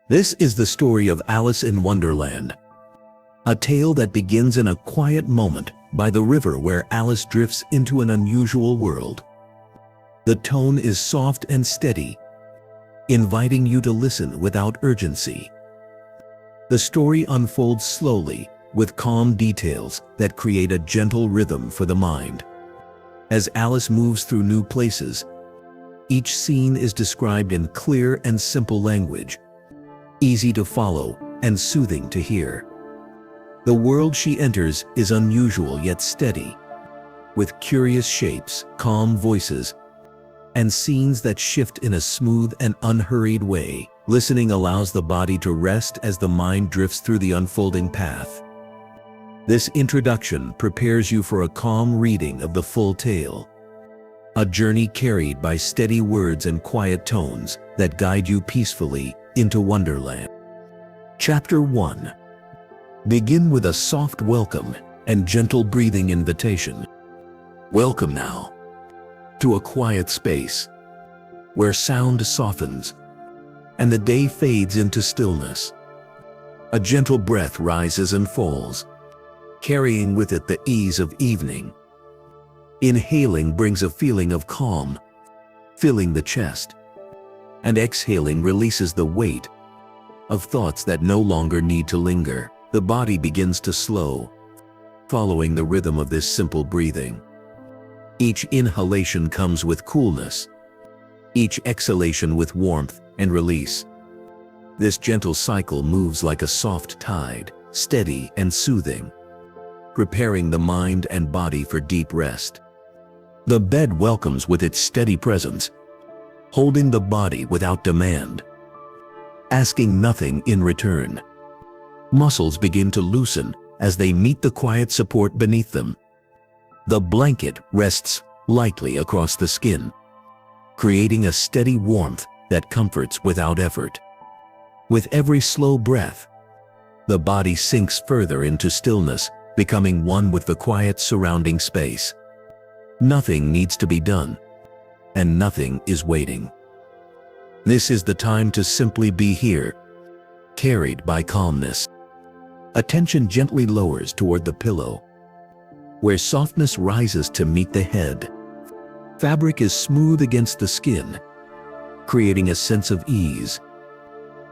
This is the story of Alice in Wonderland, a tale that begins in a quiet moment by the river where Alice drifts into an unusual world. The tone is soft and steady, inviting you to listen without urgency. The story unfolds slowly, with calm details that create a gentle rhythm for the mind. As Alice moves through new places, each scene is described in clear and simple language, easy to follow and soothing to hear. The world she enters is unusual yet steady, with curious shapes, calm voices, and scenes that shift in a smooth and unhurried way. Listening allows the body to rest as the mind drifts through the unfolding path. This introduction prepares you for a calm reading of the full tale, a journey carried by steady words and quiet tones that guide you peacefully into Wonderland. Chapter 1. Begin with a soft welcome and gentle breathing invitation. Welcome now to a quiet space where sound softens and the day fades into stillness. A gentle breath rises and falls, carrying with it the ease of evening. Inhaling brings a feeling of calm, filling the chest, and exhaling releases the weight of thoughts that no longer need to linger. The body begins to slow, following the rhythm of this simple breathing. Each inhalation comes with coolness, each exhalation with warmth and release. This gentle cycle moves like a soft tide, steady and soothing, preparing the mind and body for deep rest. The bed welcomes with its steady presence, holding the body without demand, asking nothing in return. Muscles begin to loosen as they meet the quiet support beneath them. The blanket rests lightly across the skin, creating a steady warmth that comforts without effort. With every slow breath, the body sinks further into stillness, becoming one with the quiet surrounding space. Nothing needs to be done, and nothing is waiting. This is the time to simply be here, carried by calmness. Attention gently lowers toward the pillow, where softness rises to meet the head. Fabric is smooth against the skin, creating a sense of ease.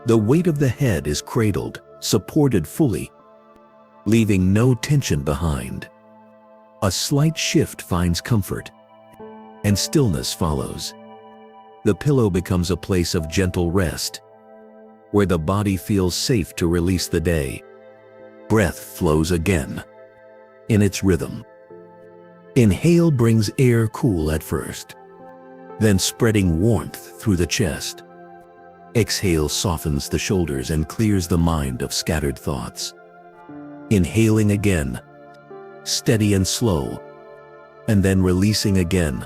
The weight of the head is cradled, supported fully, leaving no tension behind. A slight shift finds comfort, and stillness follows. The pillow becomes a place of gentle rest, where the body feels safe to release the day. Breath flows again, in its rhythm. Inhale brings air cool at first, then spreading warmth through the chest. Exhale softens the shoulders and clears the mind of scattered thoughts. Inhaling again, steady and slow, and then releasing again,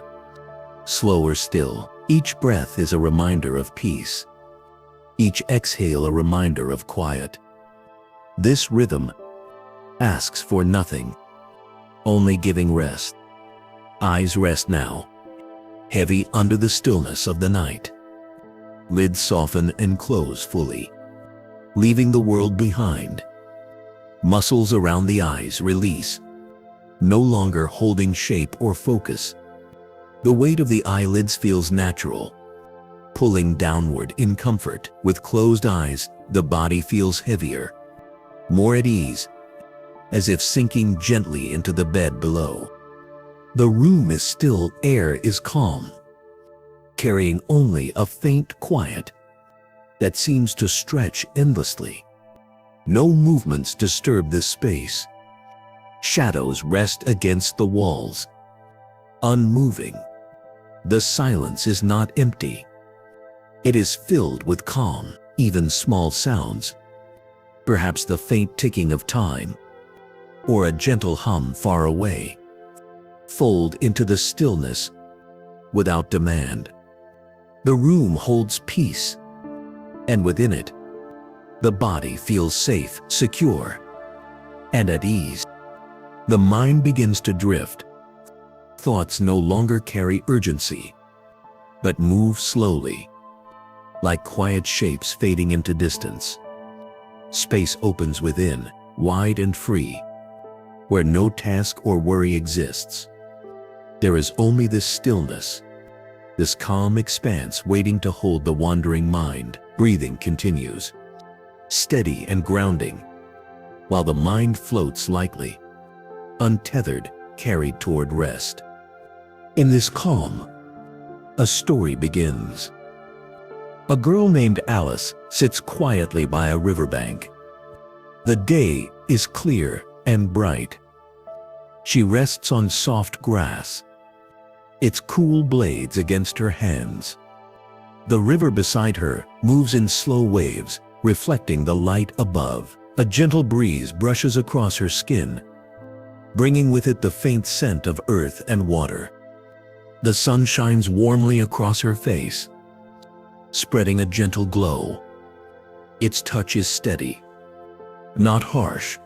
slower still. Each breath is a reminder of peace, each exhale a reminder of quiet. This rhythm asks for nothing, only giving rest. Eyes rest now, heavy under the stillness of the night. Lids soften and close fully, leaving the world behind. Muscles around the eyes release, no longer holding shape or focus. The weight of the eyelids feels natural, pulling downward in comfort. With closed eyes, the body feels heavier, more at ease, as if sinking gently into the bed below. The room is still, air is calm, carrying only a faint quiet that seems to stretch endlessly. No movements disturb this space. Shadows rest against the walls, unmoving. The silence is not empty. It is filled with calm, even small sounds, perhaps the faint ticking of time, or a gentle hum far away, fold into the stillness without demand. The room holds peace, and within it, the body feels safe, secure, and at ease. The mind begins to drift. Thoughts no longer carry urgency, but move slowly, like quiet shapes fading into distance. Space opens within, wide and free, where no task or worry exists. There is only this stillness, this calm expanse waiting to hold the wandering mind. Breathing continues, steady and grounding, while the mind floats lightly, untethered, carried toward rest. In this calm, a story begins. A girl named Alice sits quietly by a riverbank. The day is clear and bright. She rests on soft grass, its cool blades against her hands. The river beside her moves in slow waves, reflecting the light above. A gentle breeze brushes across her skin, bringing with it the faint scent of earth and water. The sun shines warmly across her face, spreading a gentle glow. Its touch is steady, not harsh,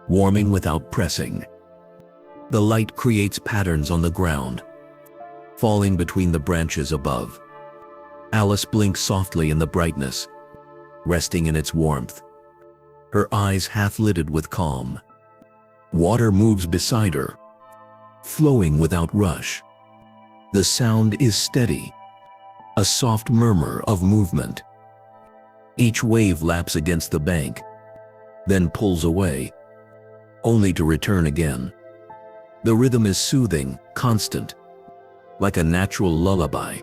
warming without pressing. The light creates patterns on the ground, falling between the branches above. Alice blinks softly in the brightness, resting in its warmth, her eyes half-lidded with calm. Water moves beside her, flowing without rush. The sound is steady, a soft murmur of movement. Each wave laps against the bank, then pulls away, only to return again. The rhythm is soothing, constant, like a natural lullaby,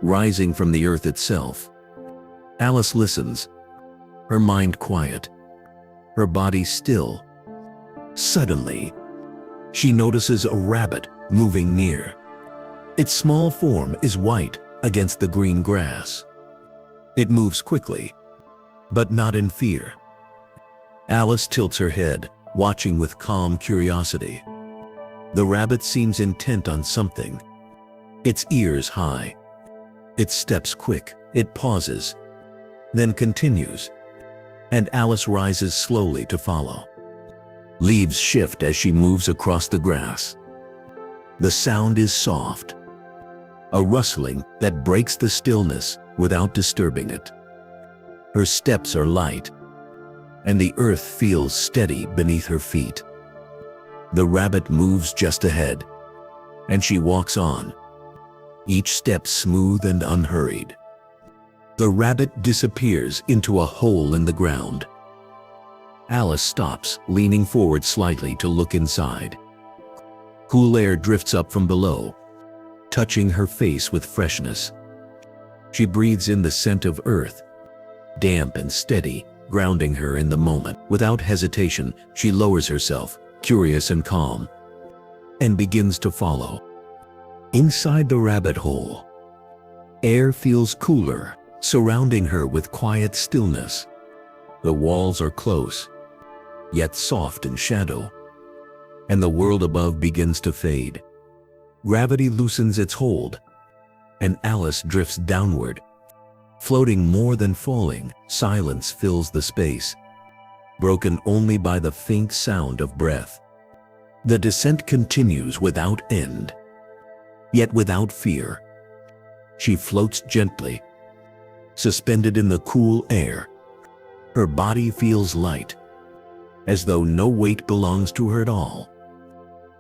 rising from the earth itself. Alice listens, her mind quiet, her body still. Suddenly, she notices a rabbit moving near. Its small form is white against the green grass. It moves quickly, but not in fear. Alice tilts her head, watching with calm curiosity. The rabbit seems intent on something, its ears high, its steps quick. It pauses, then continues, and Alice rises slowly to follow. Leaves shift as she moves across the grass. The sound is soft, a rustling that breaks the stillness without disturbing it. Her steps are light, and the earth feels steady beneath her feet. The rabbit moves just ahead, and she walks on, each step smooth and unhurried. The rabbit disappears into a hole in the ground. Alice stops, leaning forward slightly to look inside. Cool air drifts up from below, touching her face with freshness. She breathes in the scent of earth, damp and steady, grounding her in the moment. Without hesitation, she lowers herself, curious and calm, and begins to follow. Inside the rabbit hole, air feels cooler, surrounding her with quiet stillness. The walls are close, yet soft in shadow, and the world above begins to fade. Gravity loosens its hold, and Alice drifts downward, floating more than falling. Silence fills the space, broken only by the faint sound of breath. The descent continues without end, yet without fear. She floats gently, suspended in the cool air. Her body feels light, as though no weight belongs to her at all.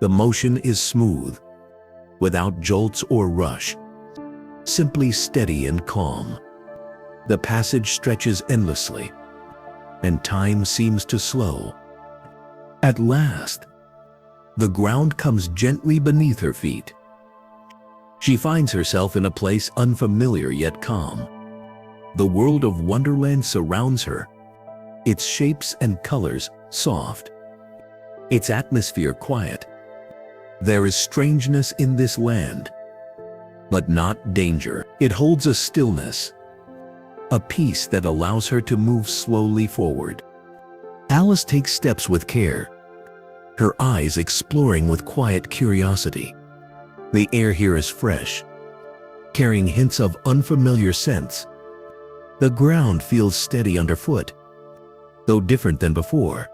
The motion is smooth, without jolts or rush, simply steady and calm. The passage stretches endlessly, and time seems to slow. At last, the ground comes gently beneath her feet. She finds herself in a place unfamiliar yet calm. The world of Wonderland surrounds her, its shapes and colors soft, its atmosphere quiet. There is strangeness in this land, but not danger. It holds a stillness, a peace that allows her to move slowly forward. Alice takes steps with care, her eyes exploring with quiet curiosity. The air here is fresh, carrying hints of unfamiliar scents. The ground feels steady underfoot, though different than before.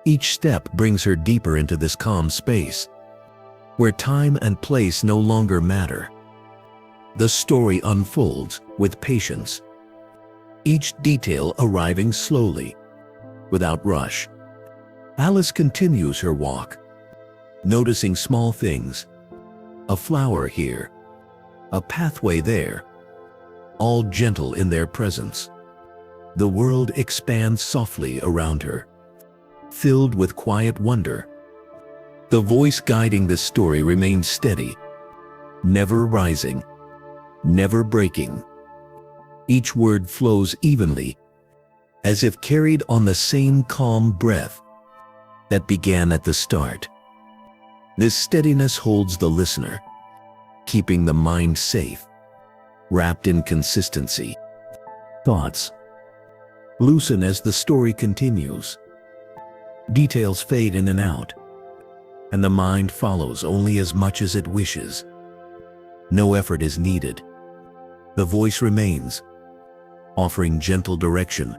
Each step brings her deeper into this calm space, where time and place no longer matter. The story unfolds with patience, each detail arriving slowly, without rush. Alice continues her walk, noticing small things. A flower here, a pathway there, all gentle in their presence. The world expands softly around her, filled with quiet wonder. The voice guiding this story remains steady, never rising, never breaking. Each word flows evenly, as if carried on the same calm breath that began at the start. This steadiness holds the listener, keeping the mind safe, wrapped in consistency. Thoughts loosen as the story continues. Details fade in and out, and the mind follows only as much as it wishes. No effort is needed. The voice remains, offering gentle direction,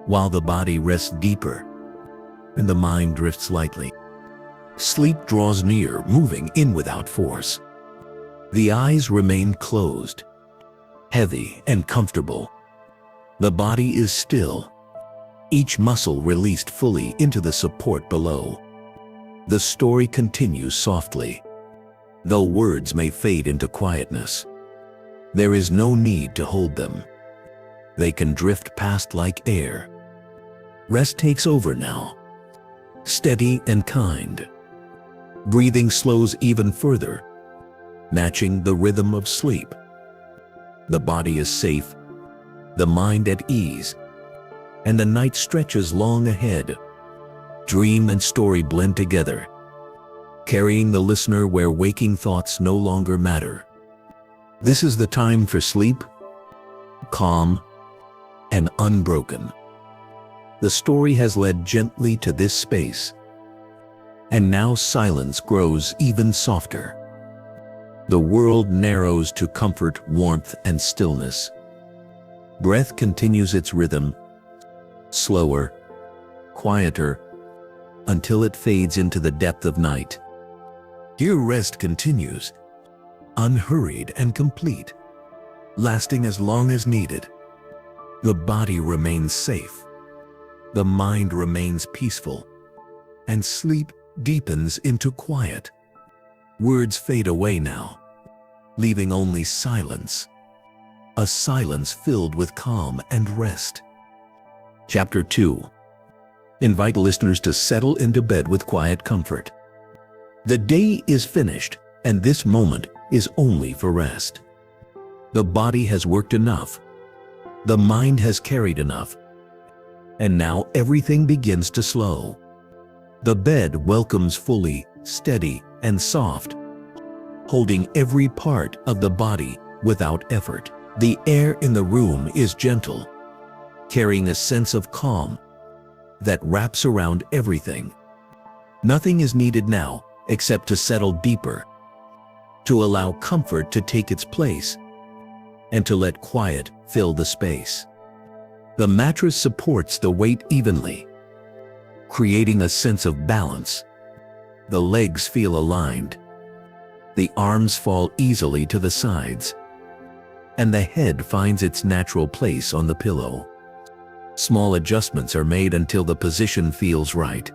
while the body rests deeper and the mind drifts lightly. Sleep draws near, moving in without force. The eyes remain closed, heavy and comfortable. The body is still, each muscle released fully into the support below. The story continues softly, though words may fade into quietness. There is no need to hold them. They can drift past like air. Rest takes over now, steady and kind. Breathing slows even further, matching the rhythm of sleep. The body is safe, the mind at ease, and the night stretches long ahead. Dream and story blend together, carrying the listener where waking thoughts no longer matter. This is the time for sleep, calm and unbroken. The story has led gently to this space, and now silence grows even softer. The world narrows to comfort, warmth, and stillness. Breath continues its rhythm, slower, quieter, until it fades into the depth of night. Here rest continues, unhurried and complete, lasting as long as needed. The body remains safe, the mind remains peaceful, and sleep deepens into quiet. Words fade away now, leaving only silence. A silence filled with calm and rest. Chapter 2. Invite listeners to settle into bed with quiet comfort. The day is finished, and this moment is only for rest. The body has worked enough. The mind has carried enough. And now everything begins to slow. The bed welcomes fully, steady, and soft, holding every part of the body without effort. The air in the room is gentle, carrying a sense of calm that wraps around everything. Nothing is needed now except to settle deeper, to allow comfort to take its place, and to let quiet fill the space. The mattress supports the weight evenly, creating a sense of balance. The legs feel aligned. The arms fall easily to the sides, and the head finds its natural place on the pillow. Small adjustments are made until the position feels right,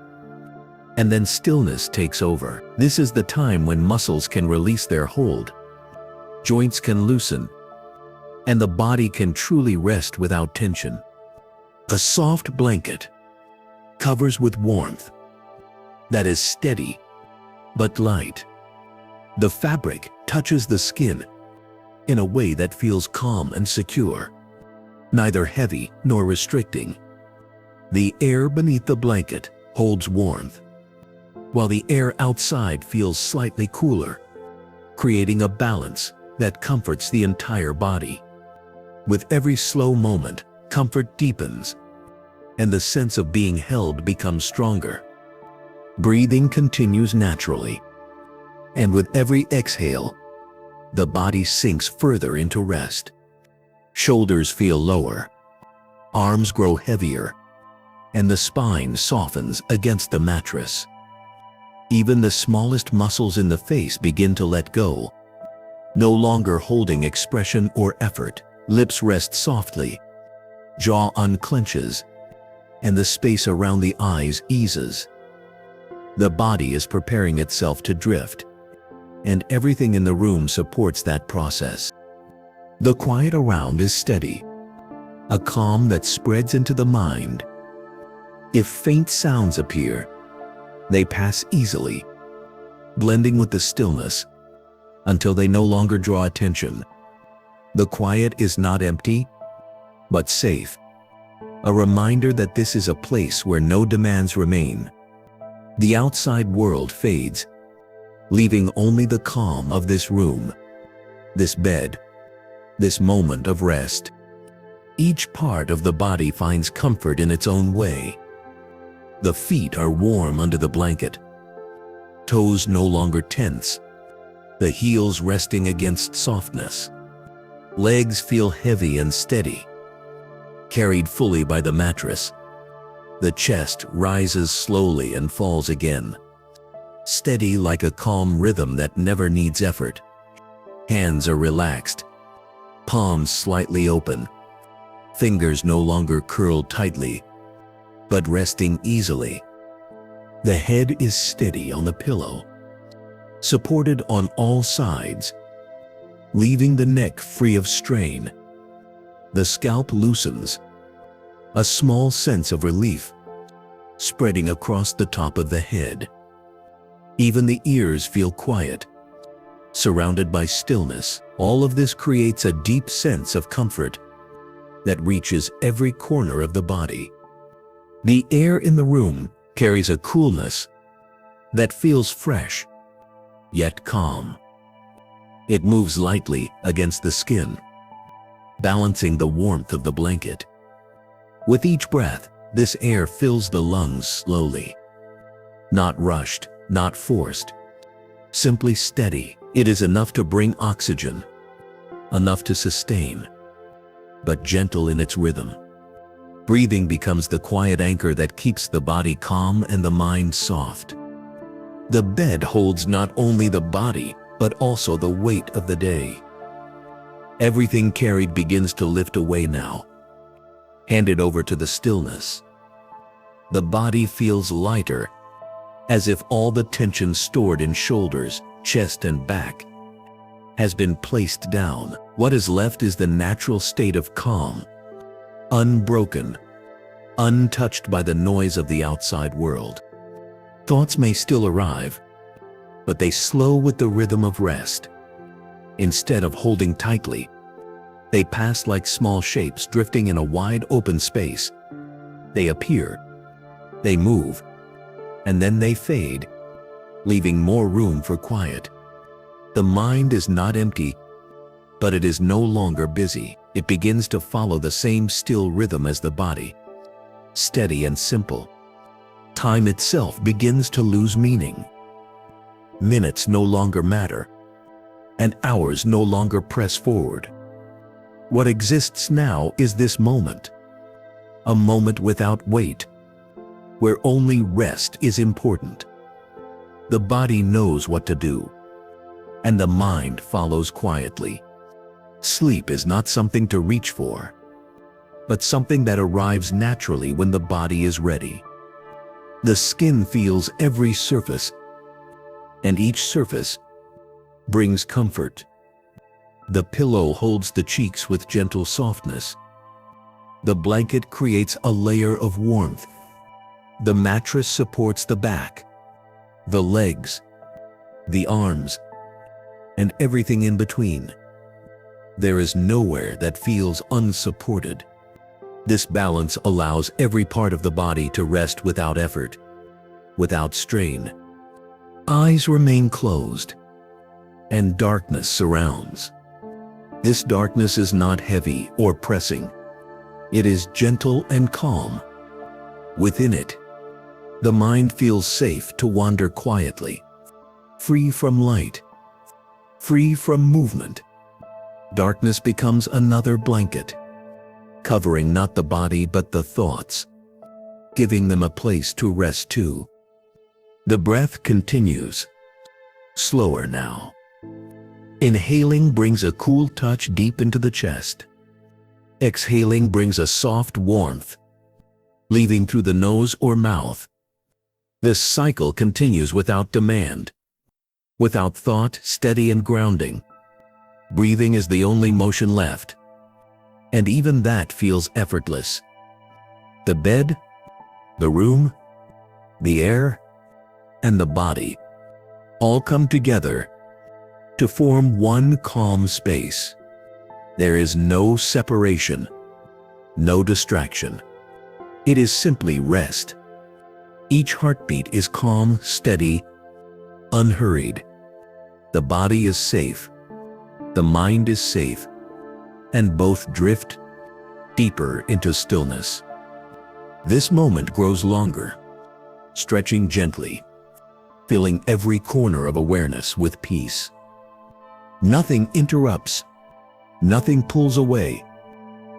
and then stillness takes over. This is the time when muscles can release their hold, joints can loosen, and the body can truly rest without tension. A soft blanket covers with warmth that is steady but light. The fabric touches the skin in a way that feels calm and secure, neither heavy nor restricting. The air beneath the blanket holds warmth, while the air outside feels slightly cooler, creating a balance that comforts the entire body. With every slow moment, comfort deepens, and the sense of being held becomes stronger. Breathing continues naturally, and with every exhale, the body sinks further into rest. Shoulders feel lower, arms grow heavier, and the spine softens against the mattress. Even the smallest muscles in the face begin to let go, no longer holding expression or effort. Lips rest softly, jaw unclenches, and the space around the eyes eases. The body is preparing itself to drift, and everything in the room supports that process. The quiet around is steady, a calm that spreads into the mind. If faint sounds appear, they pass easily, blending with the stillness until they no longer draw attention. The quiet is not empty, but safe, a reminder that this is a place where no demands remain. The outside world fades, leaving only the calm of this room, this bed, this moment of rest. Each part of the body finds comfort in its own way. The feet are warm under the blanket, toes no longer tense, the heels resting against softness. Legs feel heavy and steady, carried fully by the mattress. The chest rises slowly and falls again, steady like a calm rhythm that never needs effort. Hands are relaxed, palms slightly open, fingers no longer curled tightly, but resting easily. The head is steady on the pillow, supported on all sides, leaving the neck free of strain. The scalp loosens, a small sense of relief spreading across the top of the head. Even the ears feel quiet, surrounded by stillness. All of this creates a deep sense of comfort that reaches every corner of the body. The air in the room carries a coolness that feels fresh, yet calm. It moves lightly against the skin, balancing the warmth of the blanket. With each breath, this air fills the lungs slowly. Not rushed, not forced, simply steady. It is enough to bring oxygen, enough to sustain, but gentle in its rhythm. Breathing becomes the quiet anchor that keeps the body calm and the mind soft. The bed holds not only the body, but also the weight of the day. Everything carried begins to lift away now, handed over to the stillness. The body feels lighter, as if all the tension stored in shoulders, chest, and back has been placed down. What is left is the natural state of calm, unbroken, untouched by the noise of the outside world. Thoughts may still arrive, but they slow with the rhythm of rest. Instead of holding tightly, they pass like small shapes drifting in a wide open space. They appear, they move, and then they fade, leaving more room for quiet. The mind is not empty, but it is no longer busy. It begins to follow the same still rhythm as the body, steady and simple. Time itself begins to lose meaning. Minutes no longer matter, and hours no longer press forward. What exists now is this moment, a moment without weight, where only rest is important. The body knows what to do, and the mind follows quietly. Sleep is not something to reach for, but something that arrives naturally when the body is ready. The skin feels every surface, and each surface brings comfort. The pillow holds the cheeks with gentle softness. The blanket creates a layer of warmth. The mattress supports the back, the legs, the arms, and everything in between. There is nowhere that feels unsupported. This balance allows every part of the body to rest without effort, without strain. Eyes remain closed, and darkness surrounds. This darkness is not heavy or pressing. It is gentle and calm. Within it, the mind feels safe to wander quietly, free from light, free from movement. Darkness becomes another blanket, covering not the body but the thoughts, giving them a place to rest too. The breath continues, slower now, Inhaling brings a cool touch deep into the chest. Exhaling brings a soft warmth, leaving through the nose or mouth. This cycle continues without demand, without thought, steady and grounding. Breathing is the only motion left, and even that feels effortless. The bed, the room, the air, and the body all come together to form one calm space. There is no separation, no distraction. It is simply rest. Each heartbeat is calm, steady, unhurried. The body is safe, the mind is safe, and both drift deeper into stillness. This moment grows longer, stretching gently, filling every corner of awareness with peace. Nothing interrupts, nothing pulls away,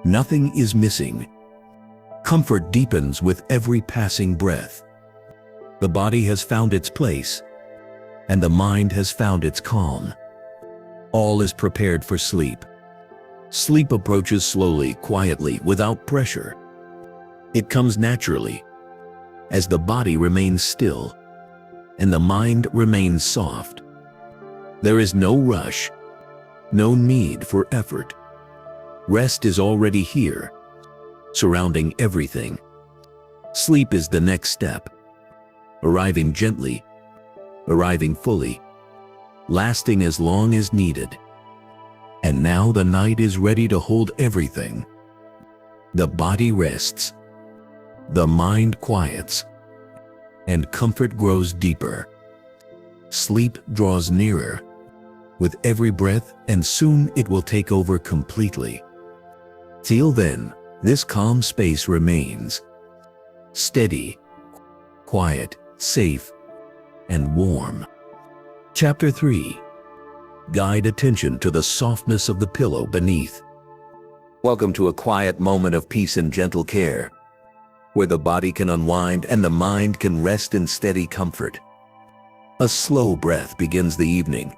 nothing is missing. Comfort deepens with every passing breath. The body has found its place, and the mind has found its calm. All is prepared for sleep. Sleep approaches slowly, quietly, without pressure. It comes naturally, as the body remains still, and the mind remains soft. There is no rush, no need for effort. Rest is already here, surrounding everything. Sleep is the next step, arriving gently, arriving fully, lasting as long as needed. And now the night is ready to hold everything. The body rests, the mind quiets, and comfort grows deeper. Sleep draws nearer with every breath, and soon it will take over completely. Till then, this calm space remains steady, quiet, safe, and warm. Chapter 3. Guide attention to the softness of the pillow beneath. Welcome to a quiet moment of peace and gentle care, where the body can unwind and the mind can rest in steady comfort. A slow breath begins the evening,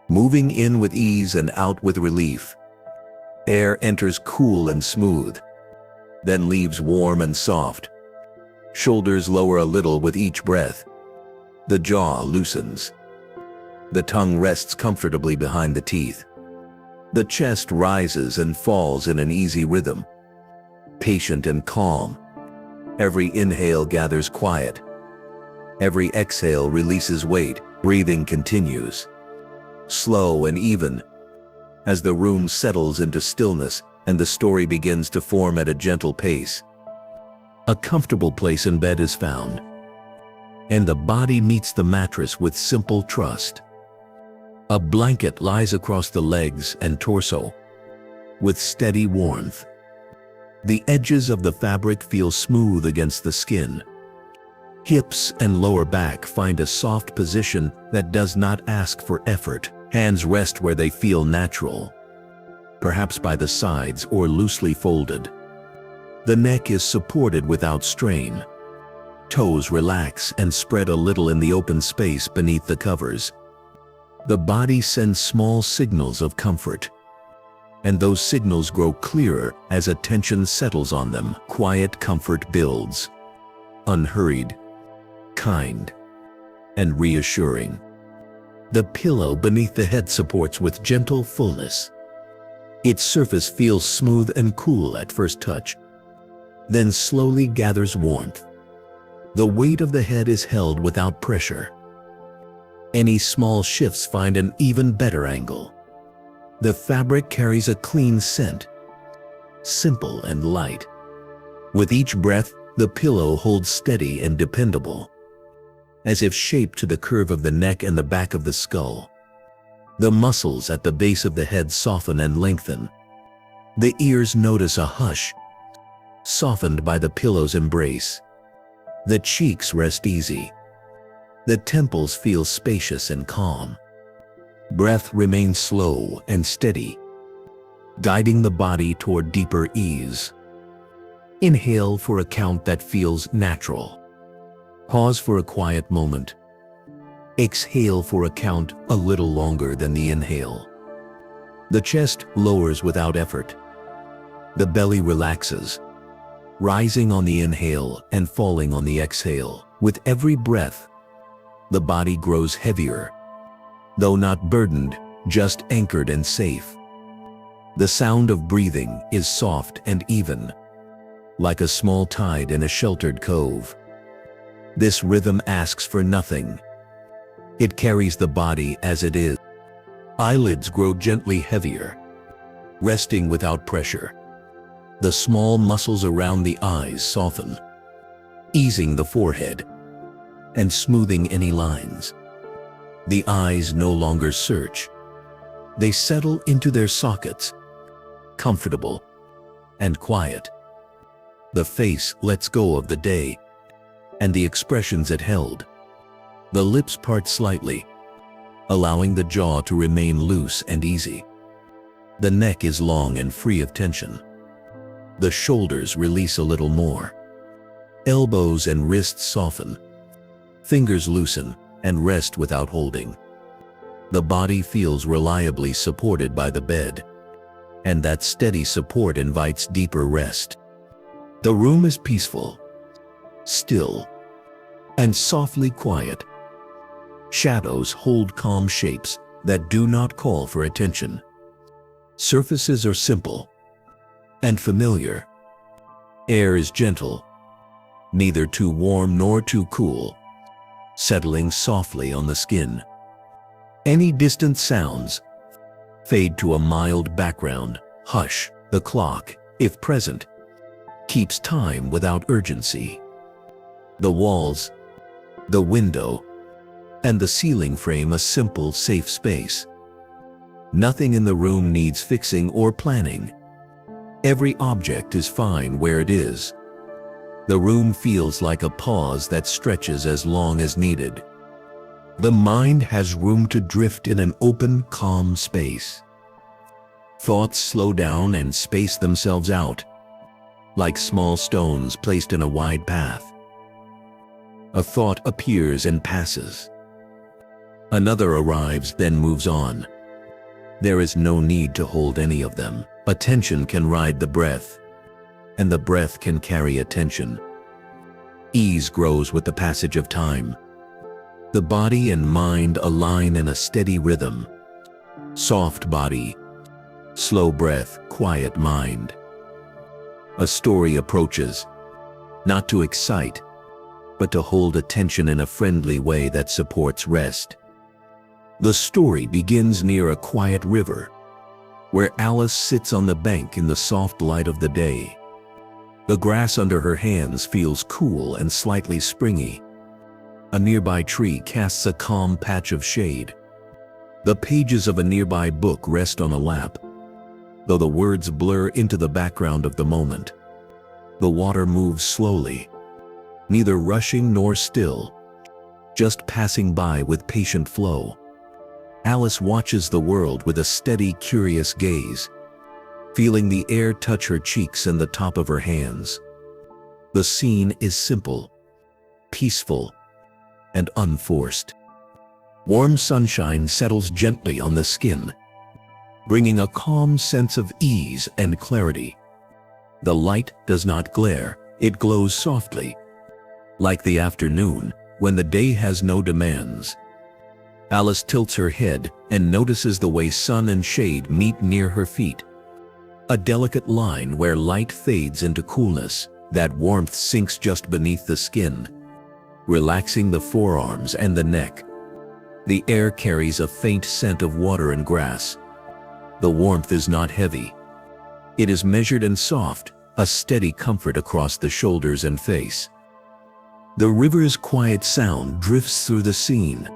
moving in with ease and out with relief. Air enters cool and smooth, then leaves warm and soft. Shoulders lower a little with each breath. The jaw loosens. The tongue rests comfortably behind the teeth. The chest rises and falls in an easy rhythm, patient and calm. Every inhale gathers quiet. Every exhale releases weight. Breathing continues, slow and even, as the room settles into stillness and the story begins to form at a gentle pace. A comfortable place in bed is found, and the body meets the mattress with simple trust. A blanket lies across the legs and torso, with steady warmth. The edges of the fabric feel smooth against the skin. Hips and lower back find a soft position that does not ask for effort. Hands rest where they feel natural, perhaps by the sides or loosely folded. The neck is supported without strain. Toes relax and spread a little in the open space beneath the covers. The body sends small signals of comfort, and those signals grow clearer as attention settles on them. Quiet comfort builds, unhurried, kind, and reassuring. The pillow beneath the head supports with gentle fullness. Its surface feels smooth and cool at first touch, then slowly gathers warmth. The weight of the head is held without pressure. Any small shifts find an even better angle. The fabric carries a clean scent, simple and light. With each breath, the pillow holds steady and dependable, as if shaped to the curve of the neck and the back of the skull. The muscles at the base of the head soften and lengthen. The ears notice a hush, softened by the pillow's embrace. The cheeks rest easy. The temples feel spacious and calm. Breath remains slow and steady, guiding the body toward deeper ease. Inhale for a count that feels natural. Pause for a quiet moment. Exhale for a count a little longer than the inhale. The chest lowers without effort. The belly relaxes, rising on the inhale and falling on the exhale. With every breath, the body grows heavier, though not burdened, just anchored and safe. The sound of breathing is soft and even, like a small tide in a sheltered cove. This rhythm asks for nothing. It carries the body as it is. Eyelids grow gently heavier, resting without pressure. The small muscles around the eyes soften, easing the forehead and smoothing any lines. The eyes no longer search. They settle into their sockets, comfortable and quiet. The face lets go of the day and the expressions it held. The lips part slightly, allowing the jaw to remain loose and easy. The neck is long and free of tension. The shoulders release a little more. Elbows and wrists soften. Fingers loosen and rest without holding. The body feels reliably supported by the bed, and that steady support invites deeper rest. The room is peaceful, still, and softly quiet. Shadows hold calm shapes that do not call for attention. Surfaces are simple and familiar. Air is gentle, neither too warm nor too cool, settling softly on the skin. Any distant sounds fade to a mild background. Hush, the clock, if present, keeps time without urgency. The walls, the window, and the ceiling frame a simple, safe space. Nothing in the room needs fixing or planning. Every object is fine where it is. The room feels like a pause that stretches as long as needed. The mind has room to drift in an open, calm space. Thoughts slow down and space themselves out, like small stones placed in a wide path. A thought appears and passes. Another arrives, then moves on. There is no need to hold any of them. Attention can ride the breath, and the breath can carry attention. Ease grows with the passage of time. The body and mind align in a steady rhythm. Soft body, slow breath, quiet mind. A story approaches, not to excite, but to hold attention in a friendly way that supports rest. The story begins near a quiet river, where Alice sits on the bank in the soft light of the day. The grass under her hands feels cool and slightly springy. A nearby tree casts a calm patch of shade. The pages of a nearby book rest on a lap, though the words blur into the background of the moment. The water moves slowly, neither rushing nor still, just passing by with patient flow. Alice watches the world with a steady, curious gaze, feeling the air touch her cheeks and the top of her hands. The scene is simple, peaceful, and unforced. Warm sunshine settles gently on the skin, bringing a calm sense of ease and clarity. The light does not glare, it glows softly, like the afternoon when the day has no demands. Alice tilts her head and notices the way sun and shade meet near her feet. A delicate line where light fades into coolness, that warmth sinks just beneath the skin, relaxing the forearms and the neck. The air carries a faint scent of water and grass. The warmth is not heavy. It is measured and soft, a steady comfort across the shoulders and face. The river's quiet sound drifts through the scene,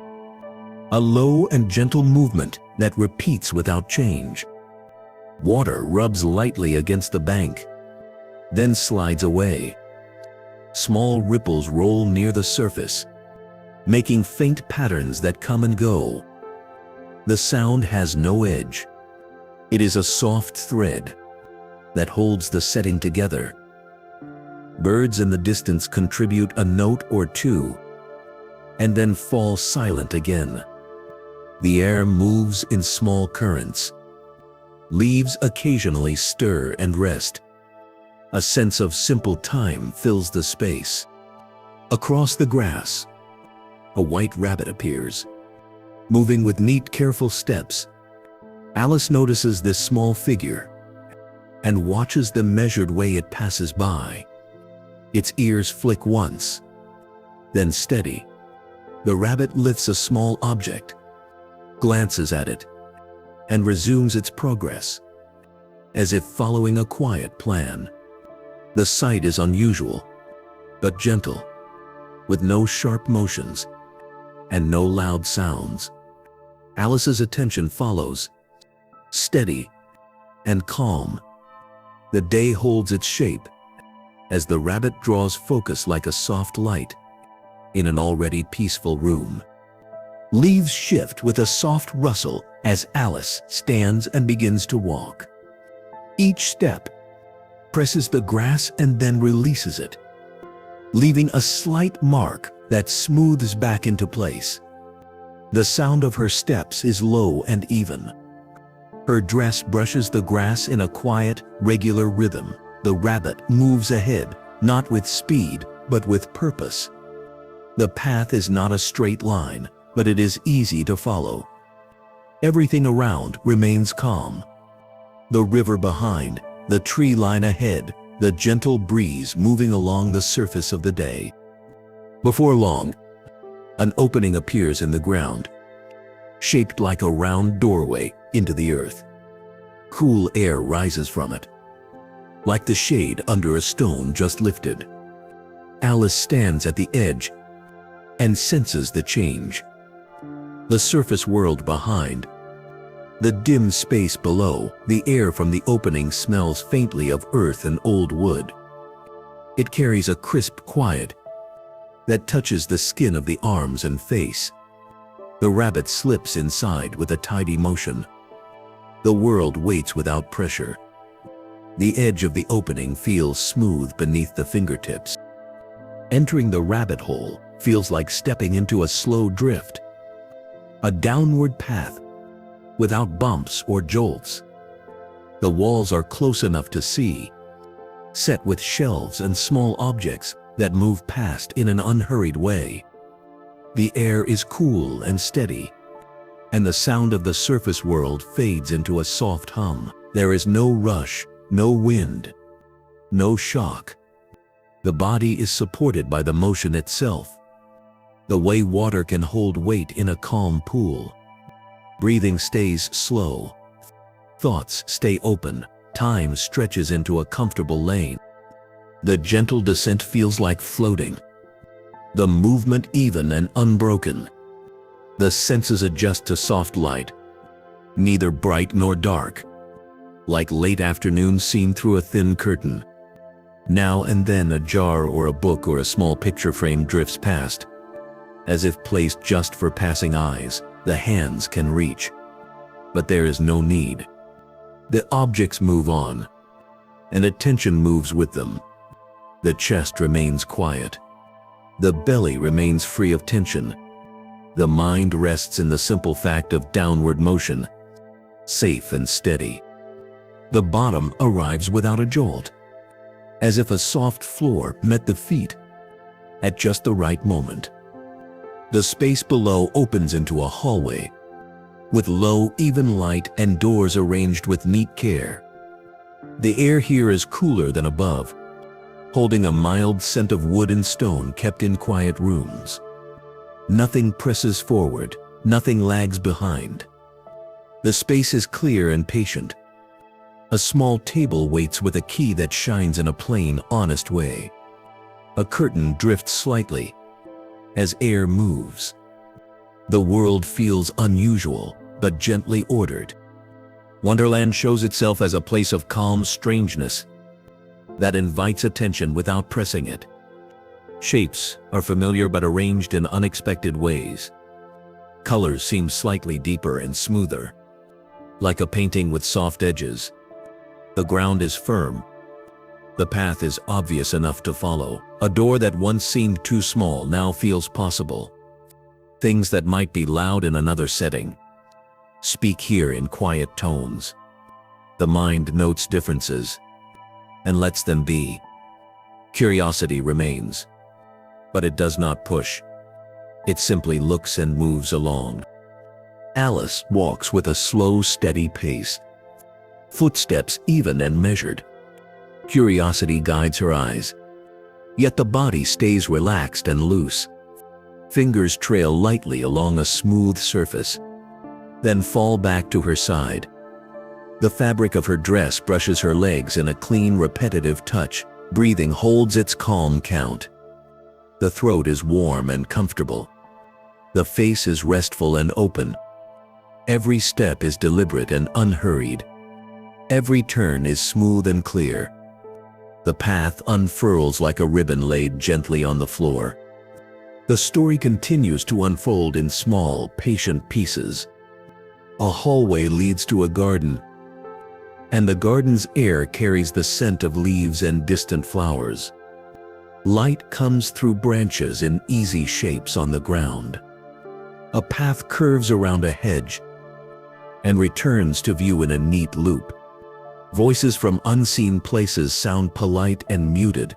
a low and gentle movement that repeats without change. Water rubs lightly against the bank, then slides away. Small ripples roll near the surface, making faint patterns that come and go. The sound has no edge. It is a soft thread that holds the setting together. Birds in the distance contribute a note or two, and then fall silent again. The air moves in small currents. Leaves occasionally stir and rest. A sense of simple time fills the space. Across the grass, a white rabbit appears, moving with neat, careful steps. Alice notices this small figure and watches the measured way it passes by. Its ears flick once, then steady. The rabbit lifts a small object, glances at it, and resumes its progress, as if following a quiet plan. The sight is unusual, but gentle, with no sharp motions and no loud sounds. Alice's attention follows, steady and calm. The day holds its shape as the rabbit draws focus like a soft light in an already peaceful room. Leaves shift with a soft rustle as Alice stands and begins to walk. Each step presses the grass and then releases it, leaving a slight mark that smooths back into place. The sound of her steps is low and even. Her dress brushes the grass in a quiet, regular rhythm. The rabbit moves ahead, not with speed, but with purpose. The path is not a straight line, but it is easy to follow. Everything around remains calm. The river behind, the tree line ahead, the gentle breeze moving along the surface of the day. Before long, an opening appears in the ground, shaped like a round doorway into the earth. Cool air rises from it, like the shade under a stone just lifted. Alice stands at the edge and senses the change. The surface world behind, the dim space below, the air from the opening smells faintly of earth and old wood. It carries a crisp quiet that touches the skin of the arms and face. The rabbit slips inside with a tidy motion. The world waits without pressure. The edge of the opening feels smooth beneath the fingertips. Entering the rabbit hole feels like stepping into a slow drift, a downward path without bumps or jolts. The walls are close enough to see, set with shelves and small objects that move past in an unhurried way. The air is cool and steady, and the sound of the surface world fades into a soft hum. There is no rush, no wind, no shock. The body is supported by the motion itself, the way water can hold weight in a calm pool. Breathing stays slow. Thoughts stay open. Time stretches into a comfortable lane. The gentle descent feels like floating, the movement even and unbroken. The senses adjust to soft light, neither bright nor dark, like late afternoon seen through a thin curtain. Now and then a jar or a book or a small picture frame drifts past, as if placed just for passing eyes. The hands can reach, but there is no need. The objects move on, and attention moves with them. The chest remains quiet. The belly remains free of tension. The mind rests in the simple fact of downward motion, safe and steady. The bottom arrives without a jolt, as if a soft floor met the feet at just the right moment. The space below opens into a hallway, with low, even light and doors arranged with neat care. The air here is cooler than above, holding a mild scent of wood and stone kept in quiet rooms. Nothing presses forward, nothing lags behind. The space is clear and patient. A small table waits with a key that shines in a plain, honest way. A curtain drifts slightly as air moves. The world feels unusual, but gently ordered. Wonderland shows itself as a place of calm strangeness that invites attention without pressing it. Shapes are familiar but arranged in unexpected ways. Colors seem slightly deeper and smoother, like a painting with soft edges. The ground is firm. The path is obvious enough to follow. A door that once seemed too small now feels possible. Things that might be loud in another setting speak here in quiet tones. The mind notes differences and lets them be. Curiosity remains, but it does not push. It simply looks and moves along. Alice walks with a slow, steady pace, footsteps even and measured. Curiosity guides her eyes, yet the body stays relaxed and loose. Fingers trail lightly along a smooth surface, then fall back to her side. The fabric of her dress brushes her legs in a clean, repetitive touch. Breathing holds its calm count. The throat is warm and comfortable. The face is restful and open. Every step is deliberate and unhurried. Every turn is smooth and clear. The path unfurls like a ribbon laid gently on the floor. The story continues to unfold in small, patient pieces. A hallway leads to a garden, and the garden's air carries the scent of leaves and distant flowers. Light comes through branches in easy shapes on the ground. A path curves around a hedge and returns to view in a neat loop. Voices from unseen places sound polite and muted,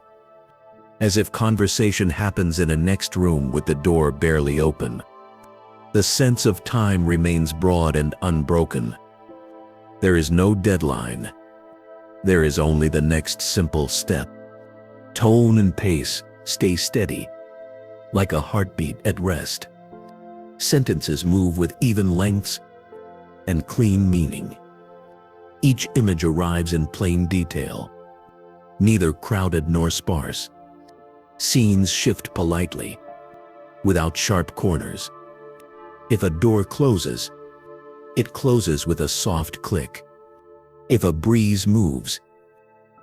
as if conversation happens in a next room with the door barely open. The sense of time remains broad and unbroken. There is no deadline. There is only the next simple step. Tone and pace stay steady, like a heartbeat at rest. Sentences move with even lengths and clean meaning. Each image arrives in plain detail, neither crowded nor sparse. Scenes shift politely, without sharp corners. If a door closes, it closes with a soft click. If a breeze moves,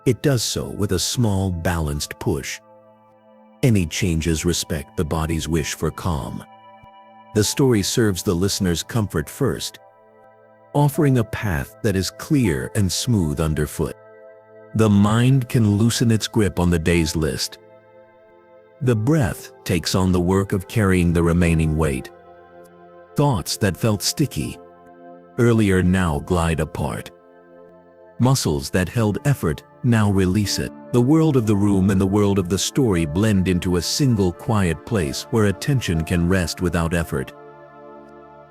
it does so with a small, balanced push. Any changes respect the body's wish for calm. The story serves the listener's comfort first, offering a path that is clear and smooth underfoot. The mind can loosen its grip on the day's list. The breath takes on the work of carrying the remaining weight. Thoughts that felt sticky earlier now glide apart. Muscles that held effort now release it. The world of the room and the world of the story blend into a single quiet place where attention can rest without effort.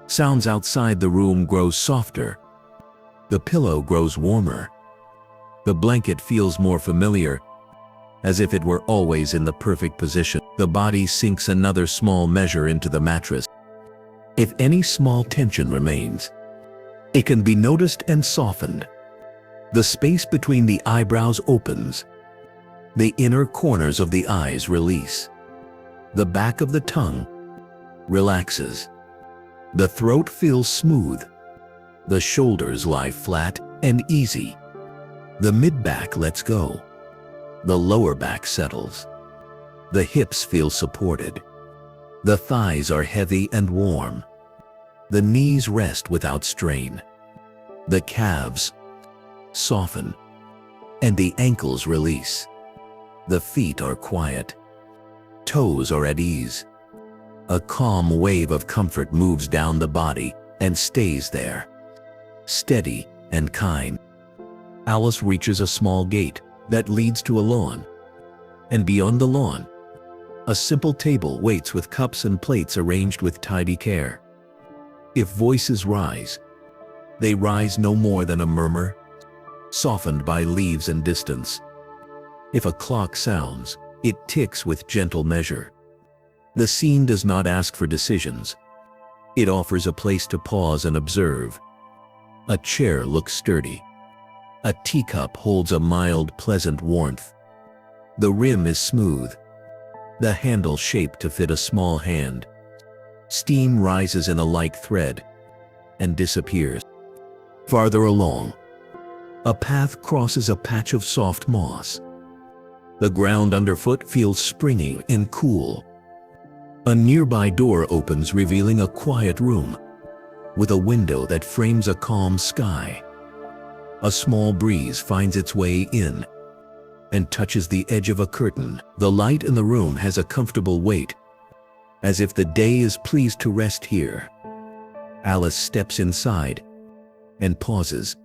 Sounds outside the room grow softer. The pillow grows warmer. The blanket feels more familiar, as if it were always in the perfect position. The body sinks another small measure into the mattress. If any small tension remains, it can be noticed and softened. The space between the eyebrows opens. The inner corners of the eyes release. The back of the tongue relaxes. The throat feels smooth. The shoulders lie flat and easy. The mid-back lets go. The lower back settles. The hips feel supported. The thighs are heavy and warm. The knees rest without strain. The calves soften, and the ankles release. The feet are quiet. Toes are at ease. A calm wave of comfort moves down the body and stays there, steady and kind. Alice reaches a small gate that leads to a lawn, and beyond the lawn, a simple table waits with cups and plates arranged with tidy care. If voices rise, they rise no more than a murmur, softened by leaves and distance. If a clock sounds, it ticks with gentle measure. The scene does not ask for decisions. It offers a place to pause and observe. A chair looks sturdy. A teacup holds a mild, pleasant warmth. The rim is smooth, the handle shaped to fit a small hand. Steam rises in a light thread and disappears. Farther along, a path crosses a patch of soft moss. The ground underfoot feels springy and cool. A nearby door opens, revealing a quiet room with a window that frames a calm sky. A small breeze finds its way in and touches the edge of a curtain. The light in the room has a comfortable weight, as if the day is pleased to rest here. Alice steps inside and pauses,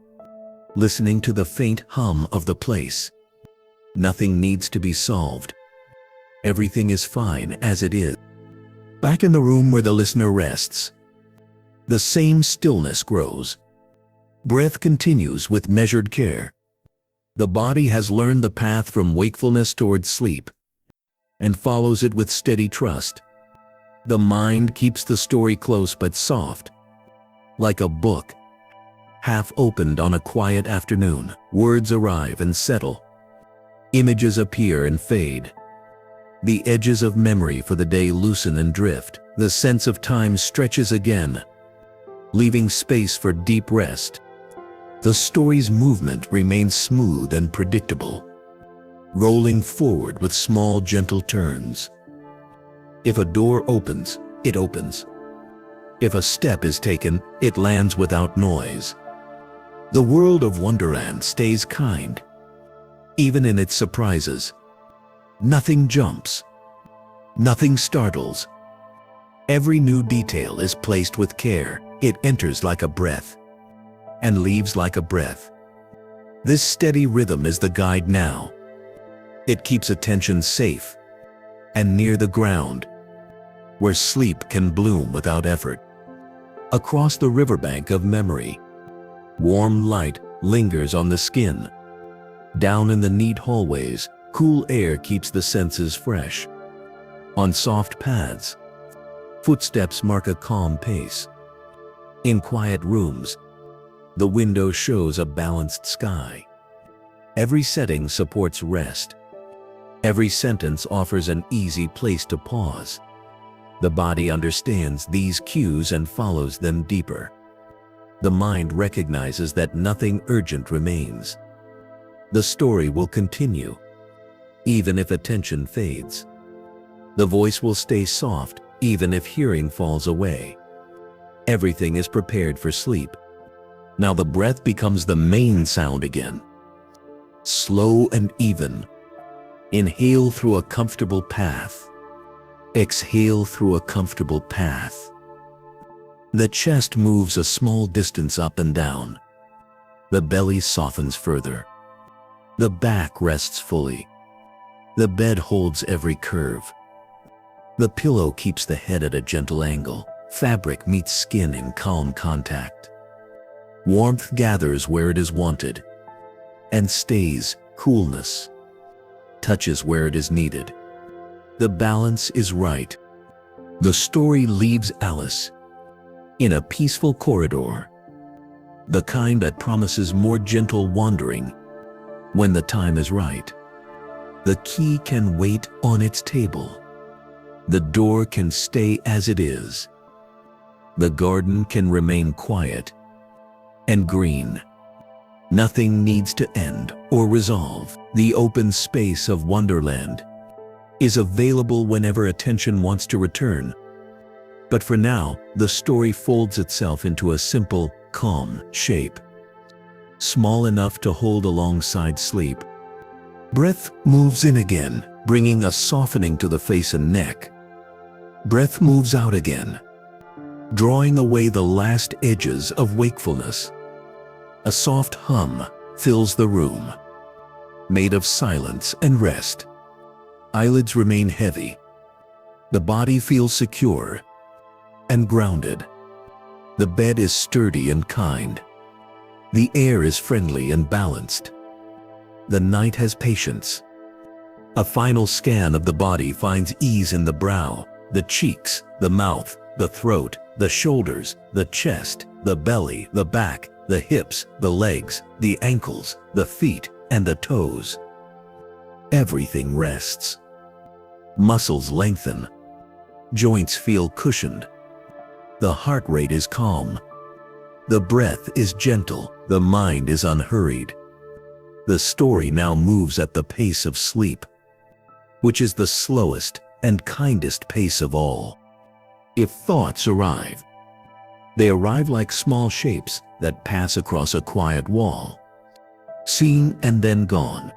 listening to the faint hum of the place. Nothing needs to be solved. Everything is fine as it is. Back in the room where the listener rests, the same stillness grows. Breath continues with measured care. The body has learned the path from wakefulness towards sleep and follows it with steady trust. The mind keeps the story close but soft, like a book half opened on a quiet afternoon. Words arrive and settle. Images appear and fade. The edges of memory for the day loosen and drift. The sense of time stretches again, leaving space for deep rest. The story's movement remains smooth and predictable, rolling forward with small, gentle turns. If a door opens, it opens. If a step is taken, it lands without noise. The world of Wonderland stays kind, even in its surprises. Nothing jumps. Nothing startles. Every new detail is placed with care. It enters like a breath and leaves like a breath. This steady rhythm is the guide now. It keeps attention safe and near the ground, where sleep can bloom without effort. Across the riverbank of memory, warm light lingers on the skin. Down in the neat hallways, cool air keeps the senses fresh. On soft paths, footsteps mark a calm pace. In quiet rooms, the window shows a balanced sky. Every setting supports rest. Every sentence offers an easy place to pause. The body understands these cues and follows them deeper. The mind recognizes that nothing urgent remains. The story will continue, even if attention fades. The voice will stay soft, even if hearing falls away. Everything is prepared for sleep. Now the breath becomes the main sound again. Slow and even. Inhale through a comfortable path. Exhale through a comfortable path. The chest moves a small distance up and down. The belly softens further. The back rests fully. The bed holds every curve. The pillow keeps the head at a gentle angle. Fabric meets skin in calm contact. Warmth gathers where it is wanted and stays. Coolness touches where it is needed. The balance is right. The story leaves Alice in a peaceful corridor, the kind that promises more gentle wandering when the time is right. The key can wait on its table. The door can stay as it is. The garden can remain quiet and green. Nothing needs to end or resolve. The open space of Wonderland is available whenever attention wants to return. But for now, the story folds itself into a simple, calm shape, small enough to hold alongside sleep. Breath moves in again, bringing a softening to the face and neck. Breath moves out again, drawing away the last edges of wakefulness. A soft hum fills the room, made of silence and rest. Eyelids remain heavy. The body feels secure and grounded. The bed is sturdy and kind. The air is friendly and balanced. The night has patience. A final scan of the body finds ease in the brow, the cheeks, the mouth, the throat, the shoulders, the chest, the belly, the back, the hips, the legs, the ankles, the feet, and the toes. Everything rests. Muscles lengthen. Joints feel cushioned. The heart rate is calm. The breath is gentle. The mind is unhurried. The story now moves at the pace of sleep, which is the slowest and kindest pace of all. If thoughts arrive, they arrive like small shapes that pass across a quiet wall, seen and then gone.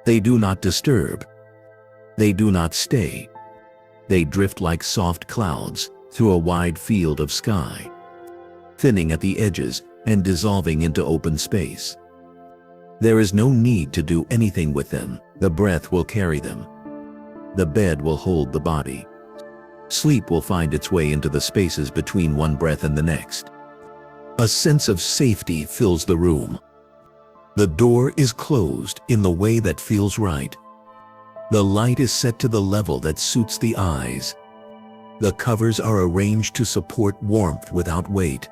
They do not disturb. They do not stay. They drift like soft clouds through a wide field of sky, thinning at the edges and dissolving into open space. There is no need to do anything with them. The breath will carry them. The bed will hold the body. Sleep will find its way into the spaces between one breath and the next. A sense of safety fills the room. The door is closed in the way that feels right. The light is set to the level that suits the eyes. The covers are arranged to support warmth without weight.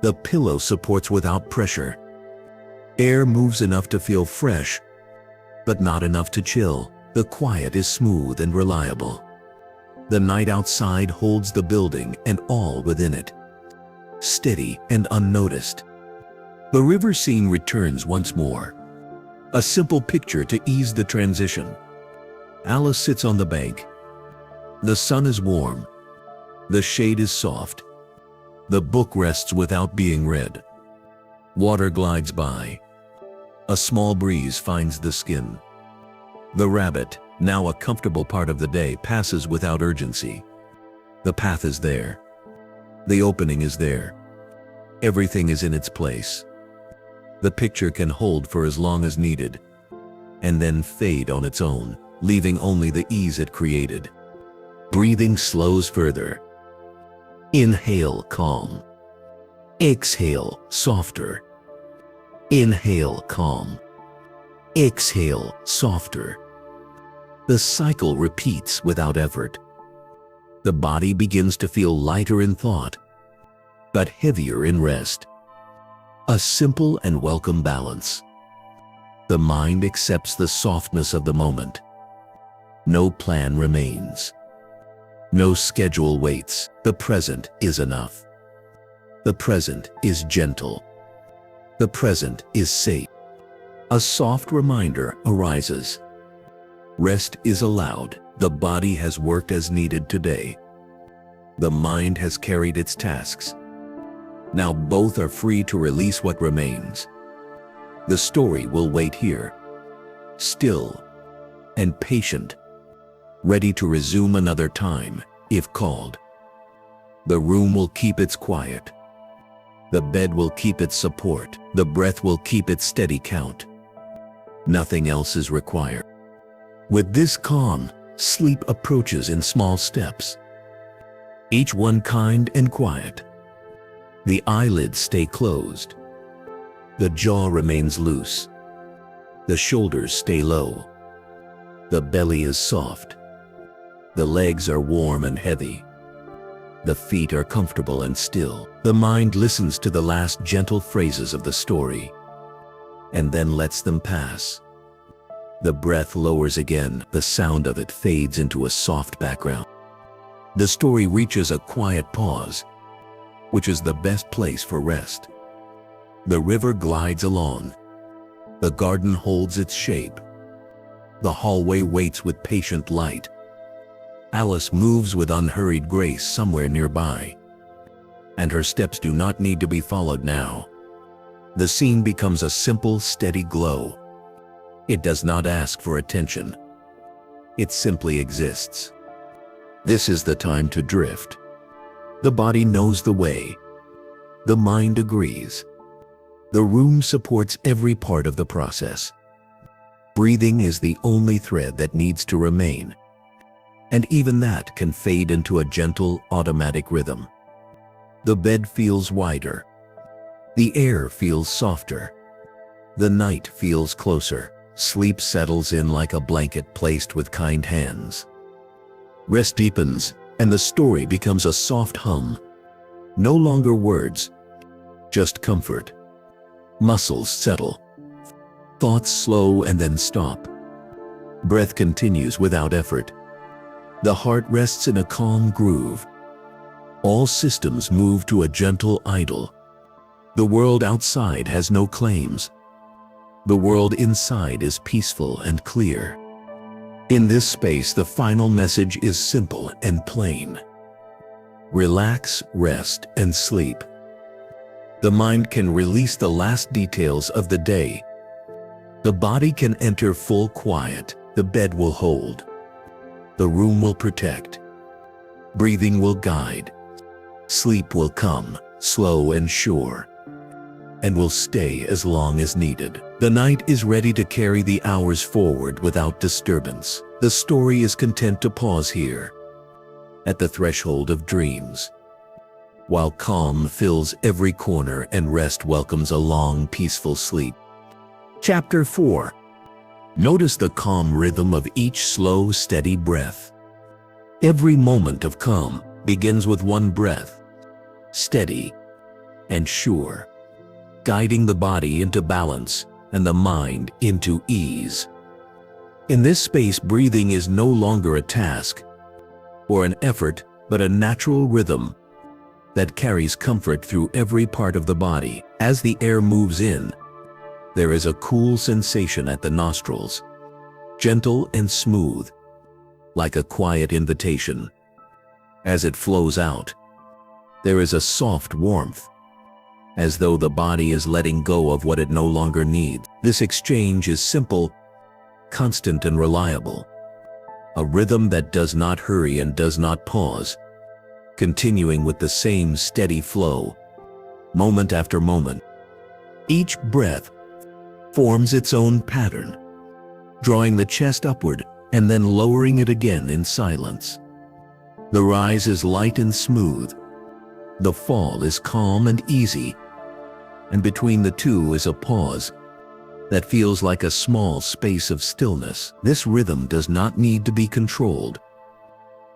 The pillow supports without pressure. Air moves enough to feel fresh, but not enough to chill. The quiet is smooth and reliable. The night outside holds the building and all within it, steady and unnoticed. The river scene returns once more. A simple picture to ease the transition. Alice sits on the bank. The sun is warm. The shade is soft. The book rests without being read. Water glides by. A small breeze finds the skin. The rabbit, now a comfortable part of the day, passes without urgency. The path is there. The opening is there. Everything is in its place. The picture can hold for as long as needed, and then fade on its own, leaving only the ease it created. Breathing slows further. Inhale, calm. Exhale, softer. Inhale, calm. Exhale, softer. The cycle repeats without effort. The body begins to feel lighter in thought, but heavier in rest. A simple and welcome balance. The mind accepts the softness of the moment. No plan remains. No schedule waits. The present is enough. The present is gentle. The present is safe. A soft reminder arises. Rest is allowed. The body has worked as needed today. The mind has carried its tasks. Now both are free to release what remains. The story will wait here, still and patient, ready to resume another time, if called. The room will keep its quiet. The bed will keep its support. The breath will keep its steady count. Nothing else is required. With this calm, sleep approaches in small steps, each one kind and quiet. The eyelids stay closed. The jaw remains loose. The shoulders stay low. The belly is soft. The legs are warm and heavy. The feet are comfortable and still. The mind listens to the last gentle phrases of the story, and then lets them pass. The breath lowers again. The sound of it fades into a soft background. The story reaches a quiet pause, which is the best place for rest. The river glides along. The garden holds its shape. The hallway waits with patient light. Alice moves with unhurried grace somewhere nearby, and her steps do not need to be followed now. The scene becomes a simple, steady glow. It does not ask for attention. It simply exists. This is the time to drift. The body knows the way. The mind agrees. The room supports every part of the process. Breathing is the only thread that needs to remain, and even that can fade into a gentle, automatic rhythm. The bed feels wider. The air feels softer. The night feels closer. Sleep settles in like a blanket placed with kind hands. Rest deepens, and the story becomes a soft hum. No longer words, just comfort. Muscles settle. Thoughts slow and then stop. Breath continues without effort. The heart rests in a calm groove. All systems move to a gentle idle. The world outside has no claims. The world inside is peaceful and clear. In this space, the final message is simple and plain. Relax, rest, and sleep. The mind can release the last details of the day. The body can enter full quiet. The bed will hold. The room will protect. Breathing will guide. Sleep will come, slow and sure, and will stay as long as needed. The night is ready to carry the hours forward without disturbance. The story is content to pause here, at the threshold of dreams, while calm fills every corner and rest welcomes a long, peaceful sleep. Chapter 4. Notice the calm rhythm of each slow, steady breath. Every moment of calm begins with one breath, steady and sure, guiding the body into balance and the mind into ease. In this space, breathing is no longer a task or an effort, but a natural rhythm that carries comfort through every part of the body. As the air moves in, there is a cool sensation at the nostrils, gentle and smooth, like a quiet invitation. As it flows out, there is a soft warmth, as though the body is letting go of what it no longer needs. This exchange is simple, constant and reliable, a rhythm that does not hurry and does not pause, continuing with the same steady flow, moment after moment. Each breath forms its own pattern, drawing the chest upward and then lowering it again in silence. The rise is light and smooth. The fall is calm and easy. And between the two is a pause that feels like a small space of stillness. This rhythm does not need to be controlled.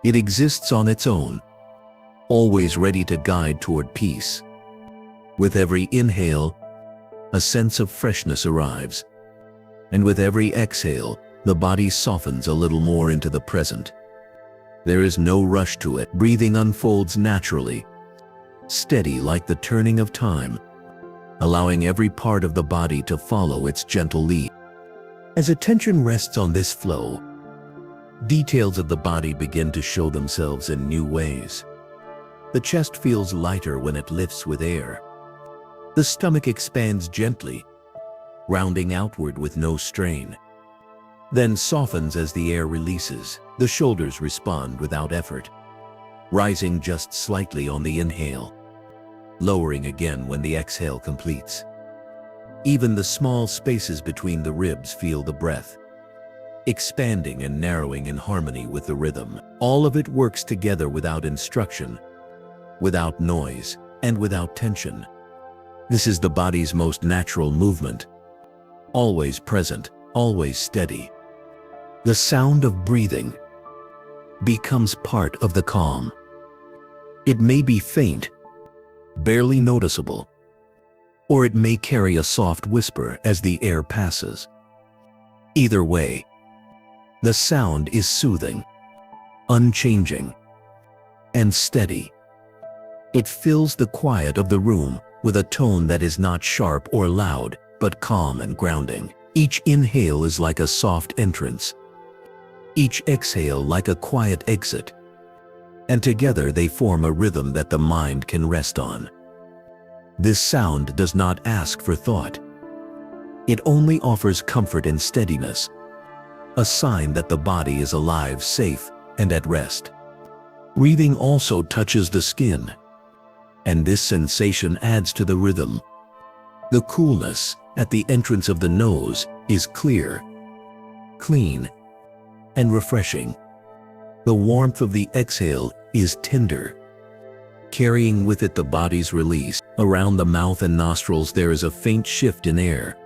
It exists on its own, always ready to guide toward peace. With every inhale, a sense of freshness arrives, and with every exhale, the body softens a little more into the present. There is no rush to it. Breathing unfolds naturally, steady like the turning of time, allowing every part of the body to follow its gentle lead. As attention rests on this flow, details of the body begin to show themselves in new ways. The chest feels lighter when it lifts with air. The stomach expands gently, rounding outward with no strain, then softens as the air releases. The shoulders respond without effort, rising just slightly on the inhale, lowering again when the exhale completes. Even the small spaces between the ribs feel the breath, expanding and narrowing in harmony with the rhythm. All of it works together without instruction, without noise, and without tension. This is the body's most natural movement, always present, always steady. The sound of breathing becomes part of the calm. It may be faint, barely noticeable, or it may carry a soft whisper as the air passes. Either way, the sound is soothing, unchanging, and steady. It fills the quiet of the room with a tone that is not sharp or loud, but calm and grounding. Each inhale is like a soft entrance, each exhale like a quiet exit, and together they form a rhythm that the mind can rest on. This sound does not ask for thought. It only offers comfort and steadiness, a sign that the body is alive, safe, and at rest. Breathing also touches the skin, and this sensation adds to the rhythm. The coolness at the entrance of the nose is clear, clean, and refreshing. The warmth of the exhale is tender, carrying with it the body's release. Around the mouth and nostrils there is a faint shift in air,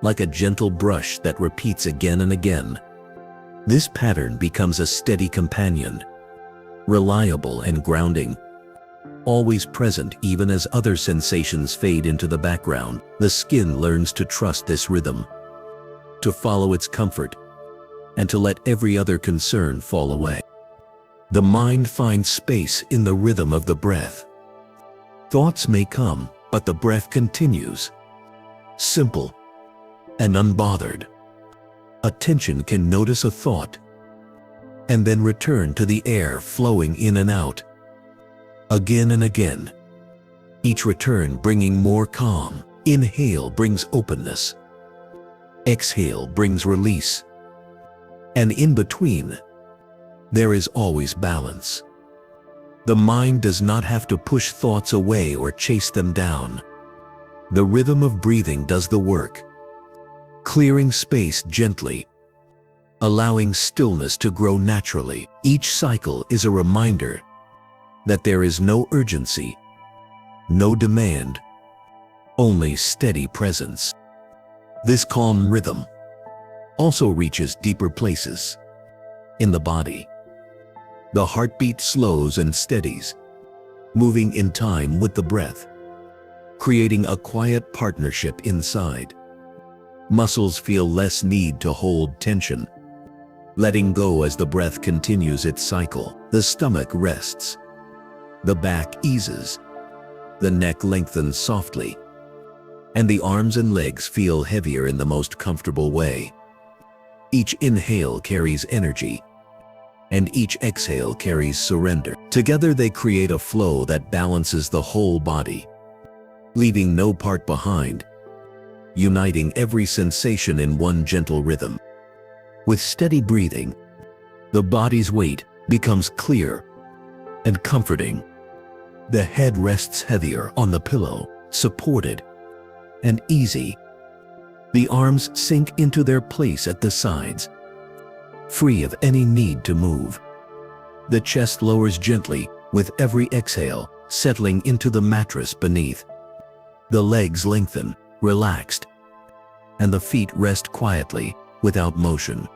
like a gentle brush that repeats again and again. This pattern becomes a steady companion, reliable and grounding, always present even as other sensations fade into the background. The skin learns to trust this rhythm, to follow its comfort, and to let every other concern fall away. The mind finds space in the rhythm of the breath. Thoughts may come, but the breath continues, simple and unbothered. Attention can notice a thought, and then return to the air flowing in and out, again and again. Each return bringing more calm. Inhale brings openness. Exhale brings release. And in between, there is always balance. The mind does not have to push thoughts away or chase them down. The rhythm of breathing does the work, clearing space gently, allowing stillness to grow naturally. Each cycle is a reminder that there is no urgency, no demand, only steady presence. This calm rhythm also reaches deeper places in the body. The heartbeat slows and steadies, moving in time with the breath, creating a quiet partnership inside. Muscles feel less need to hold tension, letting go as the breath continues its cycle. The stomach rests, the back eases, the neck lengthens softly, and the arms and legs feel heavier in the most comfortable way. Each inhale carries energy, and each exhale carries surrender. Together they create a flow that balances the whole body, leaving no part behind, uniting every sensation in one gentle rhythm. With steady breathing, the body's weight becomes clear and comforting. The head rests heavier on the pillow, supported and easy. The arms sink into their place at the sides, free of any need to move. The chest lowers gently with every exhale, settling into the mattress beneath. The legs lengthen, relaxed, and the feet rest quietly, without motion.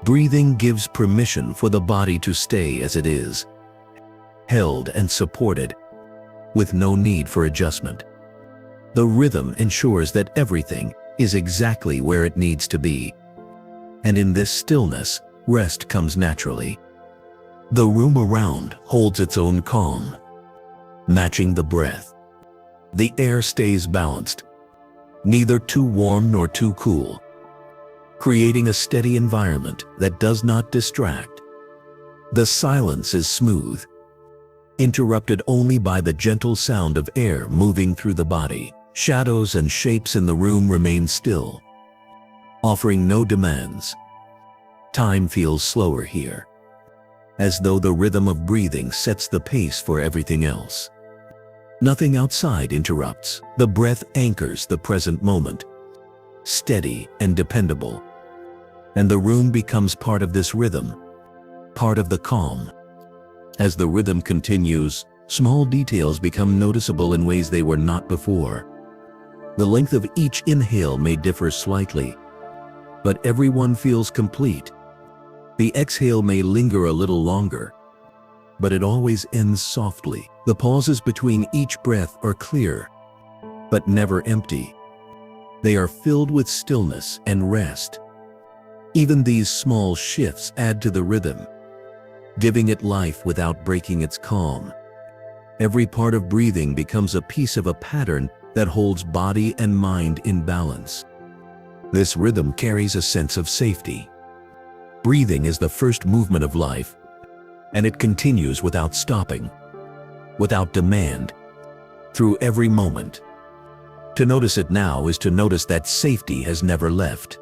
Breathing gives permission for the body to stay as it is, held and supported, with no need for adjustment. The rhythm ensures that everything is exactly where it needs to be. And in this stillness, rest comes naturally. The room around holds its own calm, matching the breath. The air stays balanced, neither too warm nor too cool, creating a steady environment that does not distract. The silence is smooth, interrupted only by the gentle sound of air moving through the body. Shadows and shapes in the room remain still, offering no demands. Time feels slower here, as though the rhythm of breathing sets the pace for everything else. Nothing outside interrupts. The breath anchors the present moment, steady and dependable. And the room becomes part of this rhythm, part of the calm. As the rhythm continues, small details become noticeable in ways they were not before. The length of each inhale may differ slightly, but everyone feels complete. The exhale may linger a little longer, but it always ends softly. The pauses between each breath are clear, but never empty. They are filled with stillness and rest. Even these small shifts add to the rhythm, giving it life without breaking its calm. Every part of breathing becomes a piece of a pattern that holds body and mind in balance. This rhythm carries a sense of safety. Breathing is the first movement of life, and it continues without stopping, without demand, through every moment. To notice it now is to notice that safety has never left.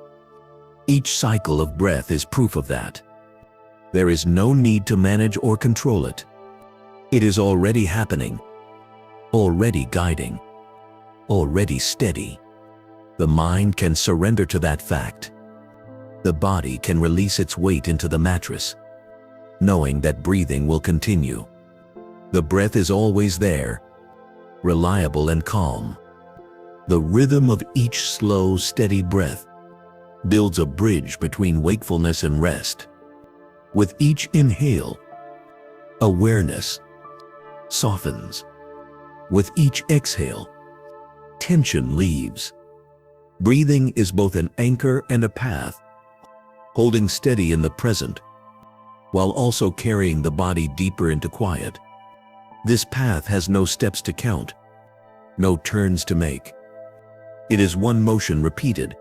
Each cycle of breath is proof of that. There is no need to manage or control it. It is already happening, already guiding, already steady. The mind can surrender to that fact. The body can release its weight into the mattress, knowing that breathing will continue. The breath is always there, reliable and calm. The rhythm of each slow, steady breath builds a bridge between wakefulness and rest. With each inhale, awareness softens. With each exhale, tension leaves. Breathing is both an anchor and a path, holding steady in the present, while also carrying the body deeper into quiet. This path has no steps to count, no turns to make. It is one motion repeated,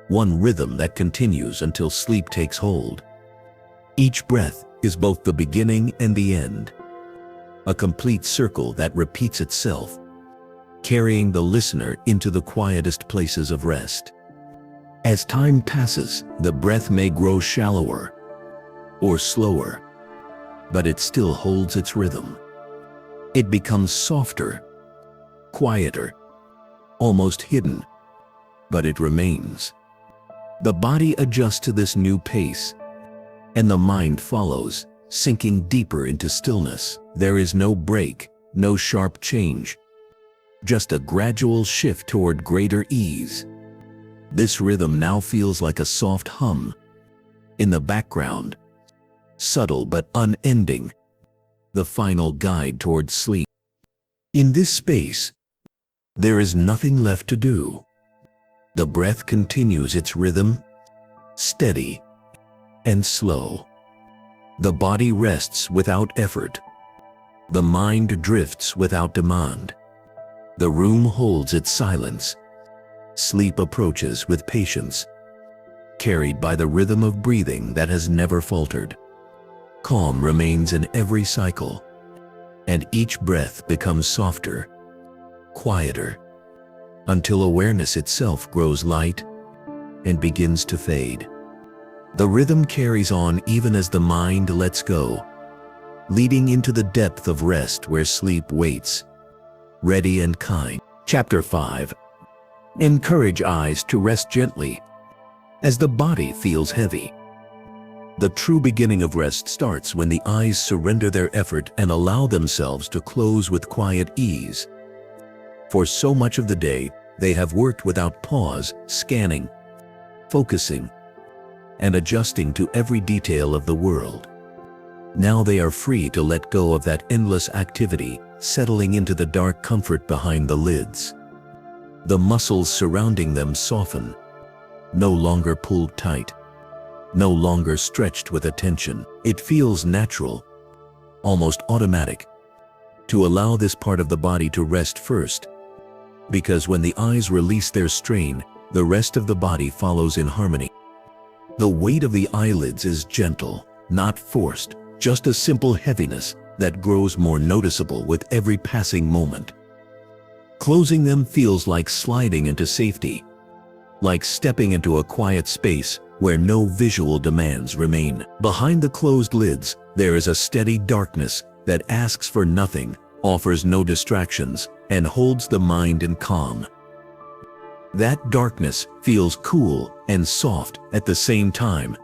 one rhythm that continues until sleep takes hold. Each breath is both the beginning and the end, a complete circle that repeats itself, carrying the listener into the quietest places of rest. As time passes, the breath may grow shallower, or slower, but it still holds its rhythm. It becomes softer, quieter, almost hidden, but it remains. The body adjusts to this new pace, and the mind follows, sinking deeper into stillness. There is no break, no sharp change, just a gradual shift toward greater ease. This rhythm now feels like a soft hum in the background, subtle but unending, the final guide toward sleep. In this space, there is nothing left to do. The breath continues its rhythm, steady and slow. The body rests without effort. The mind drifts without demand. The room holds its silence. Sleep approaches with patience, carried by the rhythm of breathing that has never faltered. Calm remains in every cycle, and each breath becomes softer, quieter, until awareness itself grows light and begins to fade. The rhythm carries on even as the mind lets go, leading into the depth of rest where sleep waits, ready and kind. Chapter 5. Encourage eyes to rest gently as the body feels heavy. The true beginning of rest starts when the eyes surrender their effort and allow themselves to close with quiet ease. For so much of the day, they have worked without pause, scanning, focusing, and adjusting to every detail of the world. Now they are free to let go of that endless activity, settling into the dark comfort behind the lids. The muscles surrounding them soften, no longer pulled tight, no longer stretched with attention. It feels natural, almost automatic, to allow this part of the body to rest first, because when the eyes release their strain, the rest of the body follows in harmony. The weight of the eyelids is gentle, not forced, just a simple heaviness that grows more noticeable with every passing moment. Closing them feels like sliding into safety, like stepping into a quiet space where no visual demands remain. Behind the closed lids, there is a steady darkness that asks for nothing, offers no distractions, and holds the mind in calm. That darkness feels cool and soft at the same time,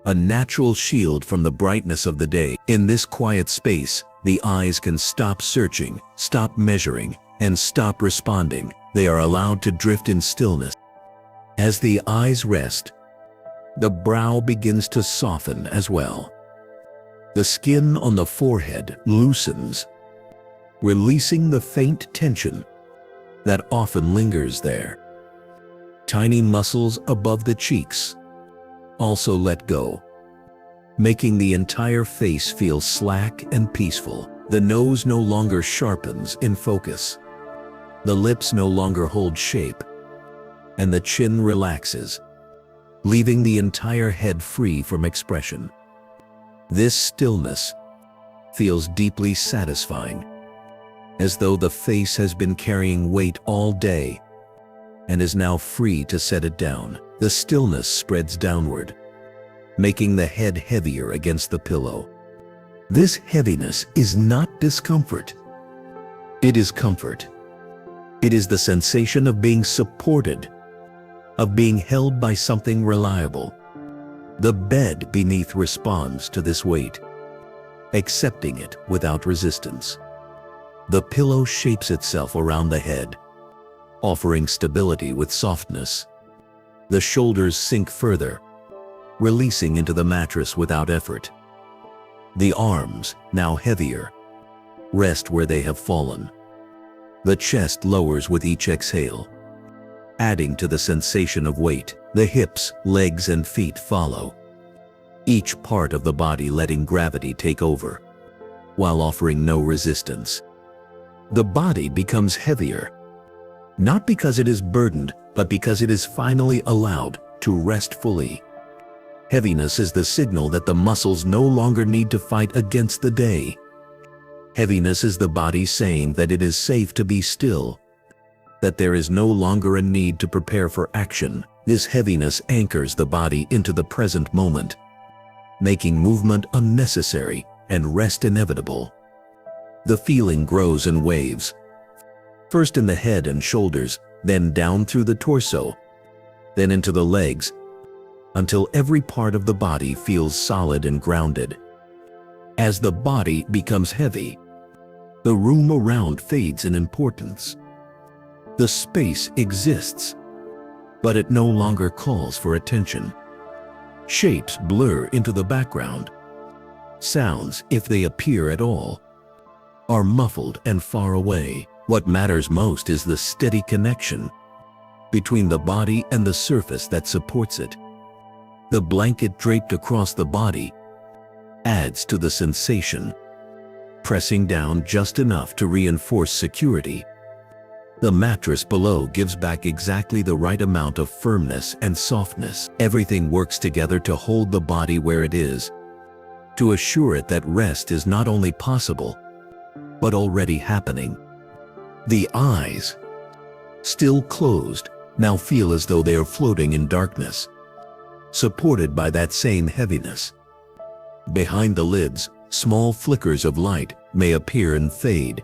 a natural shield from the brightness of the day. In this quiet space, the eyes can stop searching, stop measuring, and stop responding. They are allowed to drift in stillness. As the eyes rest, the brow begins to soften as well. The skin on the forehead loosens, releasing the faint tension that often lingers there. Tiny muscles above the cheeks also let go, making the entire face feel slack and peaceful. The nose no longer sharpens in focus. The lips no longer hold shape, and the chin relaxes, leaving the entire head free from expression. This stillness feels deeply satisfying, as though the face has been carrying weight all day and is now free to set it down. The stillness spreads downward, making the head heavier against the pillow. This heaviness is not discomfort. It is comfort. It is the sensation of being supported, of being held by something reliable. The bed beneath responds to this weight, accepting it without resistance. The pillow shapes itself around the head, offering stability with softness. The shoulders sink further, releasing into the mattress without effort. The arms, now heavier, rest where they have fallen. The chest lowers with each exhale, adding to the sensation of weight. The hips, legs, and feet follow, each part of the body letting gravity take over, while offering no resistance. The body becomes heavier, not because it is burdened, but because it is finally allowed to rest fully. Heaviness is the signal that the muscles no longer need to fight against the day. Heaviness is the body saying that it is safe to be still, that there is no longer a need to prepare for action. This heaviness anchors the body into the present moment, making movement unnecessary and rest inevitable. The feeling grows in waves, first in the head and shoulders, then down through the torso, then into the legs, until every part of the body feels solid and grounded. As the body becomes heavy, the room around fades in importance. The space exists, but it no longer calls for attention. Shapes blur into the background. Sounds, if they appear at all, are muffled and far away. What matters most is the steady connection between the body and the surface that supports it. The blanket draped across the body adds to the sensation, pressing down just enough to reinforce security. The mattress below gives back exactly the right amount of firmness and softness. Everything works together to hold the body where it is, to assure it that rest is not only possible, but already happening. The eyes, still closed, now feel as though they are floating in darkness, supported by that same heaviness. Behind the lids, small flickers of light may appear and fade,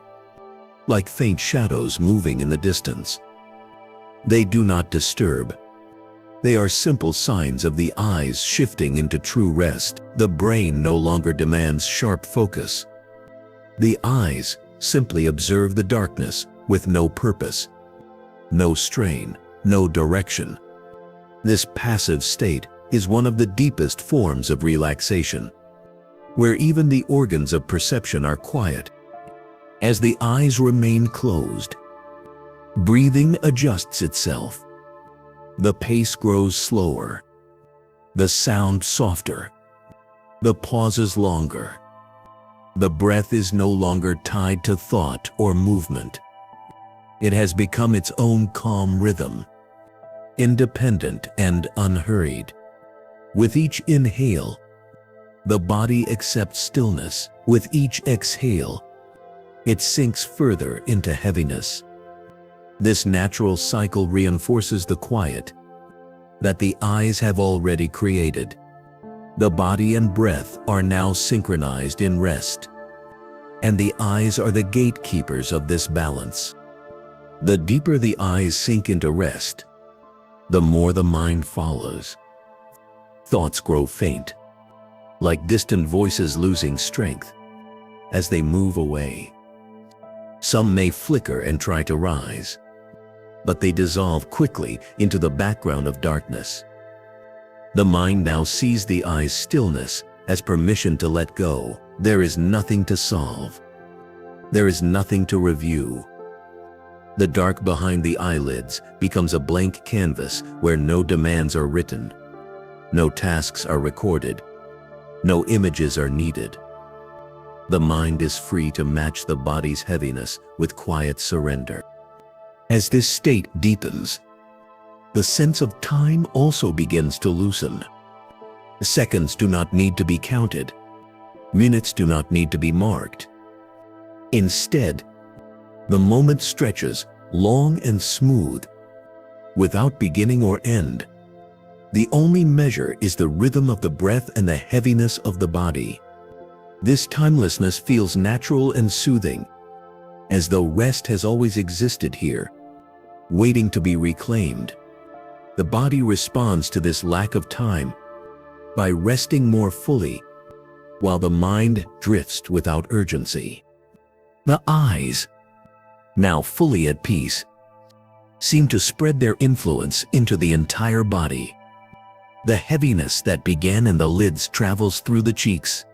like faint shadows moving in the distance. They do not disturb. They are simple signs of the eyes shifting into true rest. The brain no longer demands sharp focus. The eyes simply observe the darkness with no purpose, no strain, no direction. This passive state is one of the deepest forms of relaxation, where even the organs of perception are quiet. As the eyes remain closed, breathing adjusts itself. The pace grows slower, the sound softer, the pauses longer. The breath is no longer tied to thought or movement. It has become its own calm rhythm, independent and unhurried. With each inhale, the body accepts stillness. With each exhale, it sinks further into heaviness. This natural cycle reinforces the quiet that the eyes have already created. The body and breath are now synchronized in rest, and the eyes are the gatekeepers of this balance. The deeper the eyes sink into rest, the more the mind follows. Thoughts grow faint, like distant voices losing strength as they move away. Some may flicker and try to rise, but they dissolve quickly into the background of darkness. The mind now sees the eye's stillness as permission to let go. There is nothing to solve. There is nothing to review. The dark behind the eyelids becomes a blank canvas where no demands are written, no tasks are recorded, no images are needed. The mind is free to match the body's heaviness with quiet surrender. As this state deepens, the sense of time also begins to loosen. Seconds do not need to be counted. Minutes do not need to be marked. Instead, the moment stretches long and smooth, without beginning or end. The only measure is the rhythm of the breath and the heaviness of the body. This timelessness feels natural and soothing, as though rest has always existed here, waiting to be reclaimed. The body responds to this lack of time by resting more fully, while the mind drifts without urgency. The eyes, now fully at peace, seem to spread their influence into the entire body. The heaviness that began in the lids travels through the cheeks,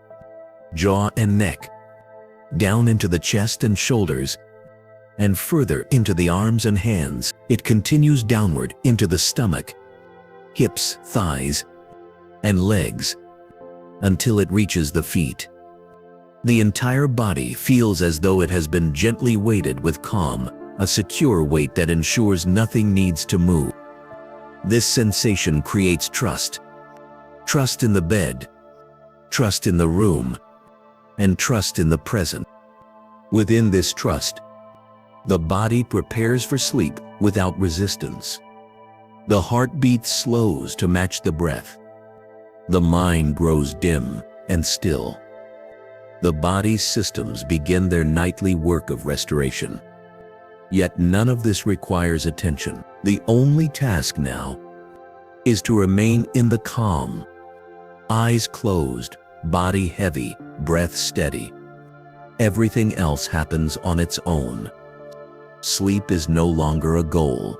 jaw and neck, down into the chest and shoulders, and further into the arms and hands. It continues downward into the stomach, hips, thighs, and legs, until it reaches the feet. The entire body feels as though it has been gently weighted with calm, a secure weight that ensures nothing needs to move. This sensation creates trust. Trust in the bed, trust in the room, and trust in the present. Within this trust, the body prepares for sleep without resistance. The heartbeat slows to match the breath. The mind grows dim and still. The body's systems begin their nightly work of restoration. Yet none of this requires attention. The only task now is to remain in the calm. Eyes closed, body heavy, breath steady. Everything else happens on its own. Sleep is no longer a goal.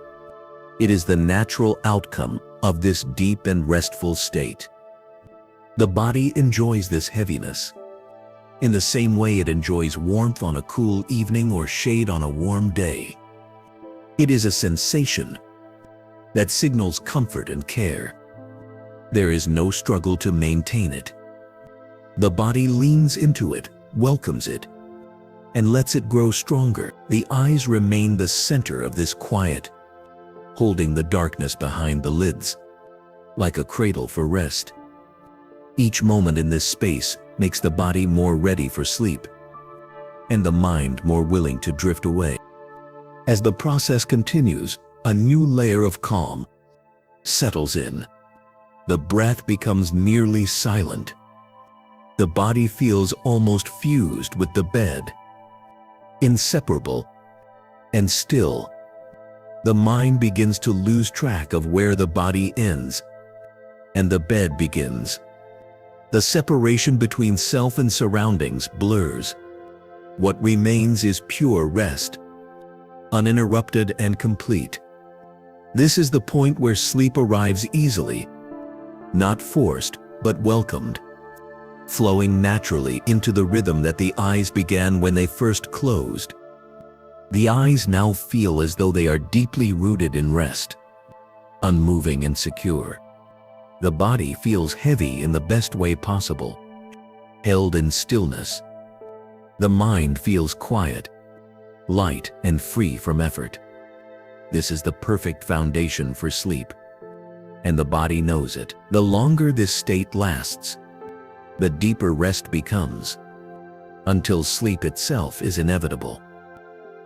It is the natural outcome of this deep and restful state. The body enjoys this heaviness in the same way it enjoys warmth on a cool evening or shade on a warm day. It is a sensation that signals comfort and care. There is no struggle to maintain it. The body leans into it, welcomes it, and lets it grow stronger. The eyes remain the center of this quiet, holding the darkness behind the lids, like a cradle for rest. Each moment in this space makes the body more ready for sleep, and the mind more willing to drift away. As the process continues, a new layer of calm settles in. The breath becomes nearly silent. The body feels almost fused with the bed, inseparable and still. The mind begins to lose track of where the body ends and the bed begins. The separation between self and surroundings blurs. What remains is pure rest, uninterrupted and complete. This is the point where sleep arrives easily, not forced, but welcomed, flowing naturally into the rhythm that the eyes began when they first closed. The eyes now feel as though they are deeply rooted in rest, unmoving and secure. The body feels heavy in the best way possible, held in stillness. The mind feels quiet, light, and free from effort. This is the perfect foundation for sleep, and the body knows it. The longer this state lasts, the deeper rest becomes, until sleep itself is inevitable.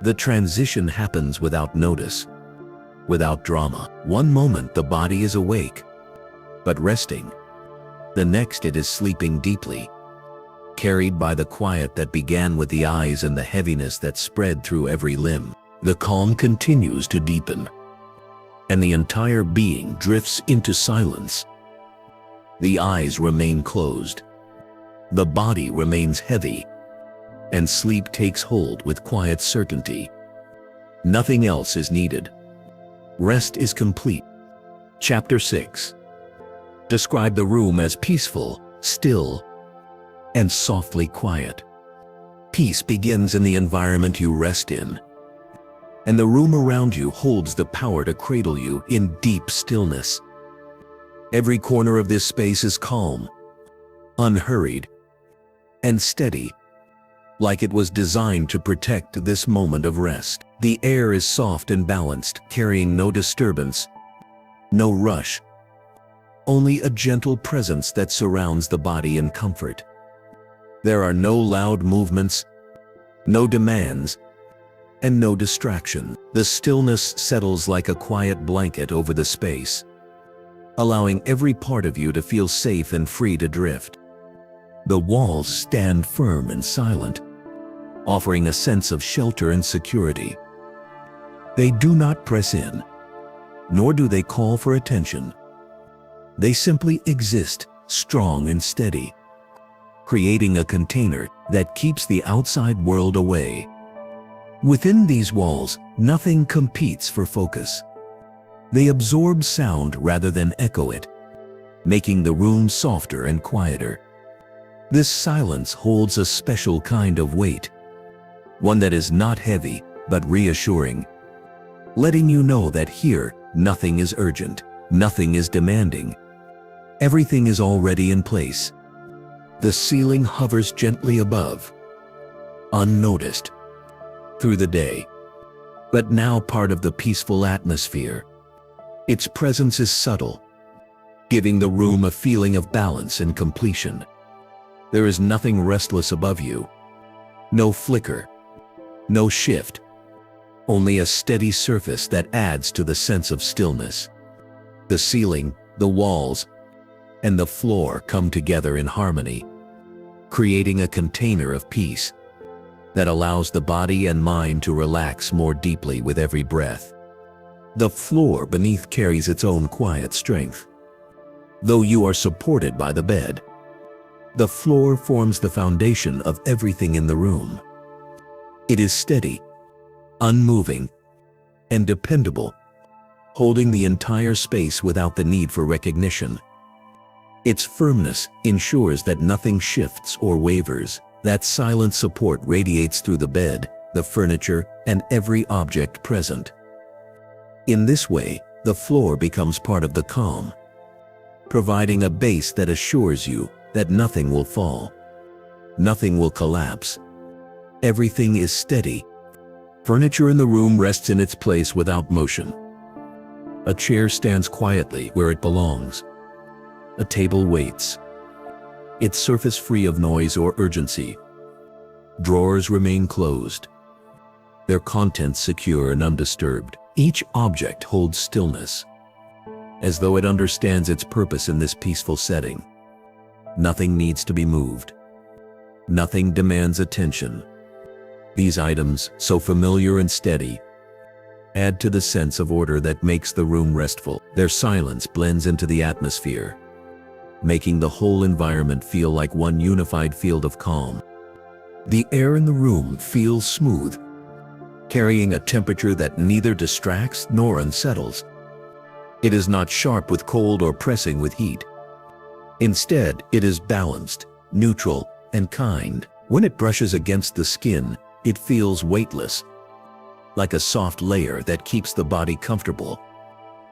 The transition happens without notice, without drama. One moment the body is awake, but resting. The next it is sleeping deeply, carried by the quiet that began with the eyes and the heaviness that spread through every limb. The calm continues to deepen, and the entire being drifts into silence. The eyes remain closed. The body remains heavy, and sleep takes hold with quiet certainty. Nothing else is needed. Rest is complete. Chapter 6. Describe the room as peaceful, still, and softly quiet. Peace begins in the environment you rest in, and the room around you holds the power to cradle you in deep stillness. Every corner of this space is calm, unhurried, and steady, like it was designed to protect this moment of rest. The air is soft and balanced, carrying no disturbance, no rush, only a gentle presence that surrounds the body in comfort. There are no loud movements, no demands, and no distraction. The stillness settles like a quiet blanket over the space, allowing every part of you to feel safe and free to drift. The walls stand firm and silent, offering a sense of shelter and security. They do not press in, nor do they call for attention. They simply exist, strong and steady, creating a container that keeps the outside world away. Within these walls, nothing competes for focus. They absorb sound rather than echo it, making the room softer and quieter. This silence holds a special kind of weight, one that is not heavy, but reassuring, letting you know that here, nothing is urgent, nothing is demanding. Everything is already in place. The ceiling hovers gently above, unnoticed, through the day, but now part of the peaceful atmosphere. Its presence is subtle, giving the room a feeling of balance and completion. There is nothing restless above you, no flicker, no shift, only a steady surface that adds to the sense of stillness. The ceiling, the walls, and the floor come together in harmony, creating a container of peace that allows the body and mind to relax more deeply with every breath. The floor beneath carries its own quiet strength. Though you are supported by the bed, the floor forms the foundation of everything in the room. It is steady, unmoving, and dependable, holding the entire space without the need for recognition. Its firmness ensures that nothing shifts or wavers. That silent support radiates through the bed, the furniture, and every object present. In this way, the floor becomes part of the calm, providing a base that assures you that nothing will fall, nothing will collapse. Everything is steady. Furniture in the room rests in its place without motion. A chair stands quietly where it belongs. A table waits, its surface free of noise or urgency. Drawers remain closed, their contents secure and undisturbed. Each object holds stillness, as though it understands its purpose in this peaceful setting. Nothing needs to be moved. Nothing demands attention. These items, so familiar and steady, add to the sense of order that makes the room restful. Their silence blends into the atmosphere, making the whole environment feel like one unified field of calm. The air in the room feels smooth, carrying a temperature that neither distracts nor unsettles. It is not sharp with cold or pressing with heat. Instead, it is balanced, neutral, and kind. When it brushes against the skin, it feels weightless, like a soft layer that keeps the body comfortable,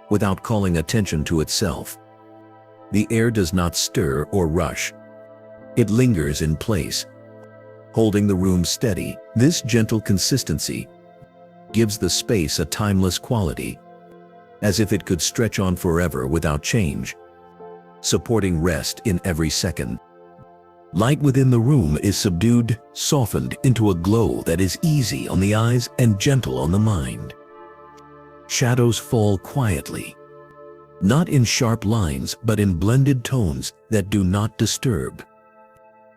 without calling attention to itself. The air does not stir or rush. It lingers in place, holding the room steady. This gentle consistency gives the space a timeless quality, as if it could stretch on forever without change, supporting rest in every second. Light within the room is subdued, softened into a glow that is easy on the eyes and gentle on the mind. Shadows fall quietly, not in sharp lines but in blended tones that do not disturb.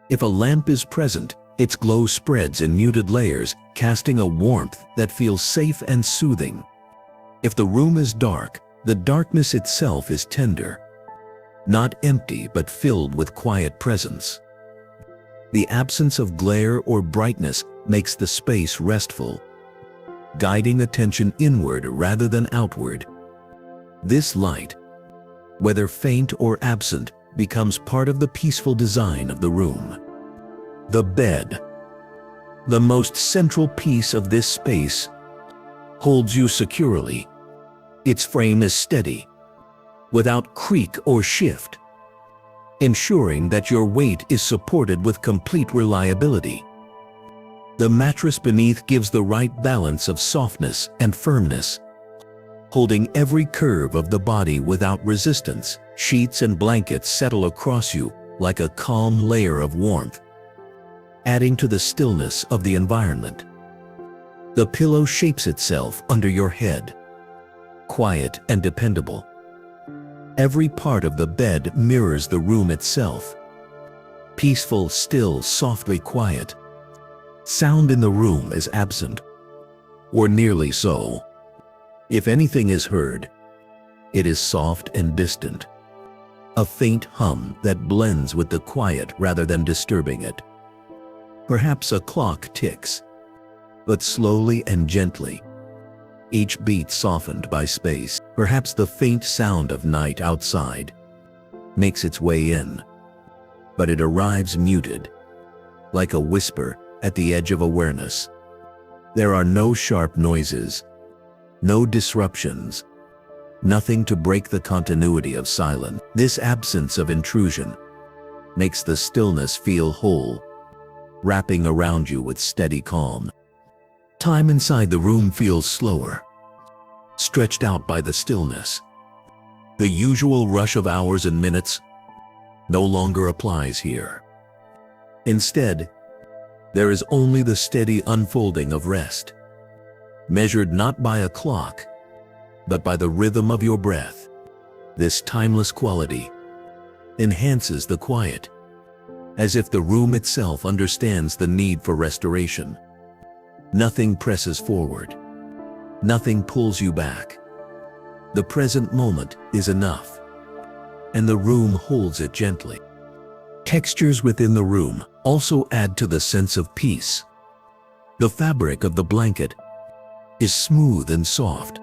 If a lamp is present, its glow spreads in muted layers, casting a warmth that feels safe and soothing. If the room is dark, the darkness itself is tender, not empty but filled with quiet presence. The absence of glare or brightness makes the space restful, guiding attention inward rather than outward. This light, whether faint or absent, becomes part of the peaceful design of the room. The bed, the most central piece of this space, holds you securely. Its frame is steady, without creak or shift, ensuring that your weight is supported with complete reliability. The mattress beneath gives the right balance of softness and firmness, holding every curve of the body without resistance. Sheets and blankets settle across you like a calm layer of warmth, adding to the stillness of the environment. The pillow shapes itself under your head, quiet and dependable. Every part of the bed mirrors the room itself. Peaceful, still, softly quiet. Sound in the room is absent, or nearly so. If anything is heard, it is soft and distant, a faint hum that blends with the quiet rather than disturbing it. Perhaps a clock ticks, but slowly and gently, each beat softened by space. Perhaps the faint sound of night outside makes its way in, but it arrives muted, like a whisper at the edge of awareness. There are no sharp noises, no disruptions, nothing to break the continuity of silence. This absence of intrusion makes the stillness feel whole, wrapping around you with steady calm. Time inside the room feels slower, stretched out by the stillness. The usual rush of hours and minutes no longer applies here. Instead, there is only the steady unfolding of rest, measured not by a clock, but by the rhythm of your breath. This timeless quality enhances the quiet, as if the room itself understands the need for restoration. Nothing presses forward. Nothing pulls you back. The present moment is enough, and the room holds it gently. Textures within the room also add to the sense of peace. The fabric of the blanket is smooth and soft,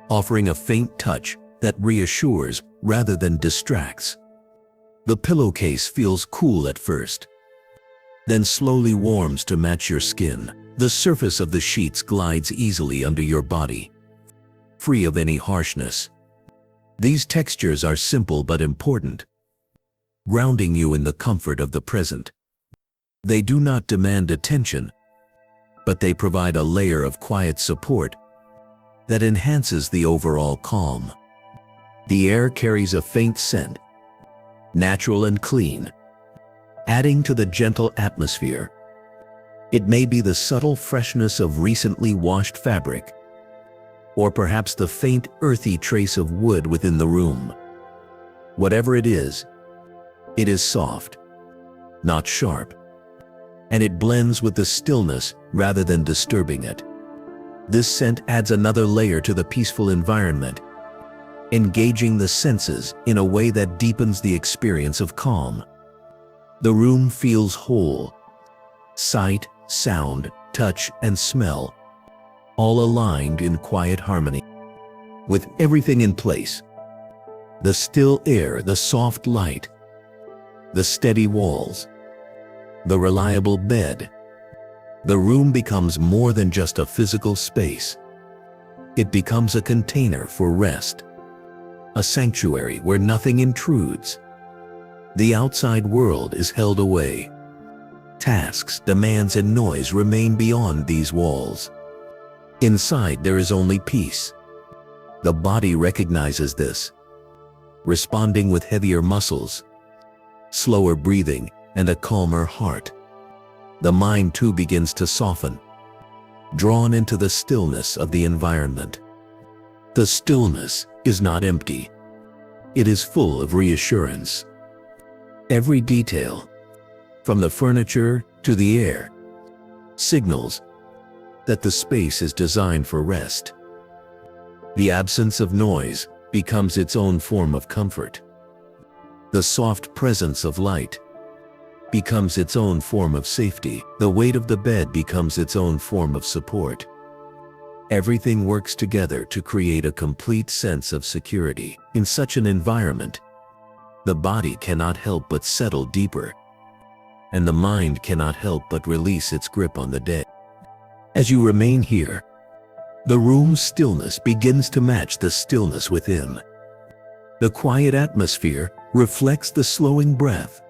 offering a faint touch that reassures rather than distracts. The pillowcase feels cool at first, then slowly warms to match your skin. The surface of the sheets glides easily under your body, free of any harshness. These textures are simple but important, grounding you in the comfort of the present. They do not demand attention, but they provide a layer of quiet support that enhances the overall calm. The air carries a faint scent, natural and clean, adding to the gentle atmosphere. It may be the subtle freshness of recently washed fabric, or perhaps the faint earthy trace of wood within the room. Whatever it is soft, not sharp, and it blends with the stillness rather than disturbing it. This scent adds another layer to the peaceful environment, engaging the senses in a way that deepens the experience of calm. The room feels whole. Sight, sound, touch, and smell, all aligned in quiet harmony. With everything in place, the still air, the soft light, the steady walls, the reliable bed, the room becomes more than just a physical space. It becomes a container for rest, a sanctuary where nothing intrudes. The outside world is held away. Tasks, demands, and noise remain beyond these walls. Inside there is only peace. The body recognizes this, responding with heavier muscles, slower breathing, and a calmer heart. The mind too begins to soften, drawn into the stillness of the environment. The stillness is not empty. It is full of reassurance. Every detail, from the furniture to the air, signals that the space is designed for rest. The absence of noise becomes its own form of comfort. The soft presence of light becomes its own form of safety. The weight of the bed becomes its own form of support. Everything works together to create a complete sense of security. In such an environment, the body cannot help but settle deeper, and the mind cannot help but release its grip on the day. As you remain here, the room's stillness begins to match the stillness within. The quiet atmosphere reflects the slowing breath.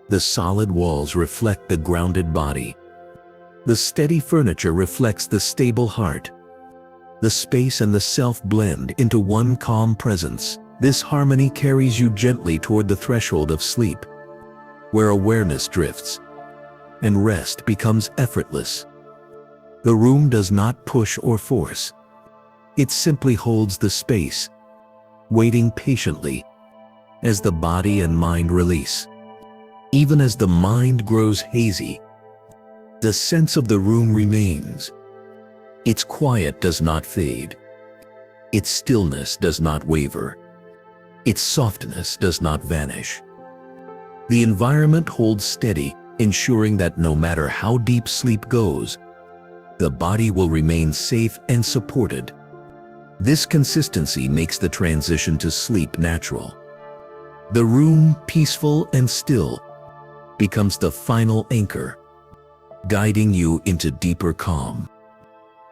The solid walls reflect the grounded body. The steady furniture reflects the stable heart. The space and the self blend into one calm presence. This harmony carries you gently toward the threshold of sleep, where awareness drifts and rest becomes effortless. The room does not push or force. It simply holds the space, waiting patiently as the body and mind release. Even as the mind grows hazy, the sense of the room remains. Its quiet does not fade. Its stillness does not waver. Its softness does not vanish. The environment holds steady, ensuring that no matter how deep sleep goes, the body will remain safe and supported. This consistency makes the transition to sleep natural. The room, peaceful and still, becomes the final anchor, guiding you into deeper calm.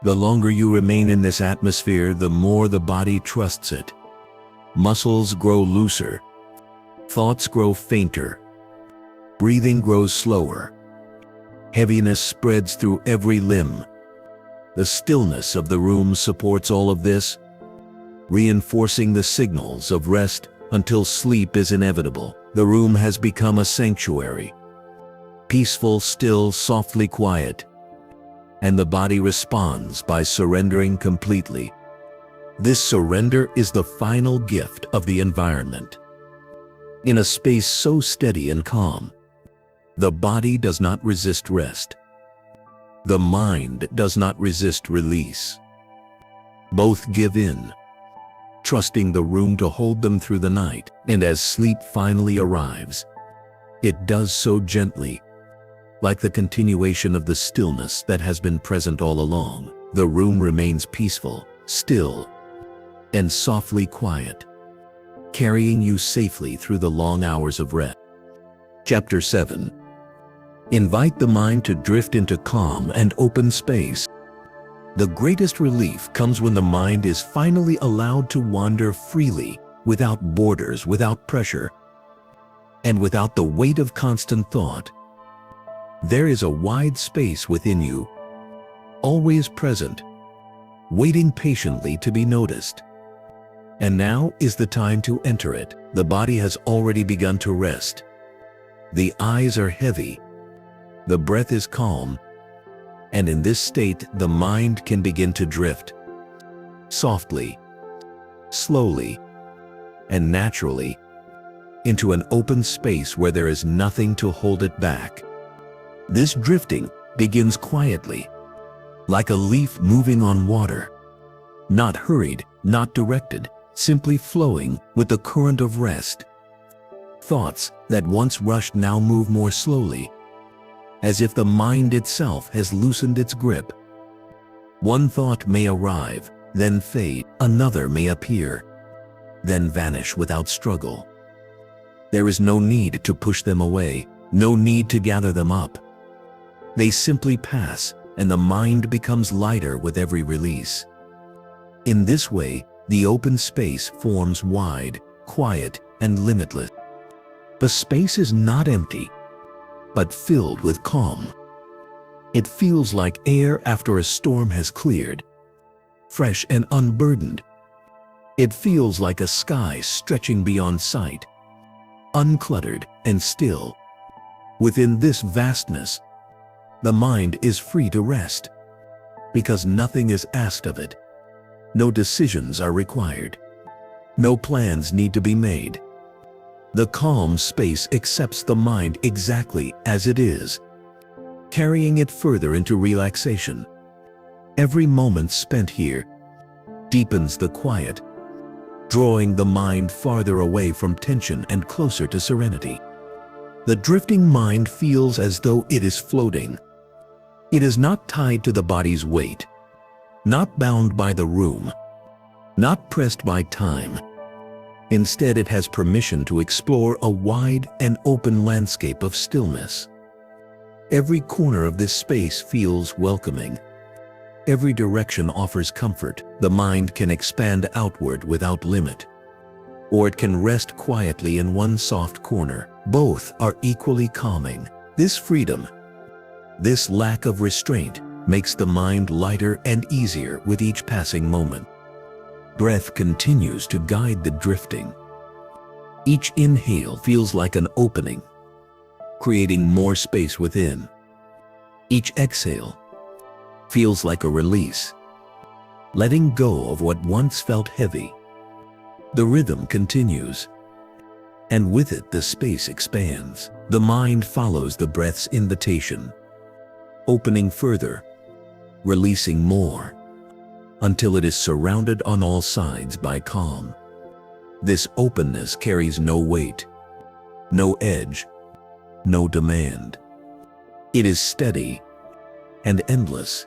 The longer you remain in this atmosphere, the more the body trusts it. Muscles grow looser, thoughts grow fainter, breathing grows slower. Heaviness spreads through every limb. The stillness of the room supports all of this, reinforcing the signals of rest until sleep is inevitable. The room has become a sanctuary, peaceful, still, softly quiet, and the body responds by surrendering completely. This surrender is the final gift of the environment. In a space so steady and calm, the body does not resist rest. The mind does not resist release. Both give in, trusting the room to hold them through the night, and as sleep finally arrives, it does so gently, like the continuation of the stillness that has been present all along. The room remains peaceful, still, and softly quiet, carrying you safely through the long hours of rest. Chapter 7. Invite the mind to drift into calm and open space. The greatest relief comes when the mind is finally allowed to wander freely, without borders, without pressure, and without the weight of constant thought. There is a wide space within you, always present, waiting patiently to be noticed. And now is the time to enter it. The body has already begun to rest. The eyes are heavy. The breath is calm. And in this state, the mind can begin to drift. Softly, slowly, and naturally, into an open space where there is nothing to hold it back. This drifting begins quietly, like a leaf moving on water. Not hurried, not directed, simply flowing with the current of rest. Thoughts that once rushed now move more slowly, as if the mind itself has loosened its grip. One thought may arrive, then fade. Another may appear, then vanish without struggle. There is no need to push them away, no need to gather them up. They simply pass, and the mind becomes lighter with every release. In this way, the open space forms wide, quiet, and limitless. The space is not empty, but filled with calm. It feels like air after a storm has cleared, fresh and unburdened. It feels like a sky stretching beyond sight, uncluttered and still. Within this vastness, the mind is free to rest, because nothing is asked of it. No decisions are required. No plans need to be made. The calm space accepts the mind exactly as it is, carrying it further into relaxation. Every moment spent here deepens the quiet, drawing the mind farther away from tension and closer to serenity. The drifting mind feels as though it is floating. It is not tied to the body's weight, not bound by the room, not pressed by time. Instead, it has permission to explore a wide and open landscape of stillness. Every corner of this space feels welcoming. Every direction offers comfort. The mind can expand outward without limit, or it can rest quietly in one soft corner. Both are equally calming. This freedom, this lack of restraint, makes the mind lighter and easier with each passing moment. Breath continues to guide the drifting. Each inhale feels like an opening, creating more space within. Each exhale feels like a release, letting go of what once felt heavy. The rhythm continues, and with it the space expands. The mind follows the breath's invitation, opening further, releasing more, until it is surrounded on all sides by calm. This openness carries no weight, no edge, no demand. It is steady and endless,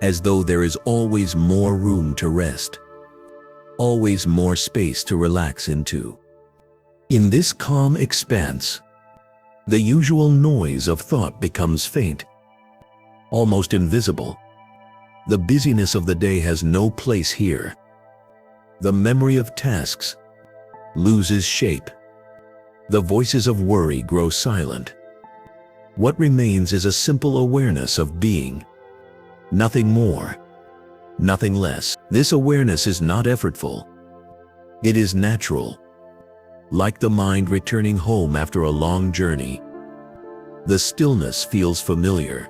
as though there is always more room to rest, always more space to relax into. In this calm expanse, the usual noise of thought becomes faint, almost invisible. The busyness of the day has no place here. The memory of tasks loses shape. The voices of worry grow silent. What remains is a simple awareness of being. Nothing more, nothing less. This awareness is not effortful. It is natural, like the mind returning home after a long journey. The stillness feels familiar,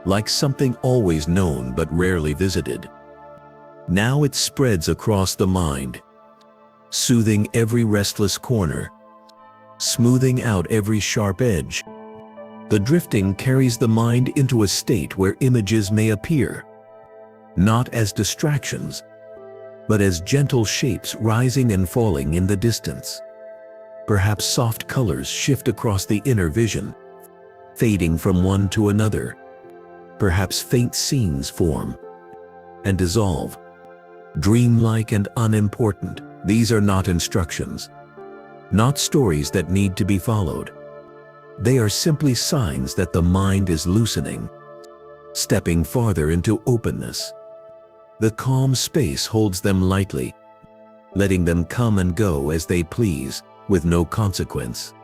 like something always known but rarely visited. Now it spreads across the mind, soothing every restless corner, smoothing out every sharp edge. The drifting carries the mind into a state where images may appear, not as distractions, but as gentle shapes rising and falling in the distance. Perhaps soft colors shift across the inner vision, fading from one to another. Perhaps faint scenes form and dissolve, dreamlike and unimportant. These are not instructions, not stories that need to be followed. They are simply signs that the mind is loosening, stepping farther into openness. The calm space holds them lightly, letting them come and go as they please, with no consequence.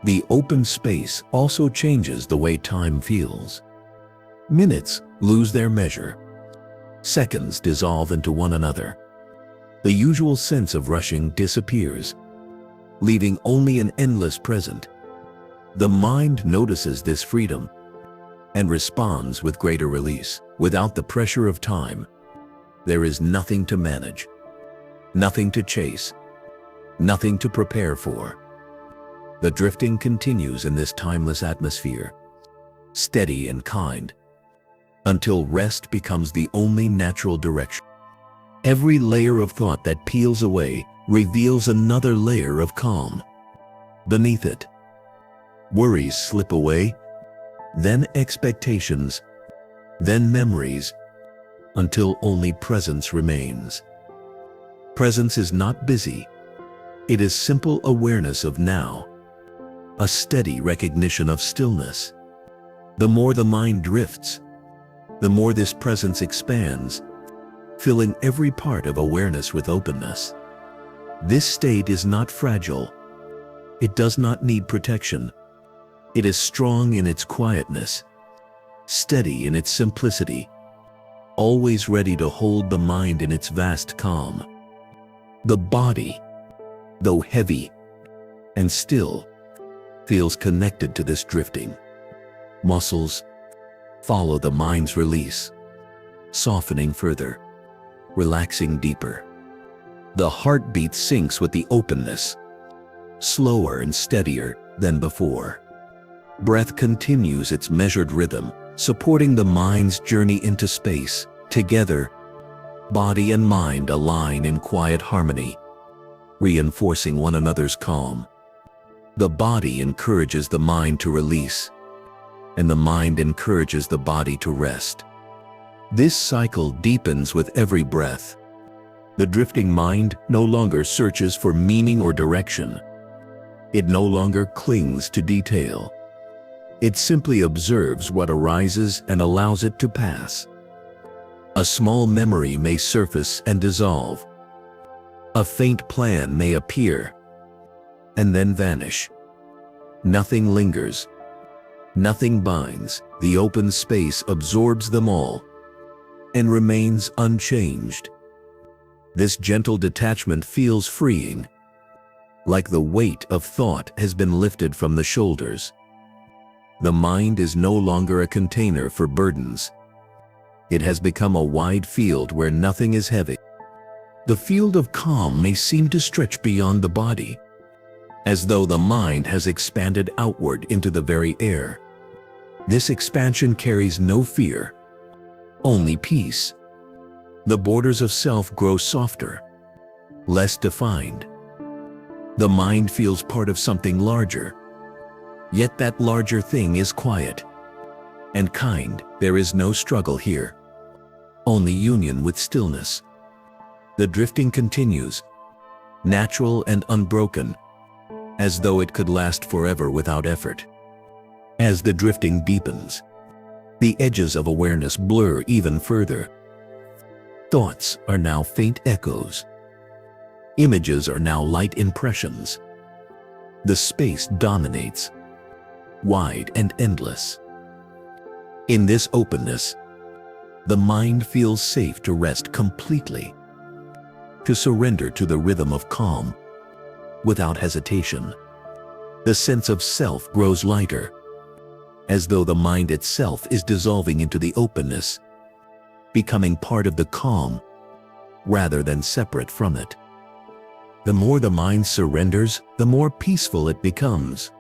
The open space also changes the way time feels. Minutes lose their measure. Seconds dissolve into one another. The usual sense of rushing disappears, leaving only an endless present. The mind notices this freedom and responds with greater release. Without the pressure of time, there is nothing to manage, nothing to chase, nothing to prepare for. The drifting continues in this timeless atmosphere, steady and kind, until rest becomes the only natural direction. Every layer of thought that peels away reveals another layer of calm beneath it. Worries slip away, then expectations, then memories, until only presence remains. Presence is not busy. It is simple awareness of now, a steady recognition of stillness. The more the mind drifts, the more this presence expands, filling every part of awareness with openness. This state is not fragile. It does not need protection. It is strong in its quietness, steady in its simplicity, always ready to hold the mind in its vast calm. The body, though heavy and still, feels connected to this drifting. Muscles follow the mind's release, softening further, relaxing deeper. The heartbeat syncs with the openness, slower and steadier than before. Breath continues its measured rhythm, supporting the mind's journey into space. Together, body and mind align in quiet harmony, reinforcing one another's calm. The body encourages the mind to release, and the mind encourages the body to rest. This cycle deepens with every breath. The drifting mind no longer searches for meaning or direction. It no longer clings to detail. It simply observes what arises and allows it to pass. A small memory may surface and dissolve. A faint plan may appear and then vanish. Nothing lingers. Nothing binds. The open space absorbs them all and remains unchanged. This gentle detachment feels freeing, like the weight of thought has been lifted from the shoulders. The mind is no longer a container for burdens. It has become a wide field where nothing is heavy. The field of calm may seem to stretch beyond the body, as though the mind has expanded outward into the very air. This expansion carries no fear, only peace. The borders of self grow softer, less defined. The mind feels part of something larger, yet that larger thing is quiet and kind. There is no struggle here, only union with stillness. The drifting continues, natural and unbroken, as though it could last forever without effort. As the drifting deepens, the edges of awareness blur even further. Thoughts are now faint echoes. Images are now light impressions. The space dominates, wide and endless. In this openness, the mind feels safe to rest completely, to surrender to the rhythm of calm without hesitation. The sense of self grows lighter, as though the mind itself is dissolving into the openness, becoming part of the calm rather than separate from it. The more the mind surrenders, the more peaceful it becomes.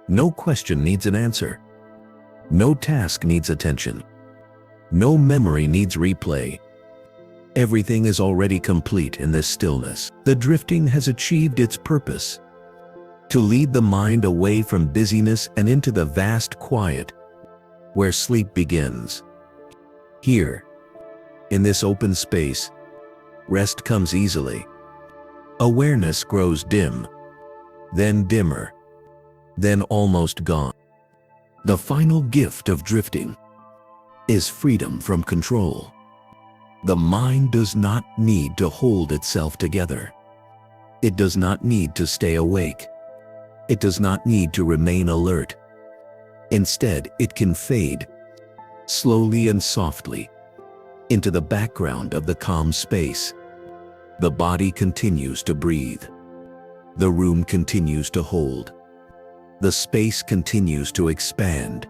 No question needs an answer. No task needs attention. No memory needs replay. Everything is already complete in this stillness. The drifting has achieved its purpose: to lead the mind away from busyness and into the vast quiet where sleep begins. Here, in this open space, rest comes easily. Awareness grows dim, then dimmer, then almost gone. The final gift of drifting is freedom from control. The mind does not need to hold itself together. It does not need to stay awake. It does not need to remain alert. Instead, it can fade, slowly and softly, into the background of the calm space. The body continues to breathe. The room continues to hold. The space continues to expand,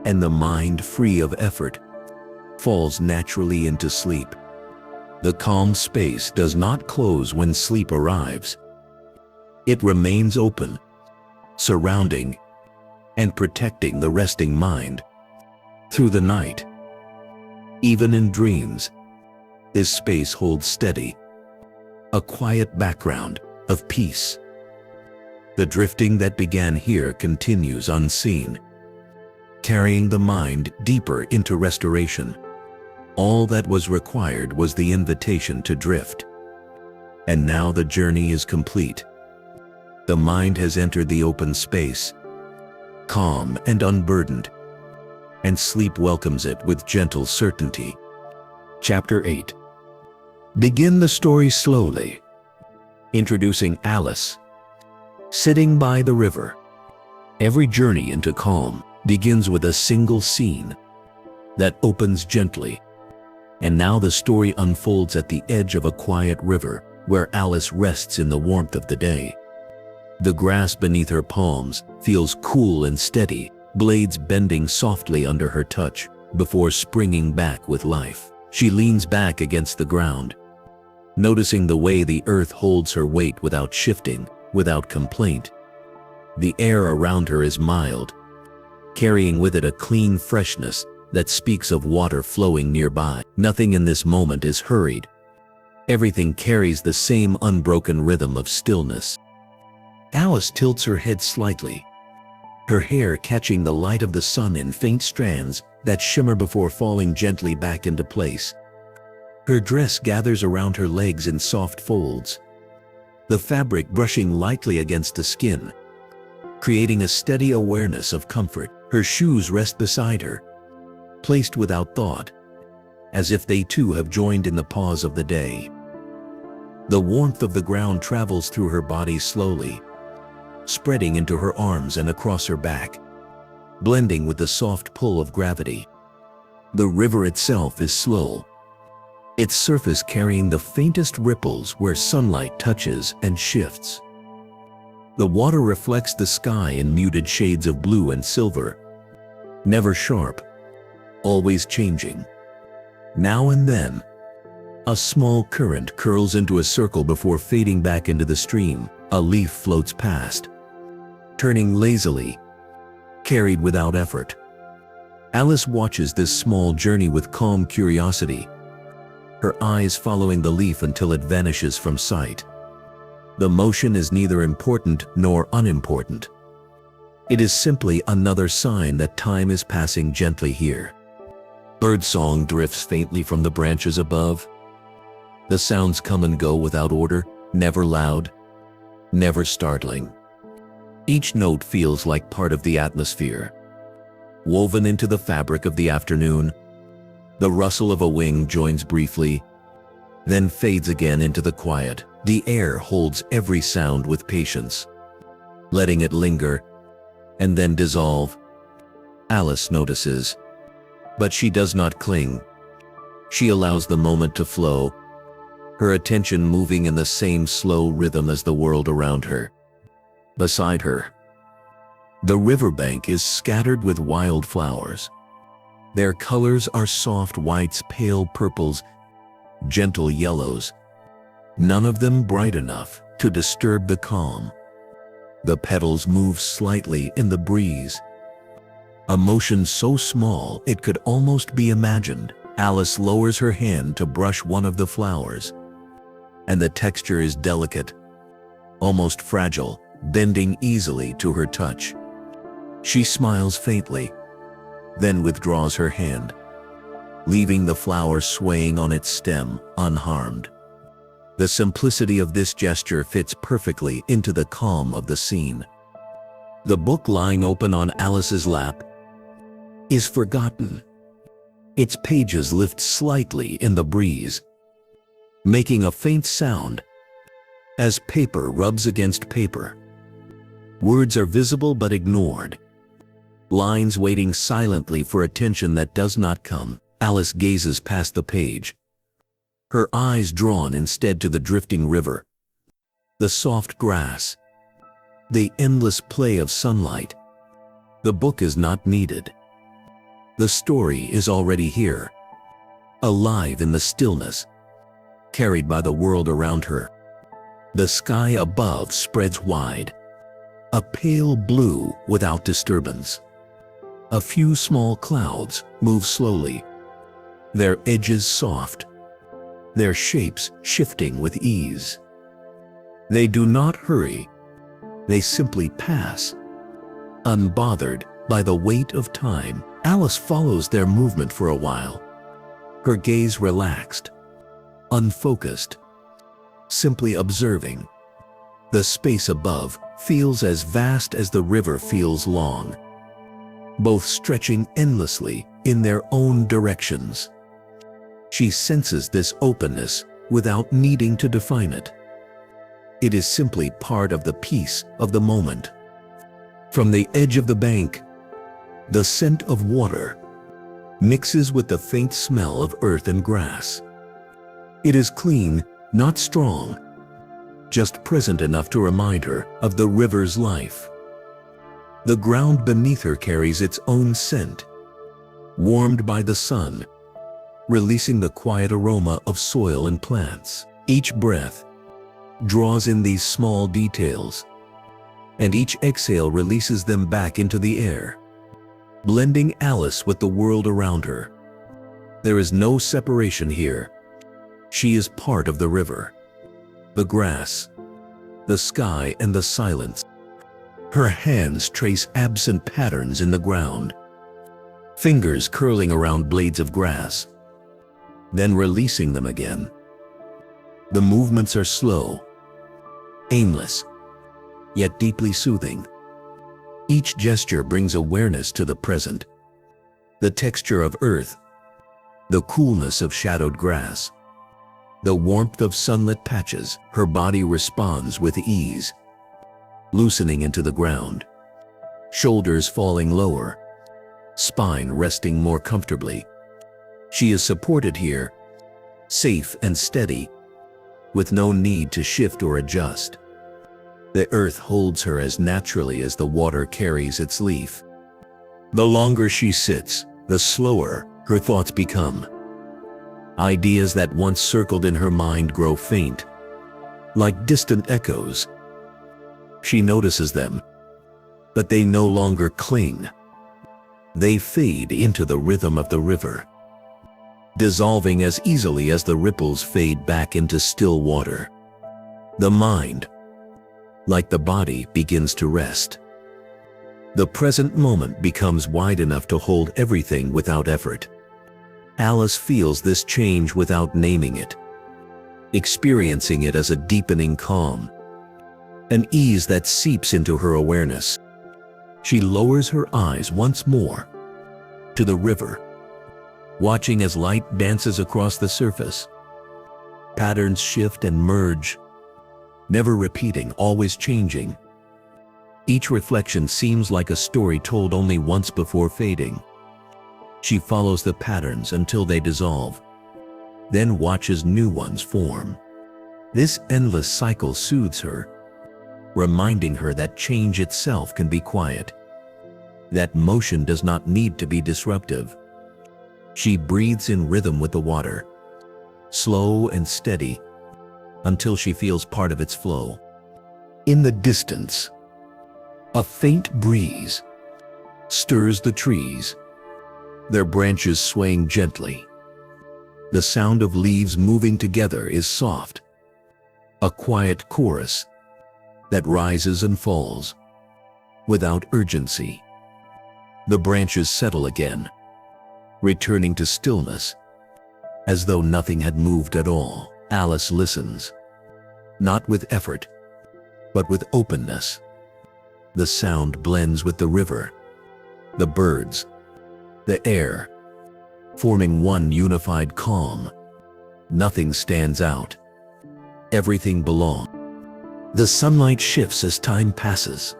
and the mind, free of effort, falls naturally into sleep. The calm space does not close when sleep arrives. It remains open, surrounding and protecting the resting mind through the night. Even in dreams, this space holds steady, a quiet background of peace. The drifting that began here continues unseen, carrying the mind deeper into restoration. All that was required was the invitation to drift. And now the journey is complete. The mind has entered the open space, calm and unburdened, and sleep welcomes it with gentle certainty. Chapter 8. Begin the story slowly. Introducing Alice. Sitting by the river. Every journey into calm begins with a single scene that opens gently. And now the story unfolds at the edge of a quiet river where Alice rests in the warmth of the day. The grass beneath her palms feels cool and steady, blades bending softly under her touch before springing back with life. She leans back against the ground, noticing the way the earth holds her weight without shifting, without complaint. The air around her is mild, carrying with it a clean freshness that speaks of water flowing nearby. Nothing in this moment is hurried. Everything carries the same unbroken rhythm of stillness. Alice tilts her head slightly, her hair catching the light of the sun in faint strands that shimmer before falling gently back into place. Her dress gathers around her legs in soft folds, the fabric brushing lightly against the skin, creating a steady awareness of comfort. Her shoes rest beside her, placed without thought, as if they too have joined in the pause of the day. The warmth of the ground travels through her body slowly, spreading into her arms and across her back, blending with the soft pull of gravity. The river itself is slow, its surface carrying the faintest ripples where sunlight touches and shifts. The water reflects the sky in muted shades of blue and silver, never sharp, always changing. Now and then, a small current curls into a circle before fading back into the stream. A leaf floats past, turning lazily, carried without effort. Alice watches this small journey with calm curiosity, her eyes following the leaf until it vanishes from sight. The motion is neither important nor unimportant. It is simply another sign that time is passing gently here. Birdsong drifts faintly from the branches above. The sounds come and go without order, never loud, never startling. Each note feels like part of the atmosphere, woven into the fabric of the afternoon. The rustle of a wing joins briefly, then fades again into the quiet. The air holds every sound with patience, letting it linger and then dissolve. Alice notices, but she does not cling. She allows the moment to flow, her attention moving in the same slow rhythm as the world around her. Beside her, the riverbank is scattered with wildflowers. Their colors are soft whites, pale purples, gentle yellows, none of them bright enough to disturb the calm. The petals move slightly in the breeze, a motion so small it could almost be imagined. Alice lowers her hand to brush one of the flowers, and the texture is delicate, almost fragile, bending easily to her touch. She smiles faintly, then withdraws her hand, leaving the flower swaying on its stem, unharmed. The simplicity of this gesture fits perfectly into the calm of the scene. The book lying open on Alice's lap is forgotten. Its pages lift slightly in the breeze, making a faint sound as paper rubs against paper. Words are visible but ignored, lines waiting silently for attention that does not come. Alice gazes past the page, her eyes drawn instead to the drifting river, the soft grass, the endless play of sunlight. The book is not needed. The story is already here, alive in the stillness, carried by the world around her. The sky above spreads wide, a pale blue without disturbance. A few small clouds move slowly, their edges soft, their shapes shifting with ease. They do not hurry, they simply pass, unbothered by the weight of time. Alice follows their movement for a while, her gaze relaxed, unfocused, simply observing. The space above feels as vast as the river feels long, both stretching endlessly in their own directions. She senses this openness without needing to define it. It is simply part of the peace of the moment. From the edge of the bank, the scent of water mixes with the faint smell of earth and grass. It is clean, not strong, just present enough to remind her of the river's life. The ground beneath her carries its own scent, warmed by the sun, releasing the quiet aroma of soil and plants. Each breath draws in these small details, and each exhale releases them back into the air, blending Alice with the world around her. There is no separation here. She is part of the river, the grass, the sky, and the silence. Her hands trace absent patterns in the ground, fingers curling around blades of grass, then releasing them again. The movements are slow, aimless, yet deeply soothing. Each gesture brings awareness to the present, the texture of earth, the coolness of shadowed grass, the warmth of sunlit patches. Her body responds with ease, loosening into the ground, shoulders falling lower, spine resting more comfortably. She is supported here, safe and steady, with no need to shift or adjust. The earth holds her as naturally as the water carries its leaf. The longer she sits, the slower her thoughts become. Ideas that once circled in her mind grow faint, like distant echoes. She notices them, but they no longer cling. They fade into the rhythm of the river, dissolving as easily as the ripples fade back into still water. The mind, like the body, begins to rest. The present moment becomes wide enough to hold everything without effort. Alice feels this change without naming it, experiencing it as a deepening calm, an ease that seeps into her awareness. She lowers her eyes once more to the river, watching as light dances across the surface. Patterns shift and merge, never repeating, always changing. Each reflection seems like a story told only once before fading. She follows the patterns until they dissolve, then watches new ones form. This endless cycle soothes her, reminding her that change itself can be quiet, that motion does not need to be disruptive. She breathes in rhythm with the water, slow and steady, until she feels part of its flow. In the distance, a faint breeze stirs the trees, their branches swaying gently. The sound of leaves moving together is soft, a quiet chorus that rises and falls without urgency. The branches settle again, returning to stillness, as though nothing had moved at all. Alice listens, not with effort, but with openness. The sound blends with the river, the birds, the air, forming one unified calm. Nothing stands out. Everything belongs. The sunlight shifts as time passes,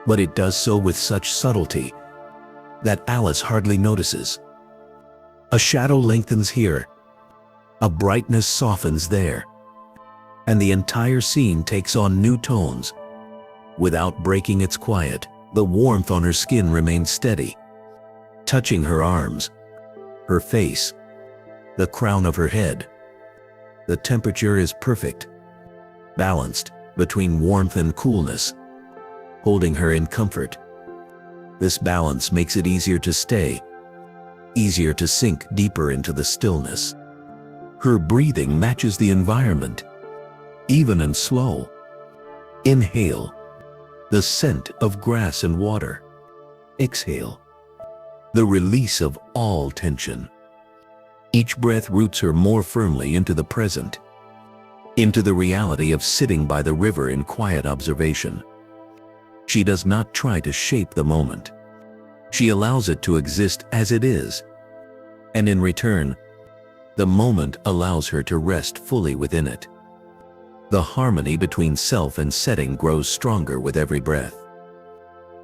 but it does so with such subtlety that Alice hardly notices. A shadow lengthens here, a brightness softens there, and the entire scene takes on new tones. Without breaking its quiet, the warmth on her skin remains steady, touching her arms, her face, the crown of her head. The temperature is perfect, balanced between warmth and coolness, holding her in comfort. This balance makes it easier to stay, easier to sink deeper into the stillness. Her breathing matches the environment, even and slow. Inhale, the scent of grass and water. Exhale, the release of all tension. Each breath roots her more firmly into the present, into the reality of sitting by the river in quiet observation. She does not try to shape the moment. She allows it to exist as it is, and in return, the moment allows her to rest fully within it. The harmony between self and setting grows stronger with every breath.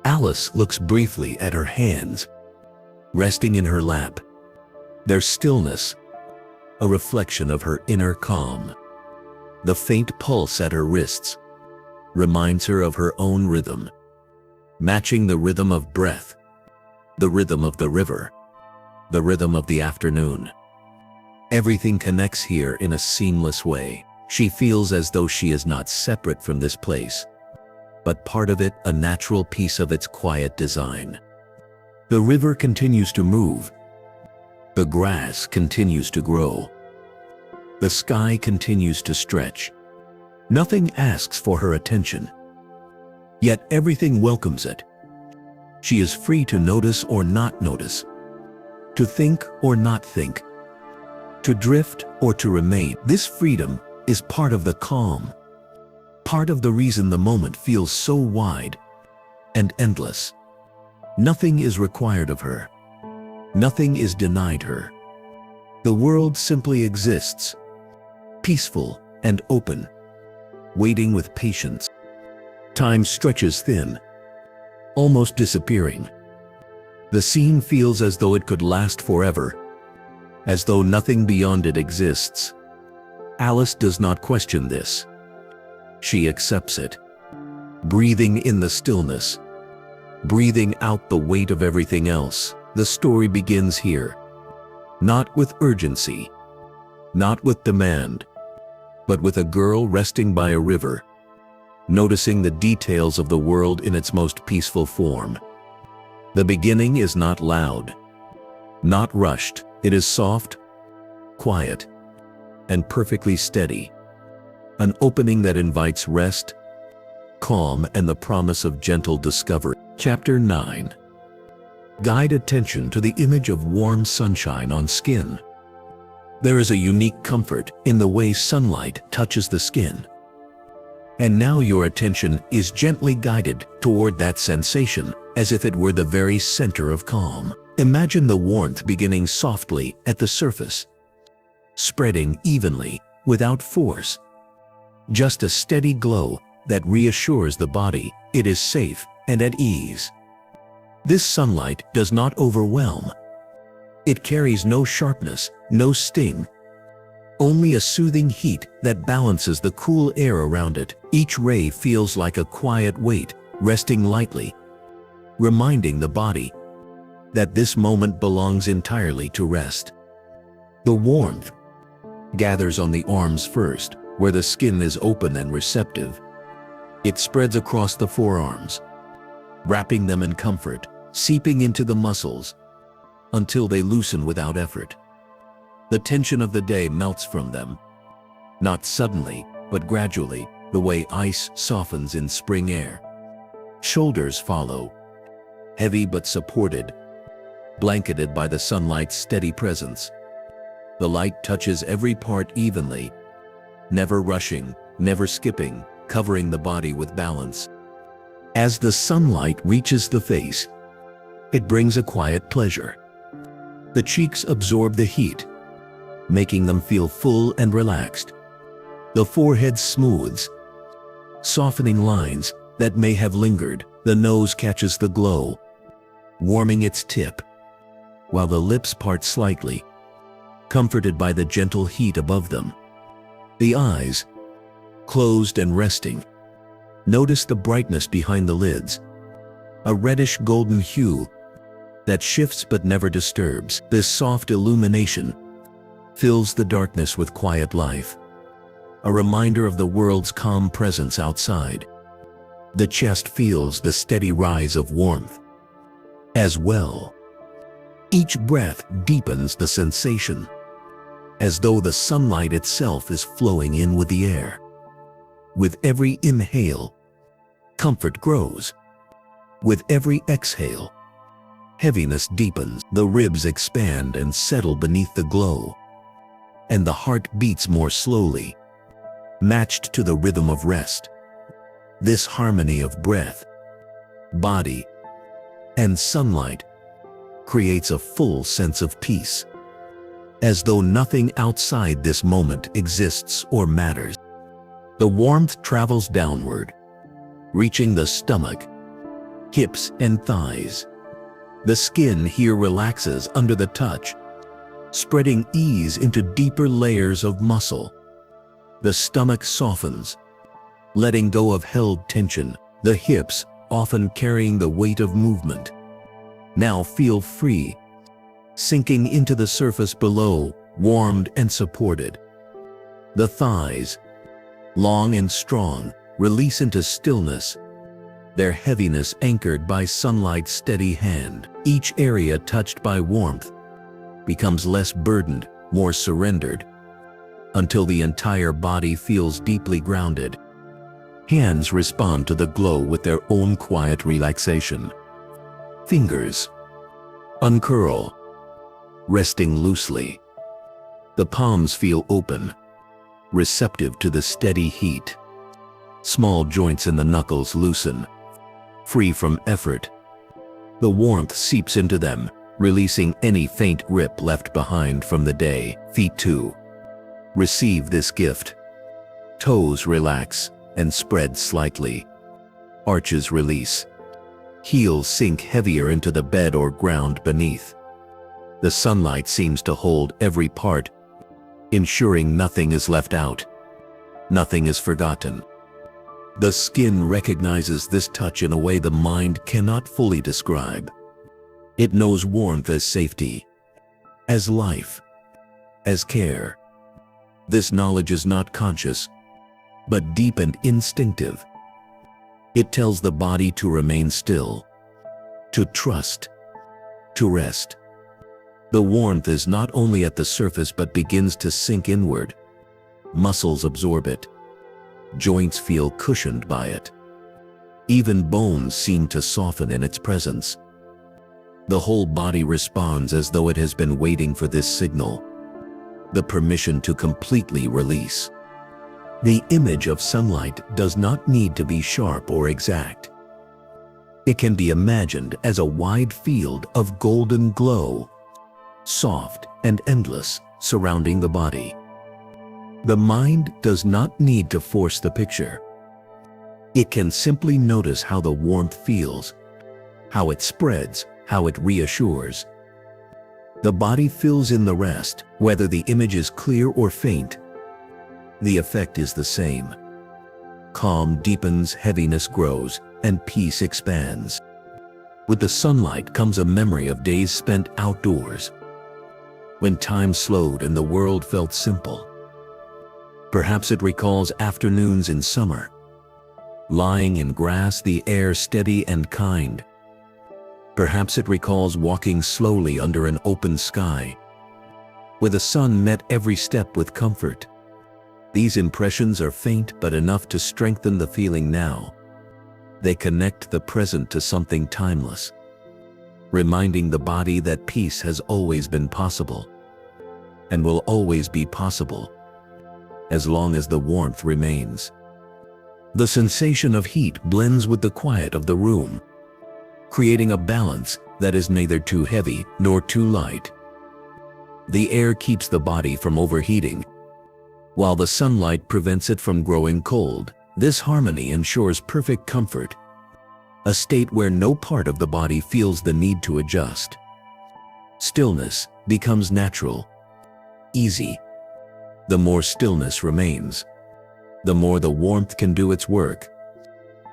Alice looks briefly at her hands, resting in her lap. Their stillness, a reflection of her inner calm. The faint pulse at her wrists reminds her of her own rhythm, matching the rhythm of breath, the rhythm of the river, the rhythm of the afternoon. Everything connects here in a seamless way. She feels as though she is not separate from this place, but part of it, a natural piece of its quiet design. The river continues to move. The grass continues to grow. The sky continues to stretch. Nothing asks for her attention, yet everything welcomes it. She is free to notice or not notice, to think or not think, to drift or to remain. This freedom is part of the calm, part of the reason the moment feels so wide and endless. Nothing is required of her. Nothing is denied her. The world simply exists, peaceful and open, waiting with patience. Time stretches thin, almost disappearing. The scene feels as though it could last forever, as though nothing beyond it exists. Alice does not question this. She accepts it, breathing in the stillness, breathing out the weight of everything else. The story begins here, not with urgency, not with demand, but with a girl resting by a river, noticing the details of the world in its most peaceful form. The beginning is not loud, not rushed. It is soft, quiet, and perfectly steady. An opening that invites rest, calm, and the promise of gentle discovery. Chapter 9. Guide attention to the image of warm sunshine on skin. There is a unique comfort in the way sunlight touches the skin. And now your attention is gently guided toward that sensation, as if it were the very center of calm. Imagine the warmth beginning softly at the surface, spreading evenly, without force. Just a steady glow that reassures the body it is safe and at ease. This sunlight does not overwhelm. It carries no sharpness, no sting, only a soothing heat that balances the cool air around it. Each ray feels like a quiet weight, resting lightly, reminding the body that this moment belongs entirely to rest. The warmth gathers on the arms first, where the skin is open and receptive. It spreads across the forearms, wrapping them in comfort, seeping into the muscles until they loosen without effort. The tension of the day melts from them, not suddenly, but gradually, the way ice softens in spring air. Shoulders follow, heavy but supported, blanketed by the sunlight's steady presence. The light touches every part evenly, never rushing, never skipping, covering the body with balance. As the sunlight reaches the face, it brings a quiet pleasure. The cheeks absorb the heat, making them feel full and relaxed. The forehead smooths, softening lines that may have lingered. The nose catches the glow, warming its tip, while the lips part slightly, comforted by the gentle heat above them. The eyes, closed and resting, notice the brightness behind the lids, a reddish golden hue that shifts but never disturbs. This soft illumination fills the darkness with quiet life, a reminder of the world's calm presence outside. The chest feels the steady rise of warmth as well. Each breath deepens the sensation, as though the sunlight itself is flowing in with the air. With every inhale, comfort grows. With every exhale, heaviness deepens. The ribs expand and settle beneath the glow, and the heart beats more slowly, matched to the rhythm of rest. This harmony of breath, body, and sunlight creates a full sense of peace, as though nothing outside this moment exists or matters. The warmth travels downward, reaching the stomach, hips, and thighs. The skin here relaxes under the touch, spreading ease into deeper layers of muscle. The stomach softens, letting go of held tension. The hips, often carrying the weight of movement, now feel free, sinking into the surface below, warmed and supported. The thighs, long and strong, release into stillness, their heaviness anchored by sunlight's steady hand. Each area touched by warmth becomes less burdened, more surrendered, until the entire body feels deeply grounded. Hands respond to the glow with their own quiet relaxation. Fingers uncurl, resting loosely. The palms feel open, receptive to the steady heat. Small joints in the knuckles loosen, free from effort. The warmth seeps into them, releasing any faint grip left behind from the day. Feet too receive this gift. Toes relax and spread slightly. Arches release. Heels sink heavier into the bed or ground beneath. The sunlight seems to hold every part, ensuring nothing is left out, nothing is forgotten. The skin recognizes this touch in a way the mind cannot fully describe. It knows warmth as safety, as life, as care. This knowledge is not conscious, but deep and instinctive. It tells the body to remain still, to trust, to rest. The warmth is not only at the surface but begins to sink inward. Muscles absorb it. Joints feel cushioned by it. Even bones seem to soften in its presence. The whole body responds as though it has been waiting for this signal, the permission to completely release. The image of sunlight does not need to be sharp or exact. It can be imagined as a wide field of golden glow, soft and endless, surrounding the body. The mind does not need to force the picture. It can simply notice how the warmth feels, how it spreads, how it reassures. The body fills in the rest, whether the image is clear or faint. The effect is the same. Calm deepens, heaviness grows, and peace expands. With the sunlight comes a memory of days spent outdoors, when time slowed and the world felt simple. Perhaps it recalls afternoons in summer, lying in grass, the air steady and kind. Perhaps it recalls walking slowly under an open sky, where the sun met every step with comfort. These impressions are faint but enough to strengthen the feeling now. They connect the present to something timeless, reminding the body that peace has always been possible and will always be possible as long as the warmth remains. The sensation of heat blends with the quiet of the room, creating a balance that is neither too heavy nor too light. The air keeps the body from overheating, while the sunlight prevents it from growing cold. This harmony ensures perfect comfort, a state where no part of the body feels the need to adjust. Stillness becomes natural, easy. The more stillness remains, the more the warmth can do its work,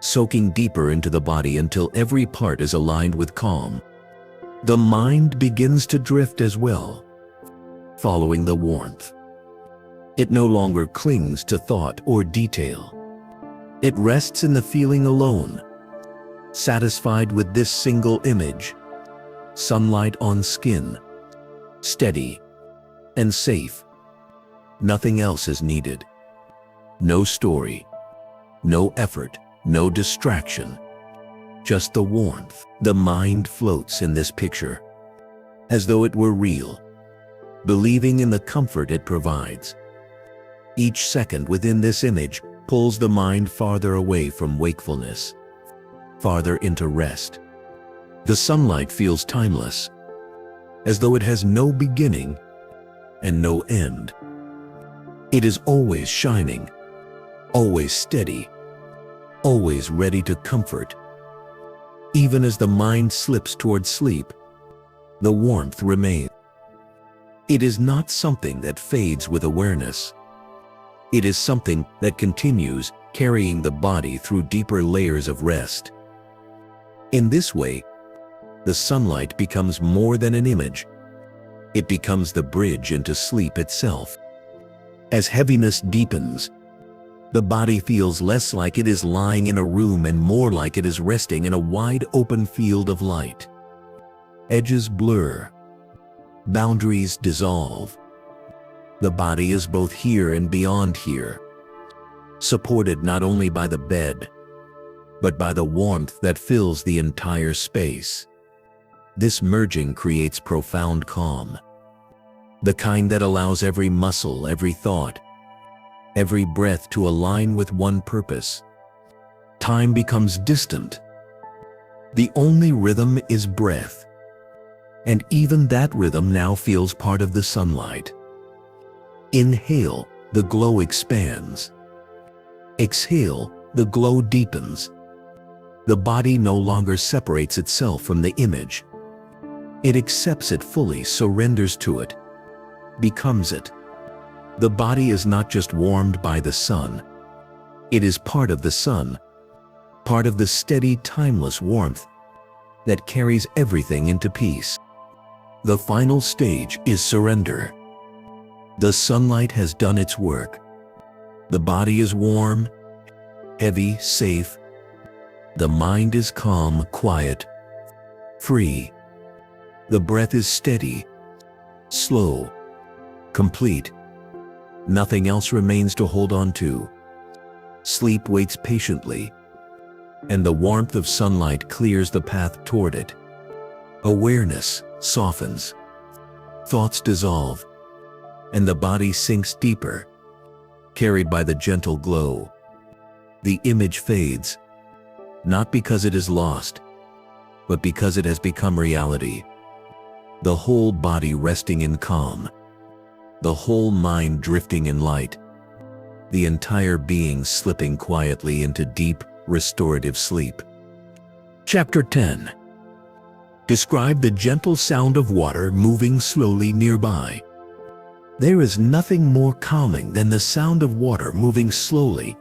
soaking deeper into the body until every part is aligned with calm. The mind begins to drift as well, following the warmth. It no longer clings to thought or detail. It rests in the feeling alone, satisfied with this single image: sunlight on skin, steady and safe. Nothing else is needed. No story, no effort, no distraction. Just the warmth. The mind floats in this picture, as though it were real, believing in the comfort it provides. Each second within this image pulls the mind farther away from wakefulness, farther into rest. The sunlight feels timeless, as though it has no beginning and no end. It is always shining, always steady, always ready to comfort. Even as the mind slips towards sleep, the warmth remains. It is not something that fades with awareness. It is something that continues, carrying the body through deeper layers of rest. In this way, the sunlight becomes more than an image. It becomes the bridge into sleep itself. As heaviness deepens, the body feels less like it is lying in a room and more like it is resting in a wide open field of light. Edges blur, boundaries dissolve. The body is both here and beyond here, supported not only by the bed, but by the warmth that fills the entire space. This merging creates profound calm, the kind that allows every muscle, every thought, every breath to align with one purpose. Time becomes distant. The only rhythm is breath, and even that rhythm now feels part of the sunlight. Inhale, the glow expands. Exhale, the glow deepens. The body no longer separates itself from the image. It accepts it fully, surrenders to it, becomes it. The body is not just warmed by the sun. It is part of the sun, part of the steady, timeless warmth that carries everything into peace. The final stage is surrender. The sunlight has done its work. The body is warm, heavy, safe. The mind is calm, quiet, free. The breath is steady, slow, complete. Nothing else remains to hold on to. Sleep waits patiently, and the warmth of sunlight clears the path toward it. Awareness softens, thoughts dissolve, and the body sinks deeper, carried by the gentle glow. The image fades, not because it is lost, but because it has become reality. The whole body resting in calm, the whole mind drifting in light, the entire being slipping quietly into deep, restorative sleep. Chapter 10. Describe the gentle sound of water moving slowly nearby. There is nothing more calming than the sound of water moving slowly.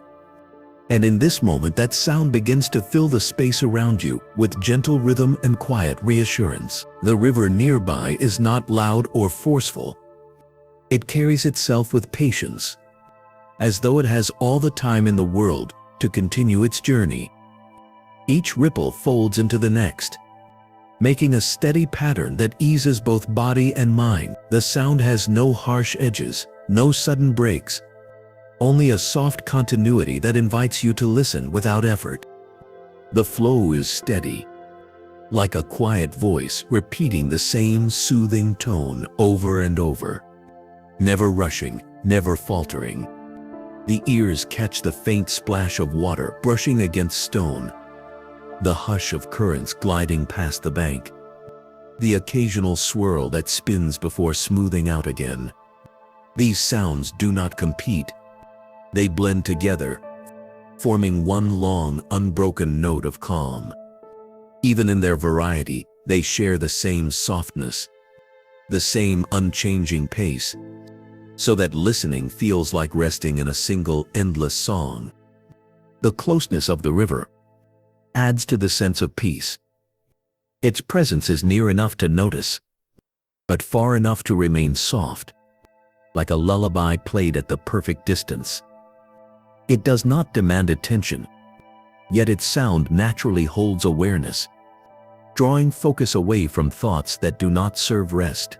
And in this moment, that sound begins to fill the space around you with gentle rhythm and quiet reassurance. The river nearby is not loud or forceful. It carries itself with patience, as though it has all the time in the world to continue its journey. Each ripple folds into the next, making a steady pattern that eases both body and mind. The sound has no harsh edges, no sudden breaks, only a soft continuity that invites you to listen without effort. The flow is steady, like a quiet voice repeating the same soothing tone over and over, never rushing, never faltering. The ears catch the faint splash of water brushing against stone, the hush of currents gliding past the bank, the occasional swirl that spins before smoothing out again. These sounds do not compete. They blend together, forming one long, unbroken note of calm. Even in their variety, they share the same softness, the same unchanging pace, so that listening feels like resting in a single, endless song. The closeness of the river adds to the sense of peace. Its presence is near enough to notice, but far enough to remain soft, like a lullaby played at the perfect distance. It does not demand attention, yet its sound naturally holds awareness, drawing focus away from thoughts that do not serve rest.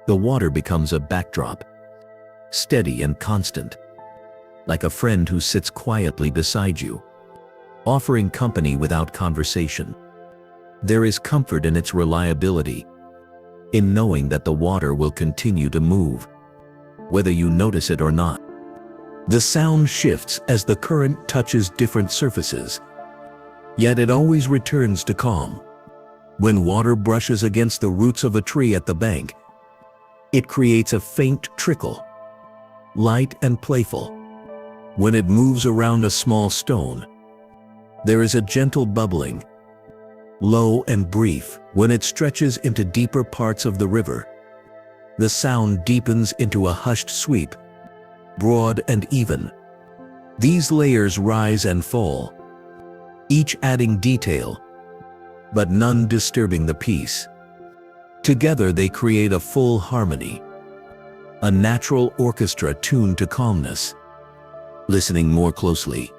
The water becomes a backdrop, steady and constant, like a friend who sits quietly beside you, offering company without conversation. There is comfort in its reliability, in knowing that the water will continue to move, whether you notice it or not. The sound shifts as the current touches different surfaces, yet it always returns to calm. When water brushes against the roots of a tree at the bank, it creates a faint trickle, light and playful. When it moves around a small stone, there is a gentle bubbling, low and brief. When it stretches into deeper parts of the river, the sound deepens into a hushed sweep, broad and even. These layers rise and fall, each adding detail, but none disturbing the peace. Together they create a full harmony, a natural orchestra tuned to calmness. Listening more closely,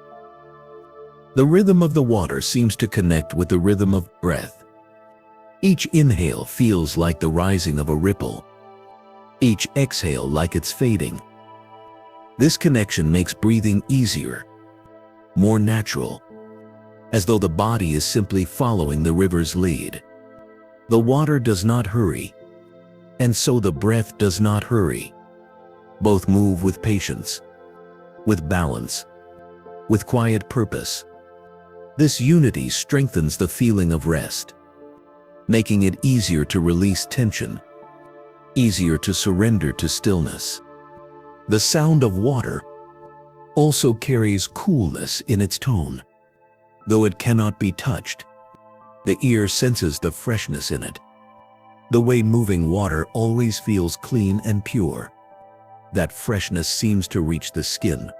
the rhythm of the water seems to connect with the rhythm of breath. Each inhale feels like the rising of a ripple, each exhale like it's fading. This connection makes breathing easier, more natural, as though the body is simply following the river's lead. The water does not hurry, and so the breath does not hurry. Both move with patience, with balance, with quiet purpose. This unity strengthens the feeling of rest, making it easier to release tension, easier to surrender to stillness. The sound of water also carries coolness in its tone. Though it cannot be touched, the ear senses the freshness in it. The way moving water always feels clean and pure. That freshness seems to reach the skin,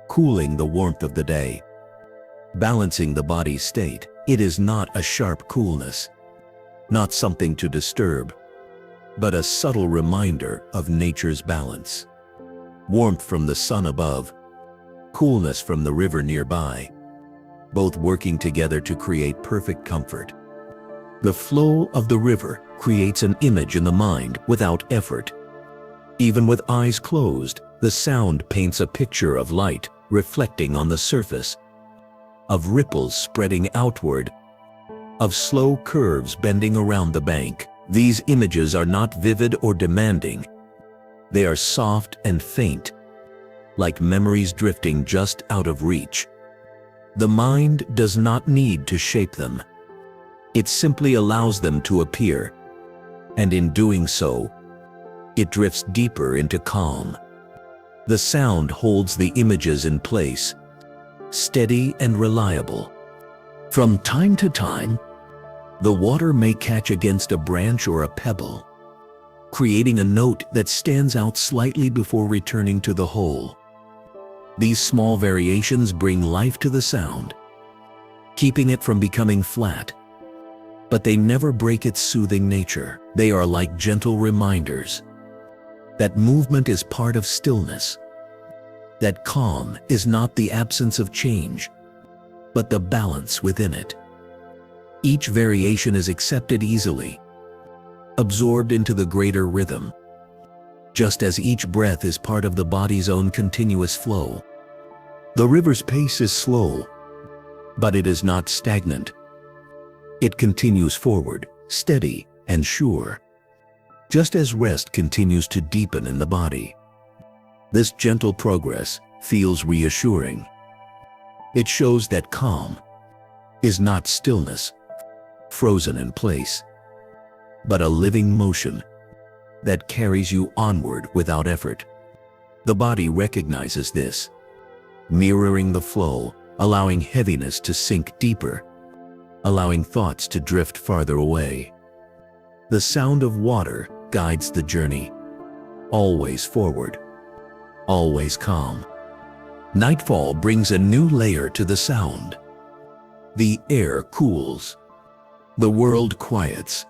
cooling the warmth of the day, balancing the body's state. It is not a sharp coolness, not something to disturb, but a subtle reminder of nature's balance. Warmth from the sun above, coolness from the river nearby, both working together to create perfect comfort. The flow of the river creates an image in the mind without effort. Even with eyes closed, the sound paints a picture of light reflecting on the surface, of ripples spreading outward, of slow curves bending around the bank. These images are not vivid or demanding. They are soft and faint, like memories drifting just out of reach. The mind does not need to shape them. It simply allows them to appear, and in doing so, it drifts deeper into calm. The sound holds the images in place, steady and reliable. From time to time, the water may catch against a branch or a pebble, creating a note that stands out slightly before returning to the whole. These small variations bring life to the sound, keeping it from becoming flat. But they never break its soothing nature. They are like gentle reminders that movement is part of stillness, That calm is not the absence of change, but the balance within it. Each variation is accepted easily, absorbed into the greater rhythm, just as each breath is part of the body's own continuous flow. The river's pace is slow, but it is not stagnant. It continues forward, steady and sure, just as rest continues to deepen in the body. This gentle progress feels reassuring. It shows that calm is not stillness, frozen in place, but a living motion that carries you onward without effort. The body recognizes this, mirroring the flow, allowing heaviness to sink deeper, allowing thoughts to drift farther away. The sound of water guides the journey, always forward, always calm. Nightfall brings a new layer to the sound. The air cools, the world quiets,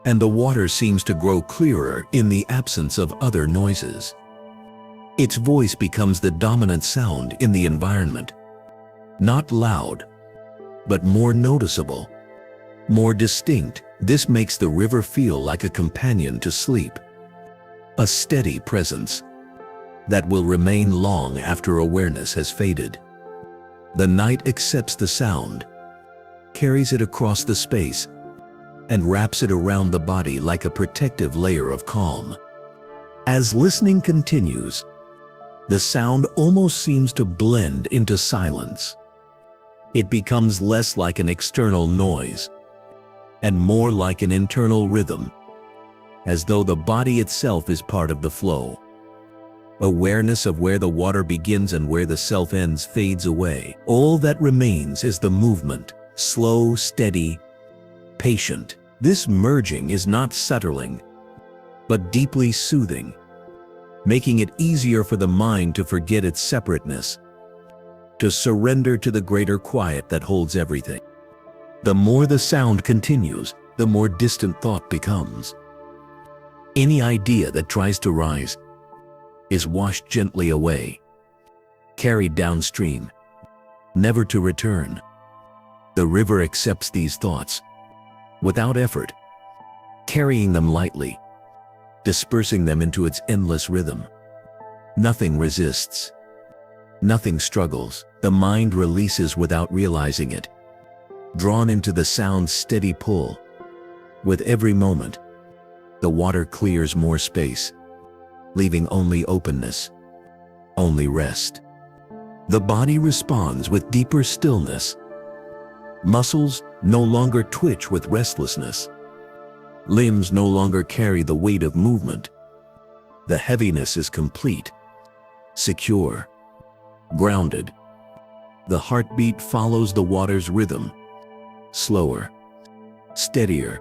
and the water seems to grow clearer in the absence of other noises. Its voice becomes the dominant sound in the environment. Not loud, but more noticeable, more distinct. This makes the river feel like a companion to sleep, a steady presence that will remain long after awareness has faded. The night accepts the sound, carries it across the space, and wraps it around the body like a protective layer of calm. As listening continues, the sound almost seems to blend into silence. It becomes less like an external noise and more like an internal rhythm, as though the body itself is part of the flow. Awareness of where the water begins and where the self ends fades away. All that remains is the movement, slow, steady, patient. This merging is not settling, but deeply soothing, making it easier for the mind to forget its separateness, to surrender to the greater quiet that holds everything. The more the sound continues, the more distant thought becomes. Any idea that tries to rise is washed gently away, carried downstream, never to return. The river accepts these thoughts without effort, carrying them lightly, dispersing them into its endless rhythm. Nothing resists, nothing struggles. The mind releases without realizing it, drawn into the sound's steady pull. With every moment, the water clears more space, leaving only openness, only rest. The body responds with deeper stillness. Muscles no longer twitch with restlessness. Limbs no longer carry the weight of movement. The heaviness is complete, secure, grounded. The heartbeat follows the water's rhythm, slower, steadier,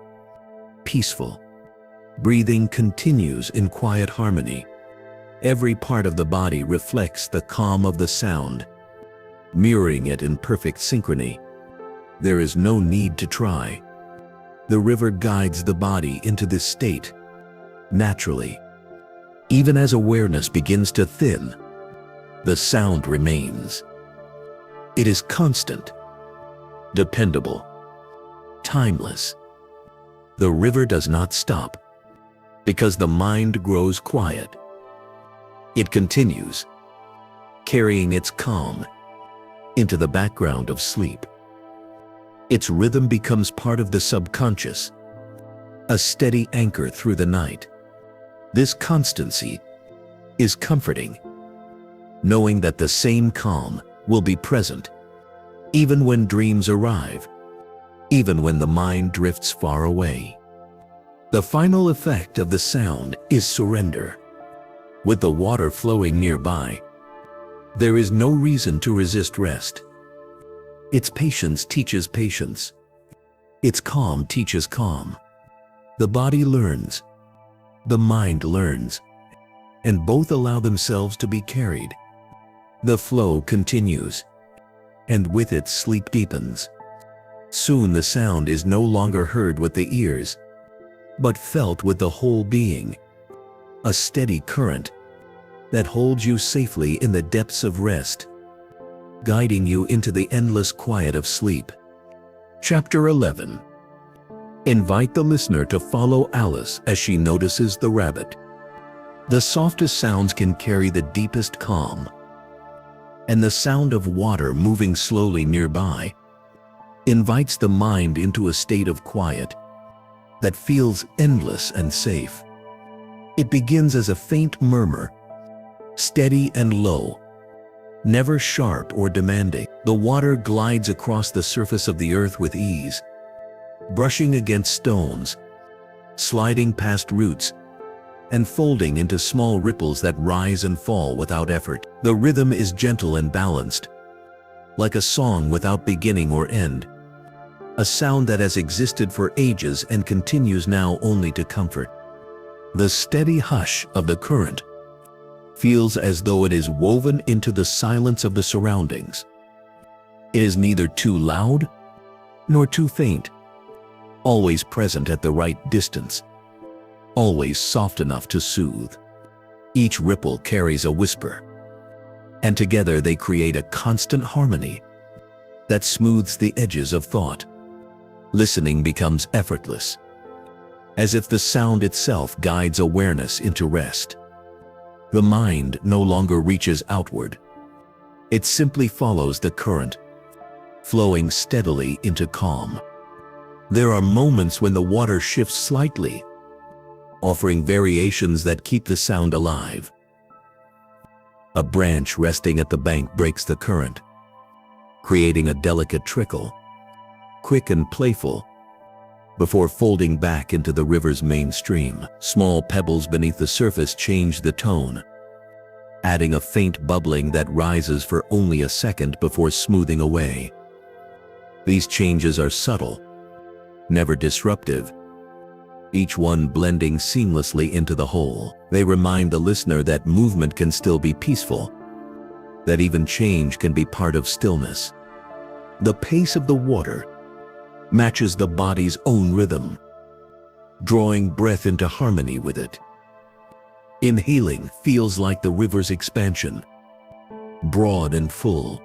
peaceful. Breathing continues in quiet harmony. Every part of the body reflects the calm of the sound, mirroring it in perfect synchrony. There is no need to try. The river guides the body into this state, naturally. Even as awareness begins to thin, the sound remains. It is constant, dependable, timeless. The river does not stop, because the mind grows quiet. It continues, carrying its calm into the background of sleep. Its rhythm becomes part of the subconscious, a steady anchor through the night. This constancy is comforting, knowing that the same calm will be present, even when dreams arrive, even when the mind drifts far away. The final effect of the sound is surrender. With the water flowing nearby, there is no reason to resist rest. Its patience teaches patience. Its calm teaches calm. The body learns, the mind learns, and both allow themselves to be carried. The flow continues, and with it sleep deepens. Soon the sound is no longer heard with the ears, but felt with the whole being. A steady current, that holds you safely in the depths of rest, guiding you into the endless quiet of sleep. Chapter 11. Invite the listener to follow Alice as she notices the rabbit. The softest sounds can carry the deepest calm, and the sound of water moving slowly nearby invites the mind into a state of quiet that feels endless and safe. It begins as a faint murmur, steady and low, never sharp or demanding. The water glides across the surface of the earth with ease, brushing against stones, sliding past roots, and folding into small ripples that rise and fall without effort. The rhythm is gentle and balanced, like a song without beginning or end, a sound that has existed for ages and continues now only to comfort. The steady hush of the current feels as though it is woven into the silence of the surroundings. It is neither too loud nor too faint, always present at the right distance, always soft enough to soothe. Each ripple carries a whisper, and together they create a constant harmony that smooths the edges of thought. Listening becomes effortless, as if the sound itself guides awareness into rest. The mind no longer reaches outward. It simply follows the current, flowing steadily into calm. There are moments when the water shifts slightly, offering variations that keep the sound alive. A branch resting at the bank breaks the current, creating a delicate trickle, quick and playful, before folding back into the river's main stream. Small pebbles beneath the surface change the tone, adding a faint bubbling that rises for only a second before smoothing away. These changes are subtle, never disruptive, each one blending seamlessly into the whole. They remind the listener that movement can still be peaceful, that even change can be part of stillness. The pace of the water matches the body's own rhythm, drawing breath into harmony with it. Inhaling feels like the river's expansion, broad and full.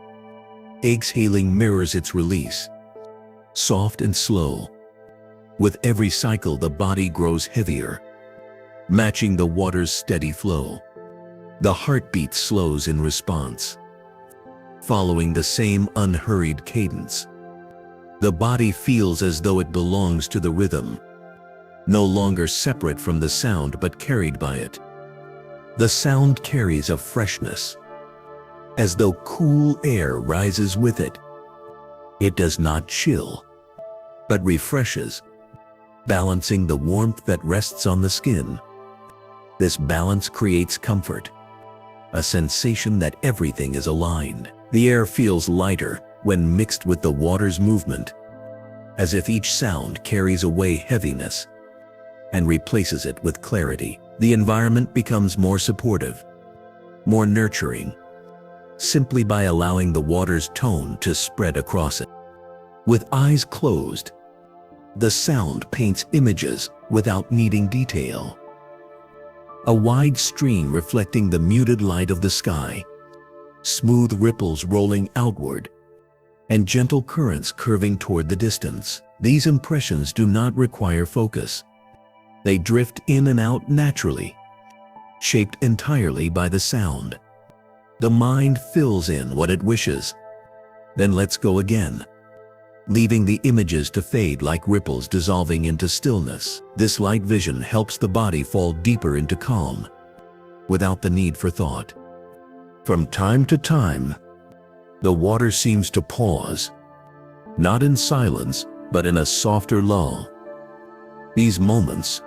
Exhaling mirrors its release, soft and slow. With every cycle, the body grows heavier, matching the water's steady flow. The heartbeat slows in response, following the same unhurried cadence. The body feels as though it belongs to the rhythm, no longer separate from the sound but carried by it. The sound carries a freshness, as though cool air rises with it. It does not chill, but refreshes, balancing the warmth that rests on the skin. This balance creates comfort, a sensation that everything is aligned. The air feels lighter when mixed with the water's movement, as if each sound carries away heaviness and replaces it with clarity. The environment becomes more supportive, more nurturing, simply by allowing the water's tone to spread across it. With eyes closed, the sound paints images without needing detail. A wide stream reflecting the muted light of the sky, smooth ripples rolling outward, and gentle currents curving toward the distance. These impressions do not require focus. They drift in and out naturally, shaped entirely by the sound. The mind fills in what it wishes, then lets go again, leaving the images to fade like ripples dissolving into stillness. This light vision helps the body fall deeper into calm, without the need for thought. From time to time, the water seems to pause, not in silence, but in a softer lull. These moments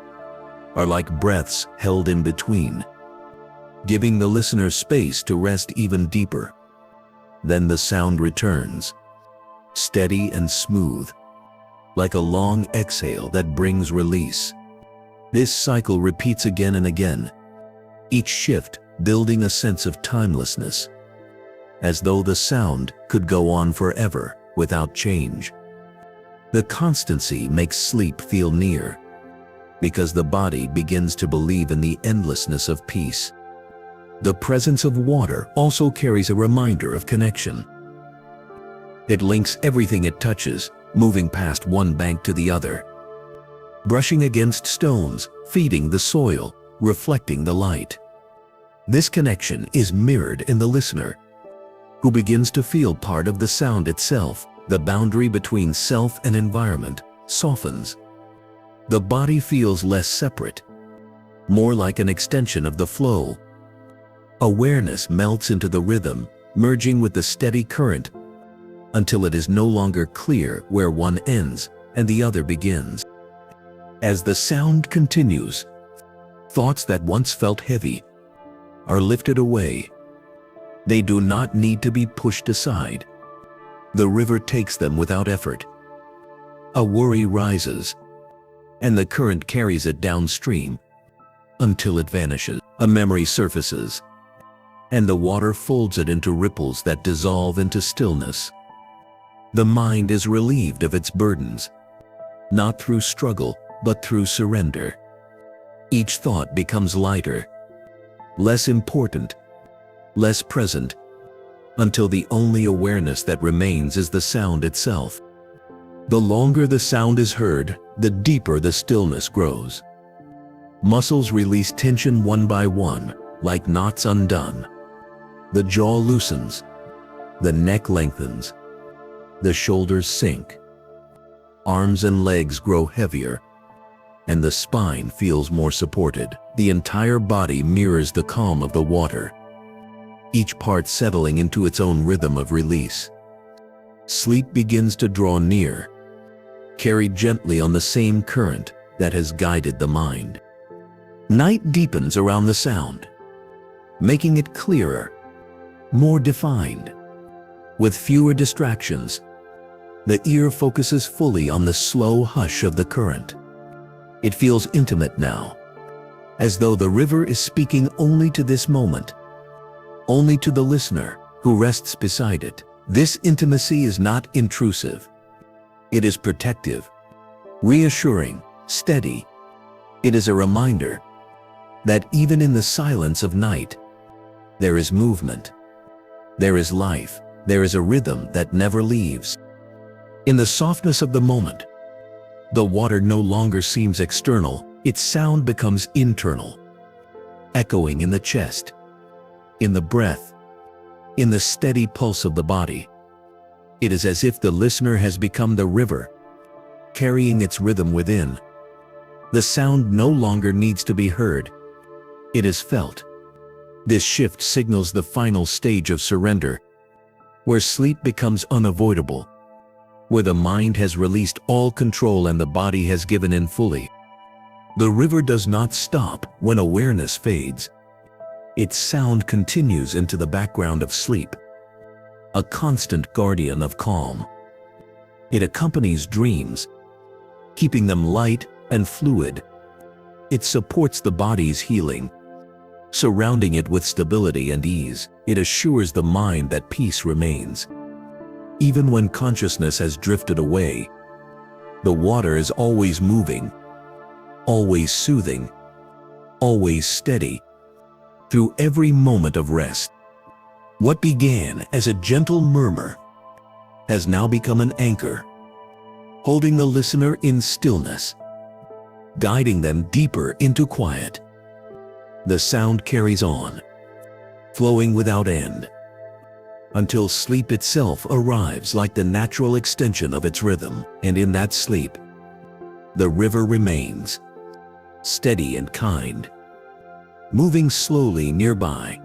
are like breaths held in between, giving the listener space to rest even deeper. Then the sound returns, steady and smooth, like a long exhale that brings release. This cycle repeats again and again, each shift building a sense of timelessness, as though the sound could go on forever without change. The constancy makes sleep feel near, because the body begins to believe in the endlessness of peace. The presence of water also carries a reminder of connection. It links everything it touches, moving past one bank to the other, brushing against stones, feeding the soil, reflecting the light. This connection is mirrored in the listener, who begins to feel part of the sound itself. The boundary between self and environment softens. The body feels less separate, more like an extension of the flow. Awareness melts into the rhythm, merging with the steady current until it is no longer clear where one ends and the other begins. As the sound continues, thoughts that once felt heavy are lifted away. They do not need to be pushed aside. The river takes them without effort. A worry rises, and the current carries it downstream until it vanishes. A memory surfaces, and the water folds it into ripples that dissolve into stillness. The mind is relieved of its burdens, not through struggle, but through surrender. Each thought becomes lighter, less important, less present, until the only awareness that remains is the sound itself. The longer the sound is heard, the deeper the stillness grows. Muscles release tension one by one, like knots undone. The jaw loosens, the neck lengthens, the shoulders sink. Arms and legs grow heavier, and the spine feels more supported. The entire body mirrors the calm of the water, each part settling into its own rhythm of release. Sleep begins to draw near, carried gently on the same current that has guided the mind. Night deepens around the sound, making it clearer, more defined. With fewer distractions, the ear focuses fully on the slow hush of the current. It feels intimate now, as though the river is speaking only to this moment, only to the listener who rests beside it. This intimacy is not intrusive. It is protective, reassuring, steady. It is a reminder that even in the silence of night, there is movement, there is life, there is a rhythm that never leaves. In the softness of the moment, the water no longer seems external, its sound becomes internal, echoing in the chest, in the breath, in the steady pulse of the body. It is as if the listener has become the river, carrying its rhythm within. The sound no longer needs to be heard. It is felt. This shift signals the final stage of surrender, where sleep becomes unavoidable, where the mind has released all control and the body has given in fully. The river does not stop when awareness fades. Its sound continues into the background of sleep, a constant guardian of calm. It accompanies dreams, keeping them light and fluid. It supports the body's healing, surrounding it with stability and ease. It assures the mind that peace remains. Even when consciousness has drifted away, the water is always moving, always soothing, always steady, through every moment of rest. What began as a gentle murmur has now become an anchor, holding the listener in stillness, guiding them deeper into quiet. The sound carries on, flowing without end, until sleep itself arrives like the natural extension of its rhythm. And in that sleep, the river remains, steady and kind, moving slowly nearby,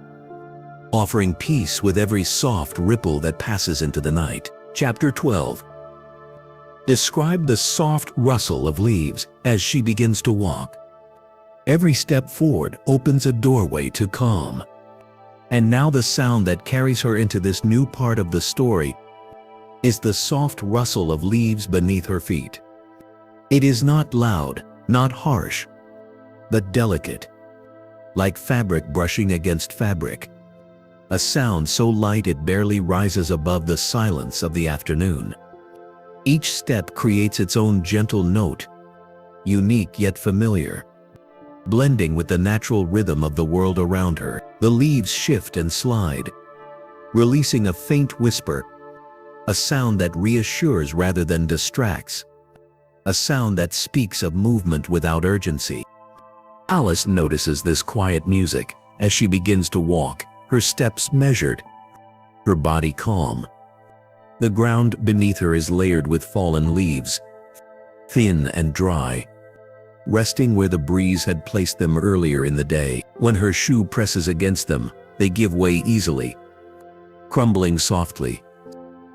offering peace with every soft ripple that passes into the night. Chapter 12. Describe the soft rustle of leaves as she begins to walk. Every step forward opens a doorway to calm. And now the sound that carries her into this new part of the story is the soft rustle of leaves beneath her feet. It is not loud, not harsh, but delicate, like fabric brushing against fabric. A sound so light it barely rises above the silence of the afternoon. Each step creates its own gentle note, unique yet familiar. blending with the natural rhythm of the world around her. The leaves shift and slide, releasing a faint whisper, a sound that reassures rather than distracts, a sound that speaks of movement without urgency. Alice notices this quiet music as she begins to walk, her steps measured, her body calm. The ground beneath her is layered with fallen leaves, thin and dry, resting where the breeze had placed them earlier in the day. When her shoe presses against them, they give way easily, crumbling softly,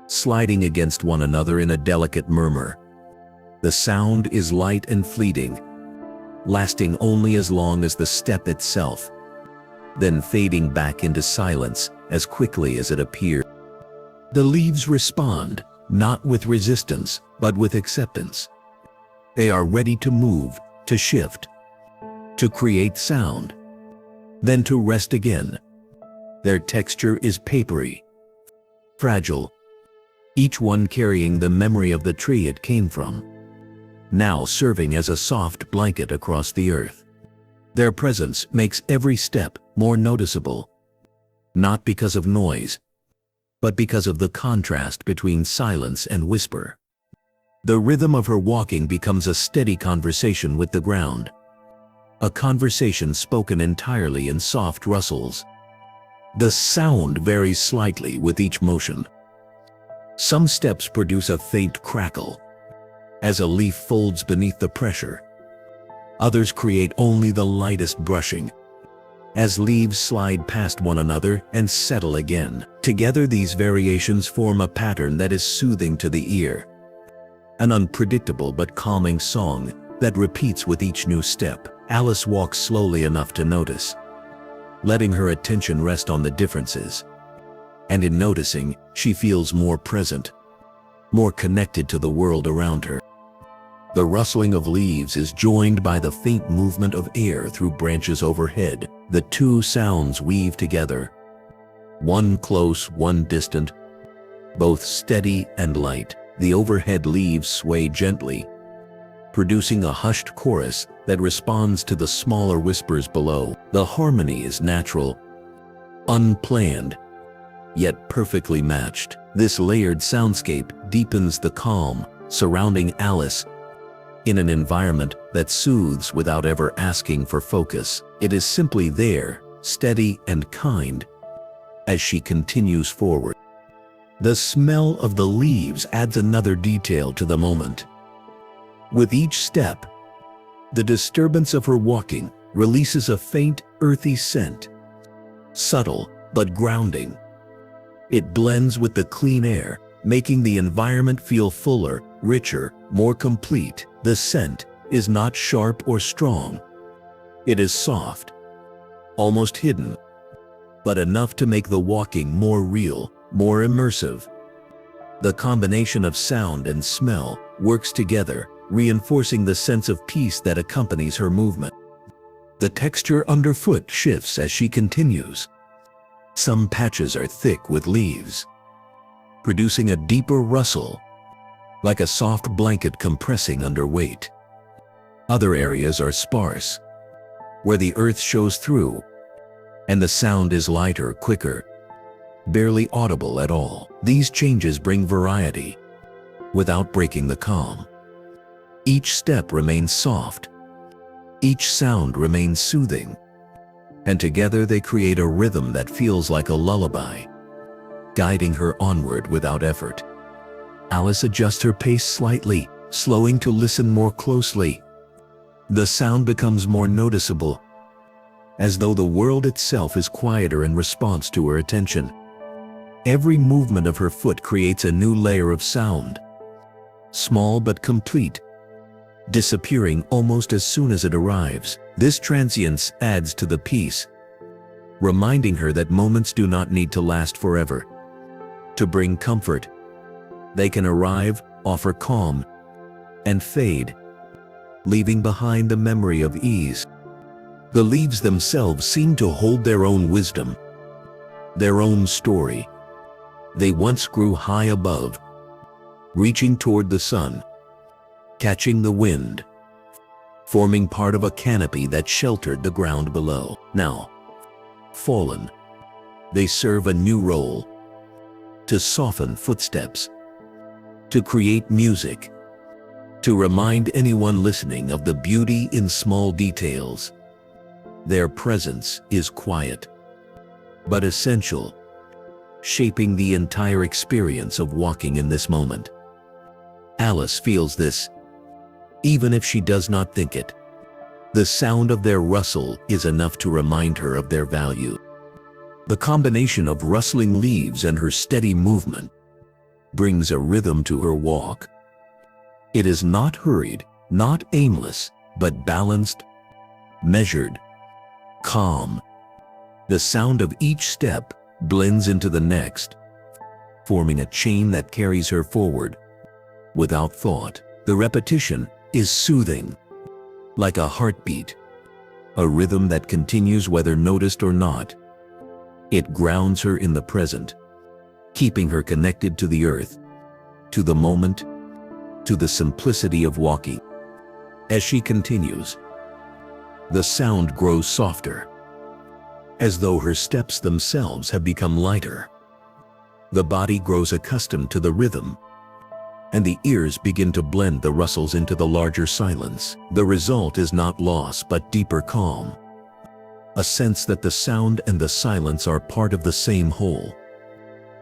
sliding against one another in a delicate murmur. The sound is light and fleeting, lasting only as long as the step itself, then fading back into silence as quickly as it appeared. The leaves respond, not with resistance, but with acceptance. They are ready to move, to shift, to create sound, then to rest again. Their texture is papery, fragile, each one carrying the memory of the tree it came from, now serving as a soft blanket across the earth. Their presence makes every step more noticeable, not because of noise, but because of the contrast between silence and whisper. The rhythm of her walking becomes a steady conversation with the ground, a conversation spoken entirely in soft rustles. The sound varies slightly with each motion. Some steps produce a faint crackle, as a leaf folds beneath the pressure. Others create only the lightest brushing, as leaves slide past one another and settle again. Together, these variations form a pattern that is soothing to the ear, an unpredictable but calming song that repeats with each new step. Alice walks slowly enough to notice, letting her attention rest on the differences. And in noticing, she feels more present, more connected to the world around her. The rustling of leaves is joined by the faint movement of air through branches overhead. The two sounds weave together, one close, one distant, both steady and light. The overhead leaves sway gently, producing a hushed chorus that responds to the smaller whispers below. The harmony is natural, unplanned, yet perfectly matched. This layered soundscape deepens the calm surrounding Alice in an environment that soothes without ever asking for focus. It is simply there, steady and kind, as she continues forward. The smell of the leaves adds another detail to the moment. With each step, the disturbance of her walking releases a faint, earthy scent, subtle but grounding. It blends with the clean air, making the environment feel fuller, richer, more complete. The scent is not sharp or strong. It is soft, almost hidden, but enough to make the walking more real, more immersive. The combination of sound and smell works together, reinforcing the sense of peace that accompanies her movement. The texture underfoot shifts as she continues. Some patches are thick with leaves, producing a deeper rustle, like a soft blanket compressing under weight. Other areas are sparse, where the earth shows through, and the sound is lighter, quicker, barely audible at all. These changes bring variety, without breaking the calm. Each step remains soft, each sound remains soothing, and together they create a rhythm that feels like a lullaby, guiding her onward without effort. Alice adjusts her pace slightly, slowing to listen more closely. The sound becomes more noticeable, as though the world itself is quieter in response to her attention. Every movement of her foot creates a new layer of sound, small but complete, disappearing almost as soon as it arrives. This transience adds to the peace, reminding her that moments do not need to last forever. To bring comfort, they can arrive, offer calm, and fade, leaving behind the memory of ease. The leaves themselves seem to hold their own wisdom, their own story. They once grew high above, reaching toward the sun, catching the wind, forming part of a canopy that sheltered the ground below. Now, fallen, they serve a new role: to soften footsteps, to create music, to remind anyone listening of the beauty in small details. Their presence is quiet, but essential, shaping the entire experience of walking in this moment. Alice feels this, even if she does not think it. The sound of their rustle is enough to remind her of their value. The combination of rustling leaves and her steady movement brings a rhythm to her walk. It is not hurried, not aimless, but balanced, measured, calm. The sound of each step blends into the next, forming a chain that carries her forward without thought. The repetition is soothing, like a heartbeat, a rhythm that continues whether noticed or not. It grounds her in the present, keeping her connected to the earth, to the moment, to the simplicity of walking. As she continues, the sound grows softer, as though her steps themselves have become lighter. The body grows accustomed to the rhythm, and the ears begin to blend the rustles into the larger silence. The result is not loss but deeper calm, a sense that the sound and the silence are part of the same whole.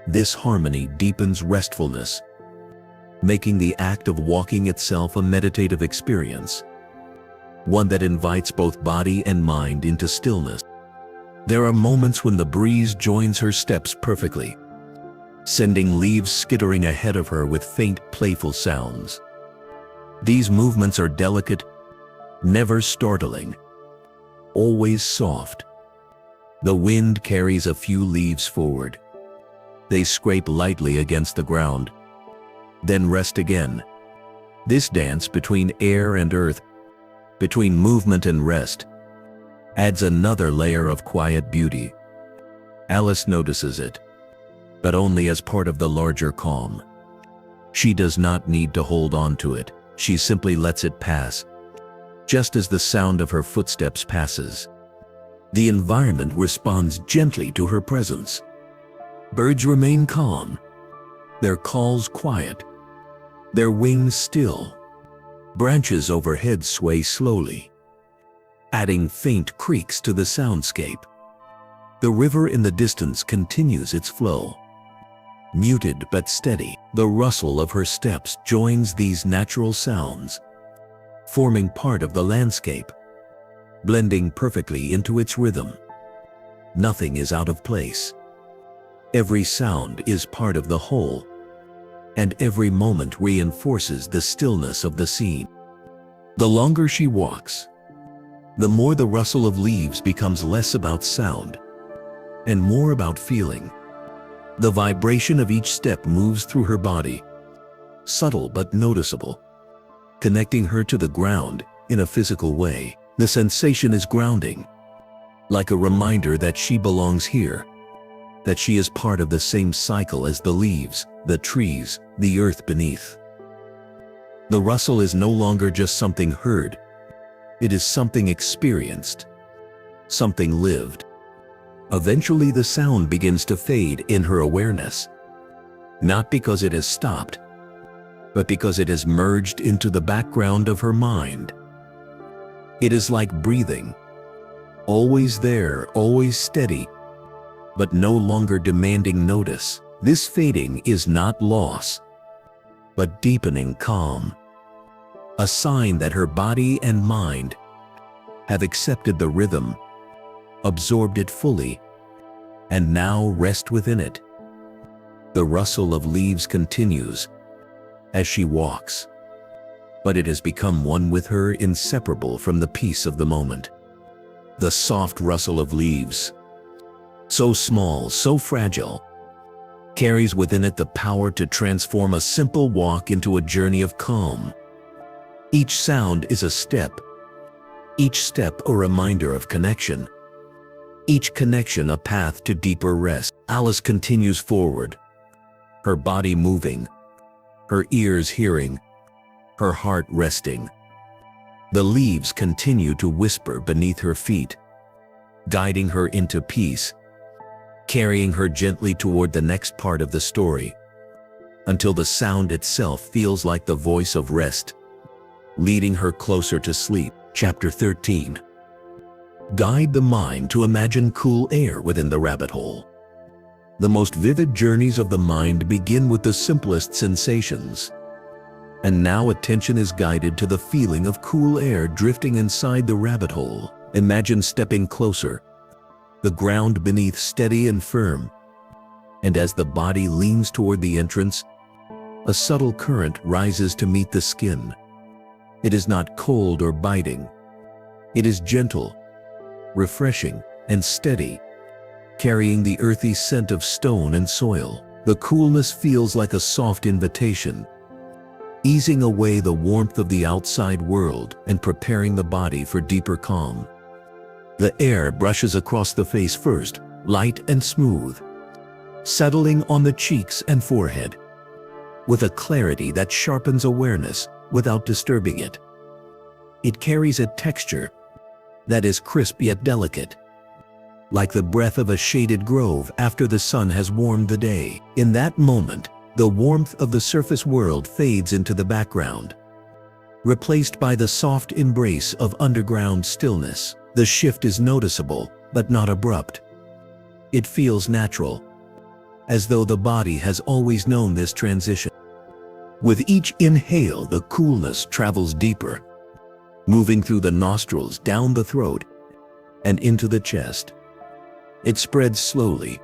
This harmony deepens restfulness, making the act of walking itself a meditative experience, one that invites both body and mind into stillness. There are moments when the breeze joins her steps perfectly, sending leaves skittering ahead of her with faint, playful sounds. These movements are delicate, never startling, always soft. The wind carries a few leaves forward. They scrape lightly against the ground, then rest again. This dance between air and earth, between movement and rest, adds another layer of quiet beauty. Alice notices it, but only as part of the larger calm. She does not need to hold on to it. She simply lets it pass, just as the sound of her footsteps passes. The environment responds gently to her presence. Birds remain calm, their calls quiet, their wings still. Branches overhead sway slowly, adding faint creaks to the soundscape. The river in the distance continues its flow, muted but steady. The rustle of her steps joins these natural sounds, forming part of the landscape, blending perfectly into its rhythm. Nothing is out of place. Every sound is part of the whole, and every moment reinforces the stillness of the scene. The longer she walks, the more the rustle of leaves becomes less about sound and more about feeling. The vibration of each step moves through her body, subtle but noticeable, connecting her to the ground in a physical way. The sensation is grounding, like a reminder that she belongs here, that she is part of the same cycle as the leaves, the trees, the earth beneath. The rustle is no longer just something heard. It is something experienced, something lived. Eventually the sound begins to fade in her awareness, not because it has stopped, but because it has merged into the background of her mind. It is like breathing, always there, always steady, but no longer demanding notice. This fading is not loss, but deepening calm, a sign that her body and mind have accepted the rhythm, absorbed it fully, and now rest within it. The rustle of leaves continues as she walks, but it has become one with her, inseparable from the peace of the moment. The soft rustle of leaves, so small, so fragile, carries within it the power to transform a simple walk into a journey of calm. Each sound is a step, each step a reminder of connection, each connection a path to deeper rest. Alice continues forward, her body moving, her ears hearing, her heart resting. The leaves continue to whisper beneath her feet, guiding her into peace, carrying her gently toward the next part of the story, until the sound itself feels like the voice of rest, leading her closer to sleep. Chapter 13. Guide the mind to imagine cool air within the rabbit hole. The most vivid journeys of the mind begin with the simplest sensations. And now attention is guided to the feeling of cool air drifting inside the rabbit hole. Imagine stepping closer, the ground beneath steady and firm, and as the body leans toward the entrance, a subtle current rises to meet the skin. It is not cold or biting. It is gentle, refreshing, and steady, carrying the earthy scent of stone and soil. The coolness feels like a soft invitation, easing away the warmth of the outside world and preparing the body for deeper calm. The air brushes across the face first, light and smooth, settling on the cheeks and forehead, with a clarity that sharpens awareness without disturbing it. It carries a texture that is crisp yet delicate, like the breath of a shaded grove after the sun has warmed the day. In that moment, the warmth of the surface world fades into the background, replaced by the soft embrace of underground stillness. The shift is noticeable, but not abrupt. It feels natural, as though the body has always known this transition. With each inhale, the coolness travels deeper, moving through the nostrils, down the throat, and into the chest. It spreads slowly,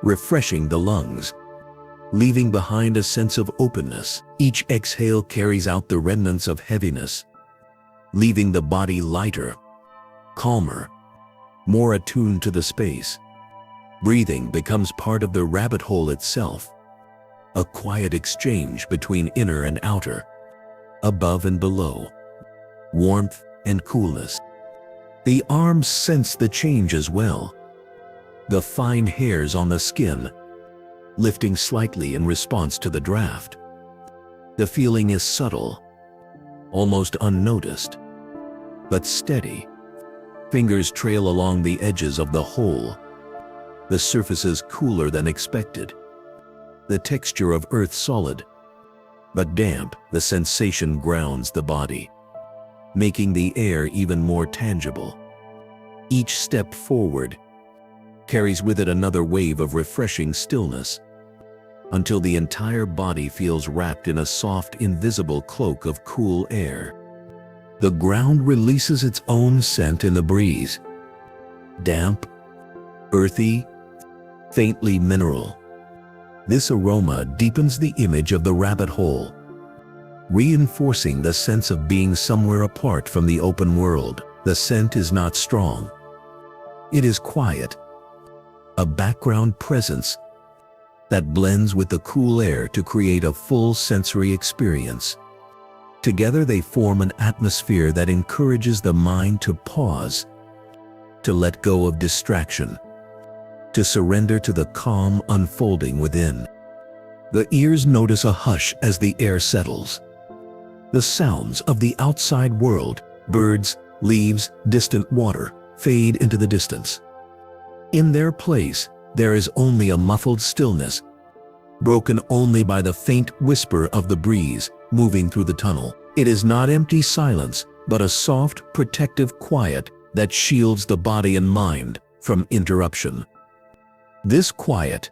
refreshing the lungs, leaving behind a sense of openness. Each exhale carries out the remnants of heaviness, leaving the body lighter, calmer, more attuned to the space. Breathing becomes part of the rabbit hole itself, a quiet exchange between inner and outer, above and below, warmth and coolness. The arms sense the change as well, the fine hairs on the skin lifting slightly in response to the draft. The feeling is subtle, almost unnoticed, but steady. Fingers trail along the edges of the hole. The surface is cooler than expected. The texture of earth solid, but damp. The sensation grounds the body, making the air even more tangible. Each step forward carries with it another wave of refreshing stillness, until the entire body feels wrapped in a soft, invisible cloak of cool air. The ground releases its own scent in the breeze. Damp, earthy, faintly mineral. This aroma deepens the image of the rabbit hole, reinforcing the sense of being somewhere apart from the open world. The scent is not strong. It is quiet, a background presence that blends with the cool air to create a full sensory experience. Together they form an atmosphere that encourages the mind to pause, to let go of distraction, to surrender to the calm unfolding within. The ears notice a hush as the air settles. The sounds of the outside world, birds, leaves, distant water, fade into the distance. In their place, there is only a muffled stillness, broken only by the faint whisper of the breeze moving through the tunnel. It is not empty silence, but a soft, protective quiet that shields the body and mind from interruption. This quiet,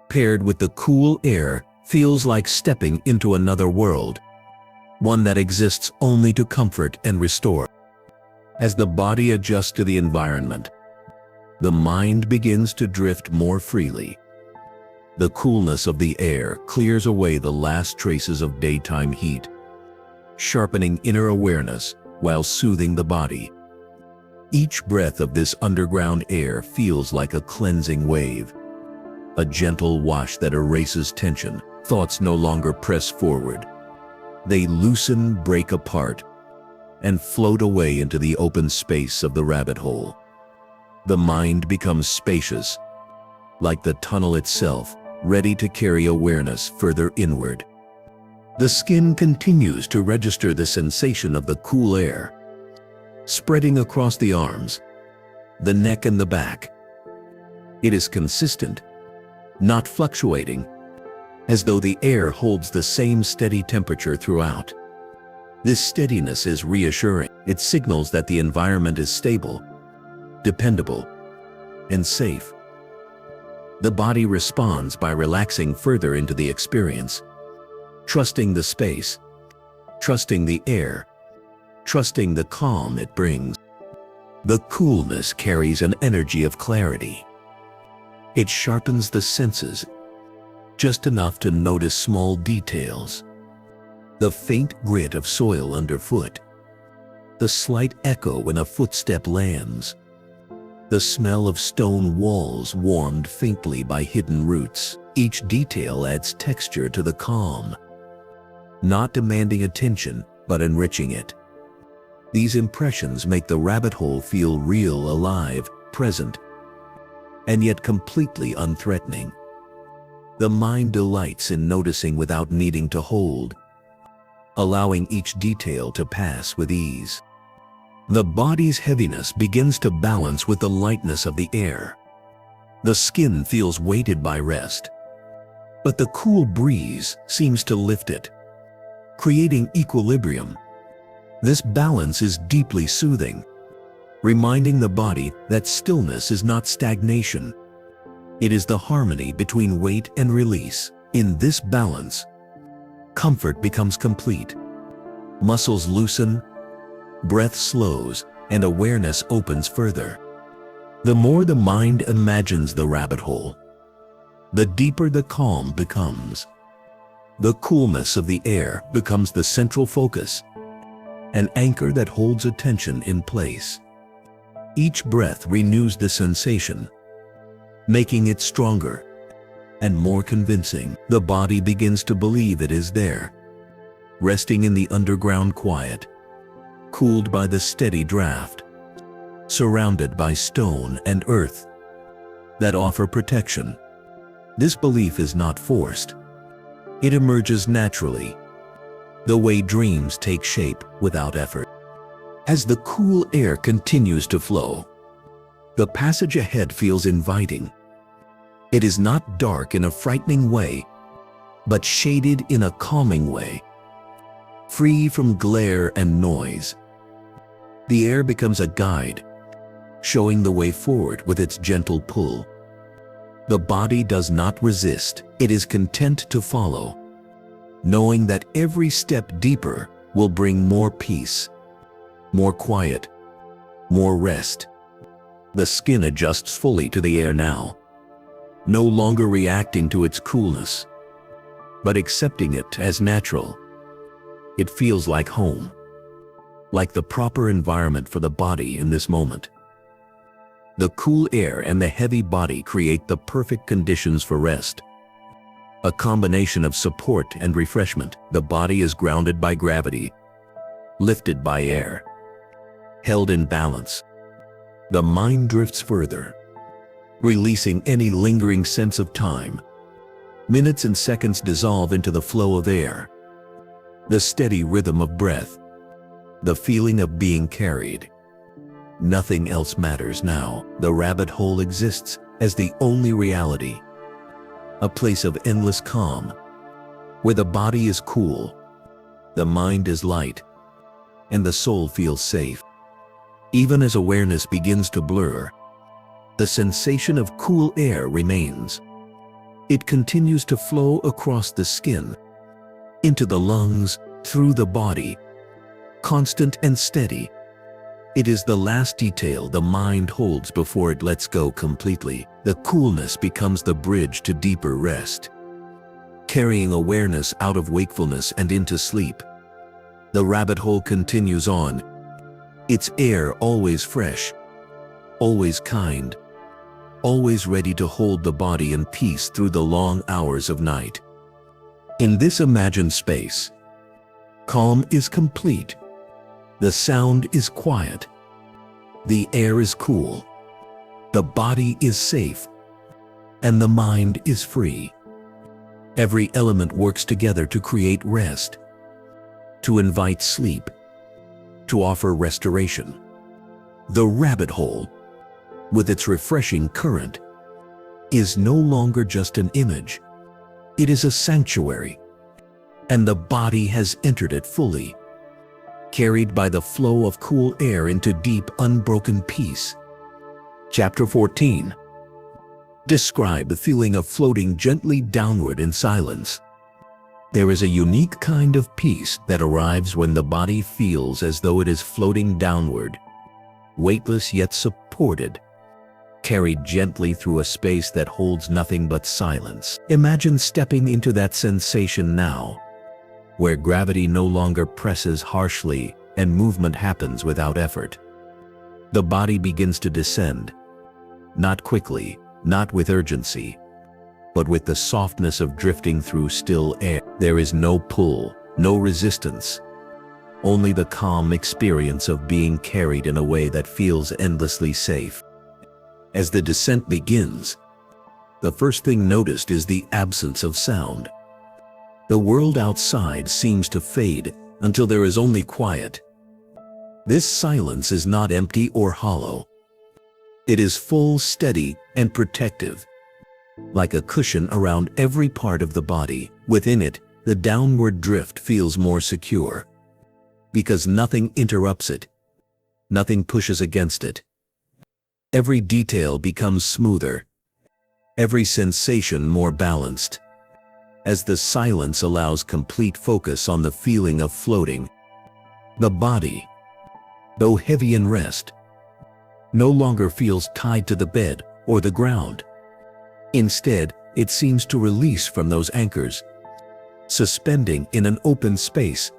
paired with the cool air, feels like stepping into another world, one that exists only to comfort and restore. As the body adjusts to the environment, the mind begins to drift more freely. The coolness of the air clears away the last traces of daytime heat, sharpening inner awareness while soothing the body. Each breath of this underground air feels like a cleansing wave, a gentle wash that erases tension. Thoughts no longer press forward. They loosen, break apart, and float away into the open space of the rabbit hole. The mind becomes spacious, like the tunnel itself, ready to carry awareness further inward. The skin continues to register the sensation of the cool air, spreading across the arms, the neck and the back. It is consistent, not fluctuating, as though the air holds the same steady temperature throughout. This steadiness is reassuring. It signals that the environment is stable, dependable, and safe. The body responds by relaxing further into the experience, trusting the space, trusting the air, trusting the calm it brings. The coolness carries an energy of clarity. It sharpens the senses, just enough to notice small details. The faint grit of soil underfoot, the slight echo when a footstep lands, the smell of stone walls warmed faintly by hidden roots. Each detail adds texture to the calm, not demanding attention, but enriching it. These impressions make the rabbit hole feel real, alive, present, and yet completely unthreatening. The mind delights in noticing without needing to hold, allowing each detail to pass with ease. The body's heaviness begins to balance with the lightness of the air. The skin feels weighted by rest, but the cool breeze seems to lift it, creating equilibrium. This balance is deeply soothing, reminding the body that stillness is not stagnation. It is the harmony between weight and release. In this balance, comfort becomes complete. Muscles loosen, breath slows, and awareness opens further. The more the mind imagines the rabbit hole, the deeper the calm becomes. The coolness of the air becomes the central focus, an anchor that holds attention in place. Each breath renews the sensation, making it stronger and more convincing. The body begins to believe it is there, resting in the underground quiet, cooled by the steady draft, surrounded by stone and earth that offer protection. This belief is not forced. It emerges naturally, the way dreams take shape without effort. As the cool air continues to flow, the passage ahead feels inviting. It is not dark in a frightening way, but shaded in a calming way, free from glare and noise. The air becomes a guide, showing the way forward with its gentle pull. The body does not resist. It is content to follow, knowing that every step deeper will bring more peace, more quiet, more rest. The skin adjusts fully to the air now, no longer reacting to its coolness, but accepting it as natural. It feels like home, like the proper environment for the body in this moment. The cool air and the heavy body create the perfect conditions for rest. A combination of support and refreshment. The body is grounded by gravity, lifted by air, held in balance. The mind drifts further, releasing any lingering sense of time. Minutes and seconds dissolve into the flow of air, the steady rhythm of breath, the feeling of being carried. Nothing else matters now. The rabbit hole exists as the only reality, a place of endless calm, where the body is cool, the mind is light, and the soul feels safe. Even as awareness begins to blur, the sensation of cool air remains. It continues to flow across the skin, into the lungs, through the body, constant and steady. It is the last detail the mind holds before it lets go completely. The coolness becomes the bridge to deeper rest, carrying awareness out of wakefulness and into sleep. The rabbit hole continues on, its air always fresh, always kind, always ready to hold the body in peace through the long hours of night. In this imagined space, calm is complete. The sound is quiet. The air is cool. The body is safe. And the mind is free. Every element works together to create rest, to invite sleep, to offer restoration. The rabbit hole, with its refreshing current, is no longer just an image. It is a sanctuary, and the body has entered it fully, carried by the flow of cool air into deep, unbroken peace. Chapter 14. Describe the feeling of floating gently downward in silence. There is a unique kind of peace that arrives when the body feels as though it is floating downward, weightless yet supported, carried gently through a space that holds nothing but silence. Imagine stepping into that sensation now, where gravity no longer presses harshly and movement happens without effort. The body begins to descend, not quickly, not with urgency, but with the softness of drifting through still air. There is no pull, no resistance, only the calm experience of being carried in a way that feels endlessly safe. As the descent begins, the first thing noticed is the absence of sound. The world outside seems to fade until there is only quiet. This silence is not empty or hollow. It is full, steady, and protective, like a cushion around every part of the body. Within it, the downward drift feels more secure, because nothing interrupts it, nothing pushes against it. Every detail becomes smoother, every sensation more balanced, as the silence allows complete focus on the feeling of floating. The body, though heavy in rest, no longer feels tied to the bed or the ground. Instead, it seems to release from those anchors, suspending in an open space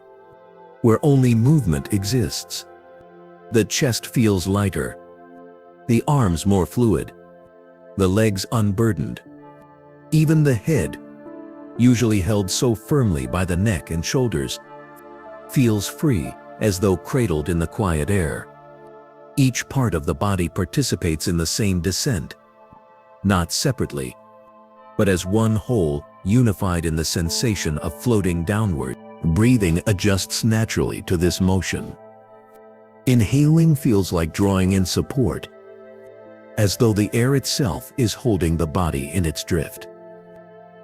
where only movement exists. The chest feels lighter, the arms more fluid, the legs unburdened. Even the head, usually held so firmly by the neck and shoulders, feels free, as though cradled in the quiet air. Each part of the body participates in the same descent, not separately, but as one whole, unified in the sensation of floating downward. Breathing adjusts naturally to this motion. Inhaling feels like drawing in support, as though the air itself is holding the body in its drift.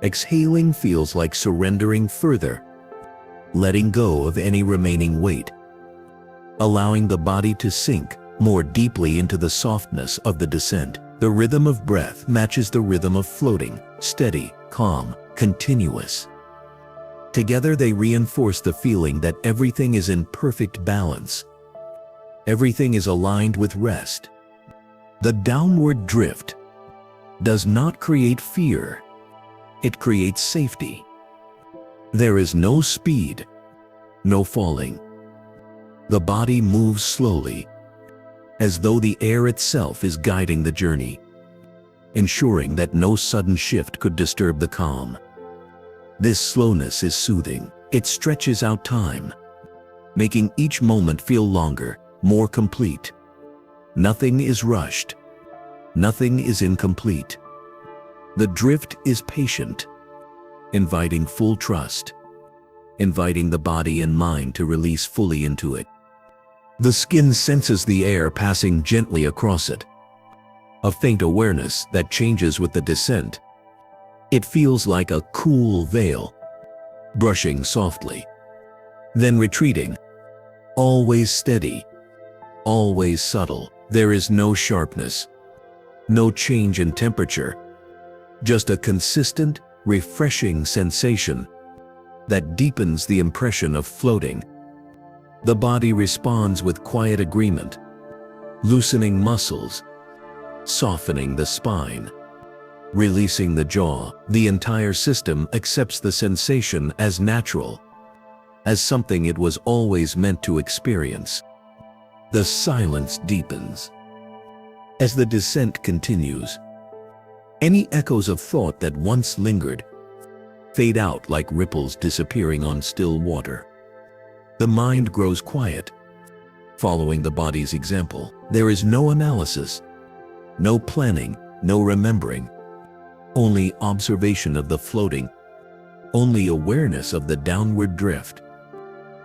Exhaling feels like surrendering further, letting go of any remaining weight, allowing the body to sink more deeply into the softness of the descent. The rhythm of breath matches the rhythm of floating, steady, calm, continuous. Together they reinforce the feeling that everything is in perfect balance. Everything is aligned with rest. The downward drift does not create fear. It creates safety. There is no speed, no falling. The body moves slowly, as though the air itself is guiding the journey, ensuring that no sudden shift could disturb the calm. This slowness is soothing. It stretches out time, making each moment feel longer, more complete. Nothing is rushed. Nothing is incomplete. The drift is patient, inviting full trust, inviting the body and mind to release fully into it. The skin senses the air passing gently across it, a faint awareness that changes with the descent. It feels like a cool veil, brushing softly, then retreating, always steady, always subtle. There is no sharpness, no change in temperature, just a consistent, refreshing sensation that deepens the impression of floating. The body responds with quiet agreement, loosening muscles, softening the spine, releasing the jaw. The entire system accepts the sensation as natural, as something it was always meant to experience. The silence deepens. As the descent continues, any echoes of thought that once lingered fade out like ripples disappearing on still water. The mind grows quiet, following the body's example. There is no analysis, no planning, no remembering, only observation of the floating, only awareness of the downward drift.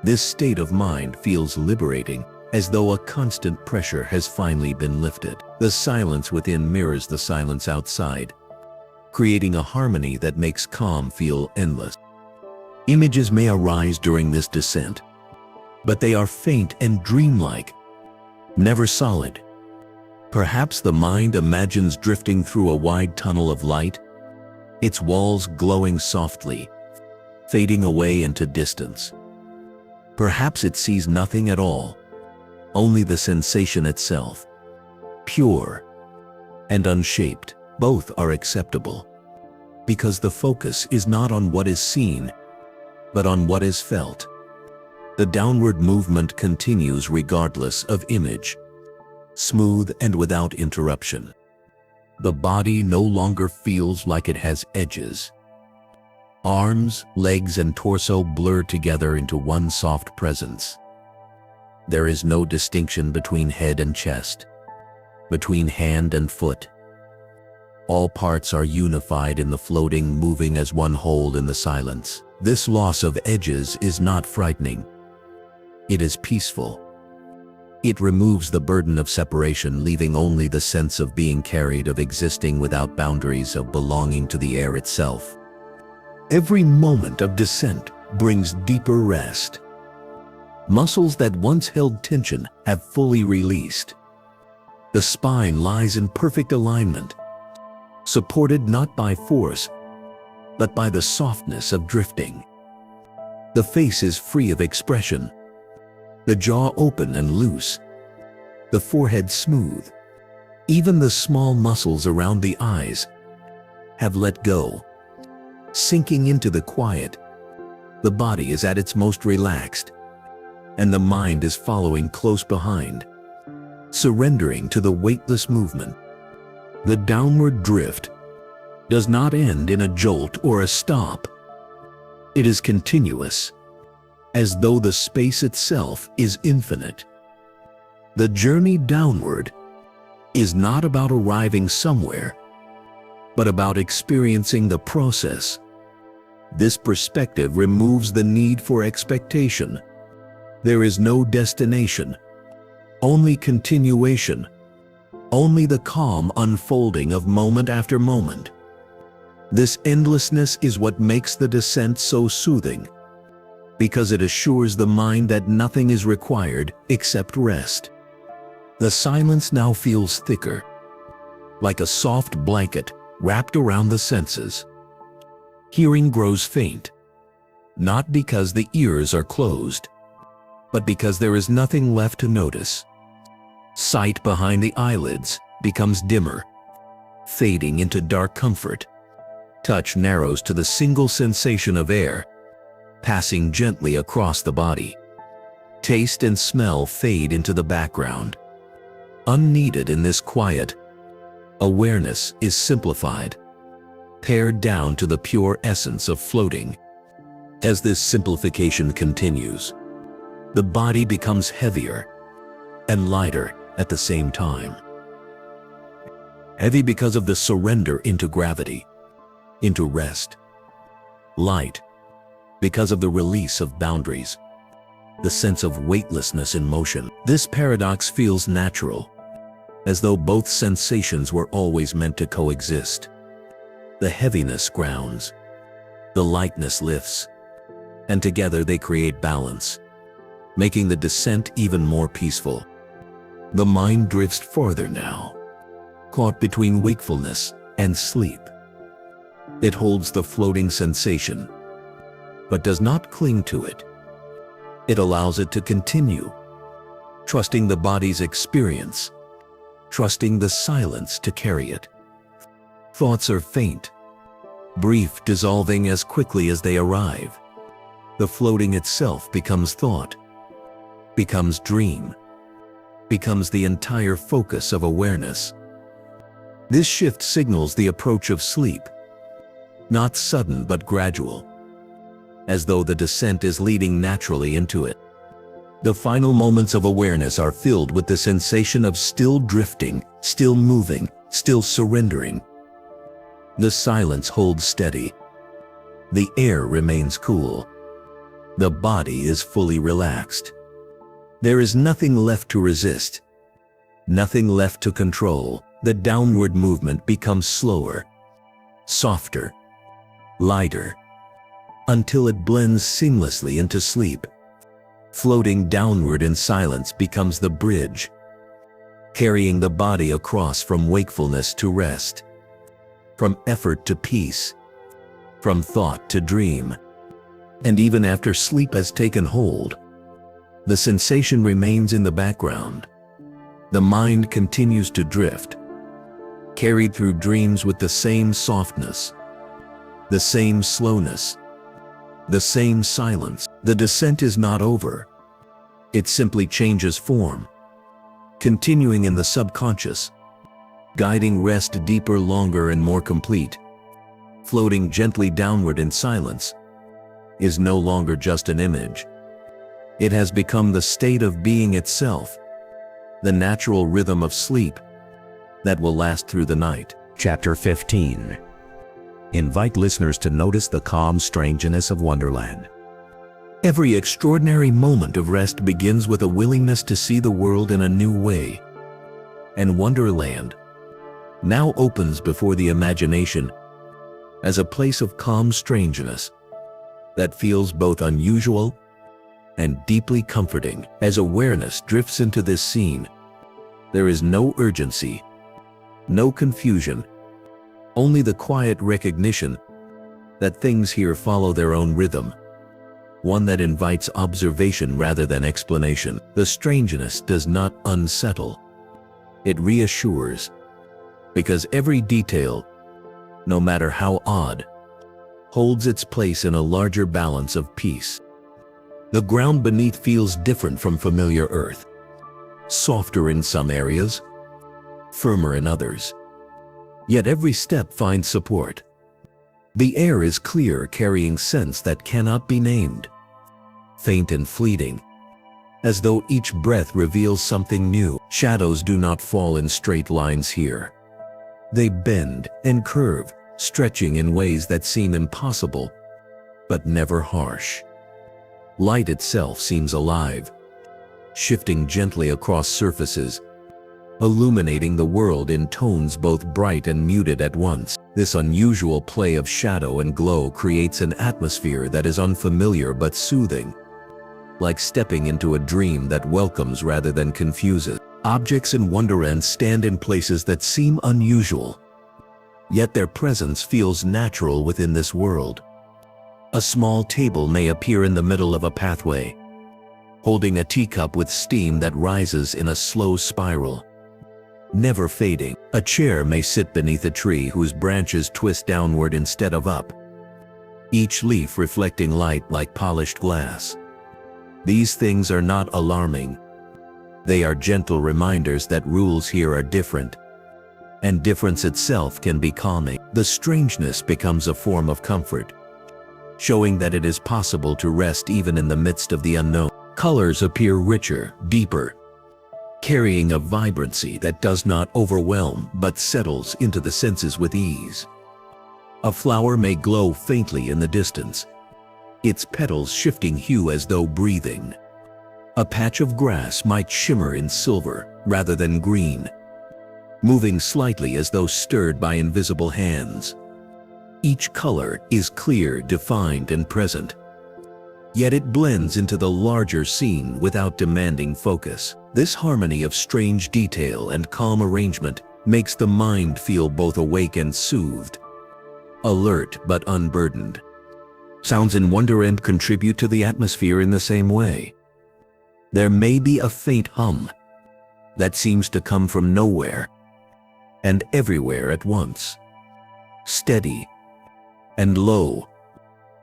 This state of mind feels liberating, as though a constant pressure has finally been lifted. The silence within mirrors the silence outside, creating a harmony that makes calm feel endless. Images may arise during this descent, but they are faint and dreamlike, never solid. Perhaps the mind imagines drifting through a wide tunnel of light, its walls glowing softly, fading away into distance. Perhaps it sees nothing at all, only the sensation itself, pure and unshaped. Both are acceptable, because the focus is not on what is seen, but on what is felt. The downward movement continues regardless of image, smooth and without interruption. The body no longer feels like it has edges. Arms, legs, and torso blur together into one soft presence. There is no distinction between head and chest, between hand and foot. All parts are unified in the floating, moving as one whole in the silence. This loss of edges is not frightening. It is peaceful. It removes the burden of separation, leaving only the sense of being carried, of existing without boundaries, of belonging to the air itself. Every moment of descent brings deeper rest. Muscles that once held tension have fully released. The spine lies in perfect alignment, supported not by force, but by the softness of drifting. The face is free of expression, the jaw open and loose, the forehead smooth. Even the small muscles around the eyes have let go. Sinking into the quiet, the body is at its most relaxed, and the mind is following close behind, surrendering to the weightless movement. The downward drift does not end in a jolt or a stop. It is continuous, as though the space itself is infinite. The journey downward is not about arriving somewhere, but about experiencing the process. This perspective removes the need for expectation. There is no destination, only continuation, only the calm unfolding of moment after moment. This endlessness is what makes the descent so soothing, because it assures the mind that nothing is required except rest. The silence now feels thicker, like a soft blanket wrapped around the senses. Hearing grows faint, not because the ears are closed, but because there is nothing left to notice. Sight behind the eyelids becomes dimmer, fading into dark comfort. Touch narrows to the single sensation of air, passing gently across the body. Taste and smell fade into the background. Unneeded in this quiet, awareness is simplified, pared down to the pure essence of floating. As this simplification continues, the body becomes heavier and lighter at the same time. Heavy because of the surrender into gravity, into rest. Light because of the release of boundaries, the sense of weightlessness in motion. This paradox feels natural, as though both sensations were always meant to coexist. The heaviness grounds, the lightness lifts, and together they create balance, making the descent even more peaceful. The mind drifts farther now, caught between wakefulness and sleep. It holds the floating sensation, but does not cling to it. It allows it to continue, trusting the body's experience, trusting the silence to carry it. Thoughts are faint, brief, dissolving as quickly as they arrive. The floating itself becomes thought, becomes dream, becomes the entire focus of awareness. This shift signals the approach of sleep, not sudden but gradual, as though the descent is leading naturally into it. The final moments of awareness are filled with the sensation of still drifting, still moving, still surrendering. The silence holds steady, The air remains cool. The body is fully relaxed. There is nothing left to resist, nothing left to control. The downward movement becomes slower, softer, lighter, until it blends seamlessly into sleep. Floating downward in silence becomes the bridge, carrying the body across from wakefulness to rest, from effort to peace, from thought to dream. And even after sleep has taken hold, the sensation remains in the background. The mind continues to drift, carried through dreams with the same softness, the same slowness, the same silence. The descent is not over. It simply changes form, continuing in the subconscious, guiding rest deeper, longer, and more complete. Floating gently downward in silence is no longer just an image. It has become the state of being itself, the natural rhythm of sleep that will last through the night. Chapter 15. Invite listeners to notice the calm strangeness of Wonderland. Every extraordinary moment of rest begins with a willingness to see the world in a new way. And Wonderland now opens before the imagination as a place of calm strangeness that feels both unusual and deeply comforting. As awareness drifts into this scene, there is no urgency, no confusion, only the quiet recognition that things here follow their own rhythm, one that invites observation rather than explanation. The strangeness does not unsettle. It reassures, because every detail, no matter how odd, holds its place in a larger balance of peace. The ground beneath feels different from familiar earth, softer in some areas, firmer in others. Yet every step finds support. The air is clear, carrying scents that cannot be named, faint and fleeting, as though each breath reveals something new. Shadows do not fall in straight lines here. They bend and curve, stretching in ways that seem impossible, but never harsh. Light itself seems alive, shifting gently across surfaces, illuminating the world in tones both bright and muted at once. This unusual play of shadow and glow creates an atmosphere that is unfamiliar but soothing, like stepping into a dream that welcomes rather than confuses. Objects in Wonderland stand in places that seem unusual, yet their presence feels natural within this world. A small table may appear in the middle of a pathway, holding a teacup with steam that rises in a slow spiral, never fading. A chair may sit beneath a tree whose branches twist downward instead of up, each leaf reflecting light like polished glass. These things are not alarming. They are gentle reminders that rules here are different, and difference itself can be calming. The strangeness becomes a form of comfort, showing that it is possible to rest even in the midst of the unknown. Colors appear richer, deeper, carrying a vibrancy that does not overwhelm but settles into the senses with ease. A flower may glow faintly in the distance, its petals shifting hue as though breathing. A patch of grass might shimmer in silver rather than green, moving slightly as though stirred by invisible hands. Each color is clear, defined, and present, yet it blends into the larger scene without demanding focus. This harmony of strange detail and calm arrangement makes the mind feel both awake and soothed, alert but unburdened. Sounds in Wonderland contribute to the atmosphere in the same way. There may be a faint hum that seems to come from nowhere and everywhere at once, steady and low,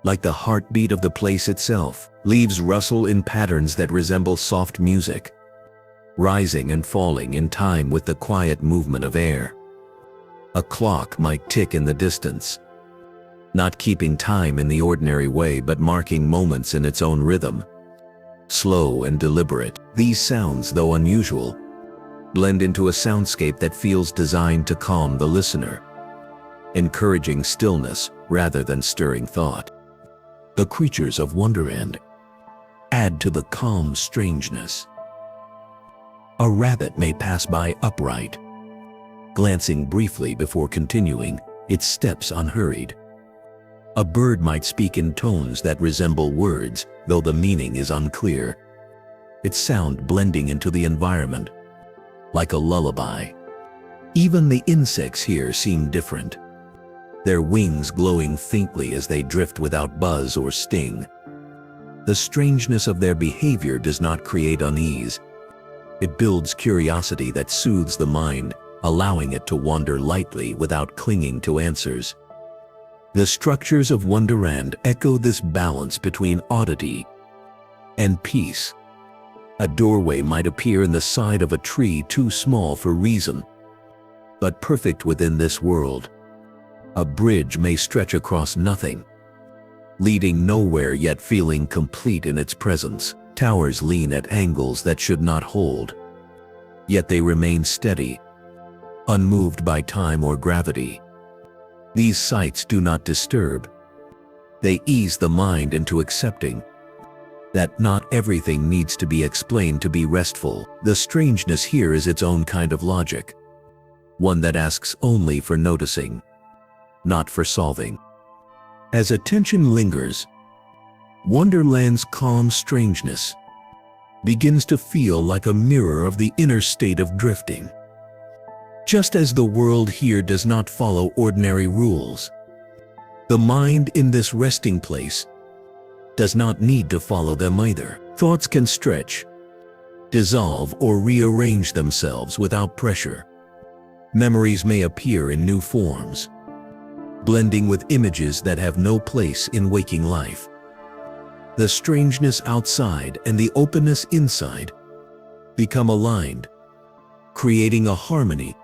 like the heartbeat of the place itself. Leaves rustle in patterns that resemble soft music, rising and falling in time with the quiet movement of air. A clock might tick in the distance, not keeping time in the ordinary way but marking moments in its own rhythm, slow and deliberate. These sounds, though unusual, blend into a soundscape that feels designed to calm the listener, encouraging stillness rather than stirring thought. The creatures of Wonderland add to the calm strangeness. A rabbit may pass by upright, glancing briefly before continuing, its steps unhurried. A bird might speak in tones that resemble words, though the meaning is unclear, its sound blending into the environment, like a lullaby. Even the insects here seem different, their wings glowing faintly as they drift without buzz or sting. The strangeness of their behavior does not create unease. It builds curiosity that soothes the mind, allowing it to wander lightly without clinging to answers. The structures of Wonderland echo this balance between oddity and peace. A doorway might appear in the side of a tree too small for reason, but perfect within this world. A bridge may stretch across nothing, leading nowhere yet feeling complete in its presence. Towers lean at angles that should not hold, yet they remain steady, unmoved by time or gravity. These sights do not disturb. They ease the mind into accepting that not everything needs to be explained to be restful. The strangeness here is its own kind of logic, one that asks only for noticing, not for solving. As attention lingers, Wonderland's calm strangeness begins to feel like a mirror of the inner state of drifting. Just as the world here does not follow ordinary rules, the mind in this resting place does not need to follow them either. Thoughts can stretch, dissolve, or rearrange themselves without pressure. Memories may appear in new forms, blending with images that have no place in waking life. The strangeness outside and the openness inside become aligned, creating a harmony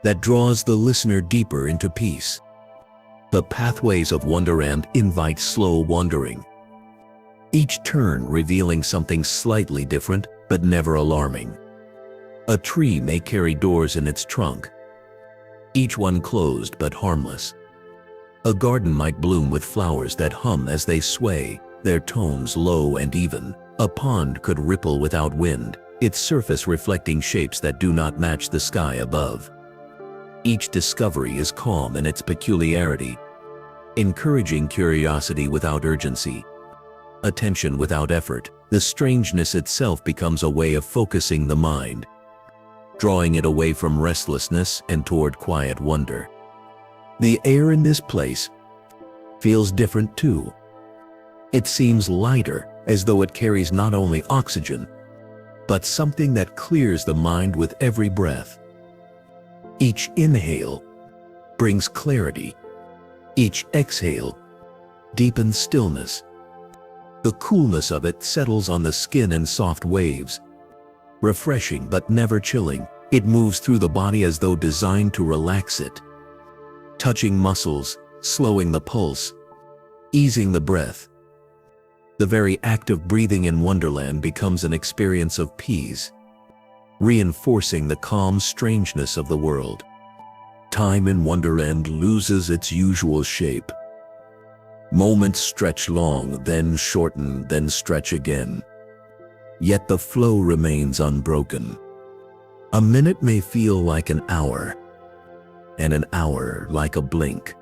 that draws the listener deeper into peace. The pathways of Wonderland invite slow wandering, each turn revealing something slightly different but never alarming. A tree may carry doors in its trunk, each one closed but harmless. A garden might bloom with flowers that hum as they sway, their tones low and even. A pond could ripple without wind, its surface reflecting shapes that do not match the sky above. Each discovery is calm in its peculiarity, encouraging curiosity without urgency, attention without effort. The strangeness itself becomes a way of focusing the mind, drawing it away from restlessness and toward quiet wonder. The air in this place feels different too. It seems lighter, as though it carries not only oxygen, but something that clears the mind with every breath. Each inhale brings clarity. Each exhale deepens stillness. The coolness of it settles on the skin in soft waves, refreshing but never chilling. It moves through the body as though designed to relax it, touching muscles, slowing the pulse, easing the breath. The very act of breathing in Wonderland becomes an experience of peace, reinforcing the calm strangeness of the world. Time in Wonderland loses its usual shape. Moments stretch long, then shorten, then stretch again. Yet the flow remains unbroken. A minute may feel like an hour, and an hour like a blink.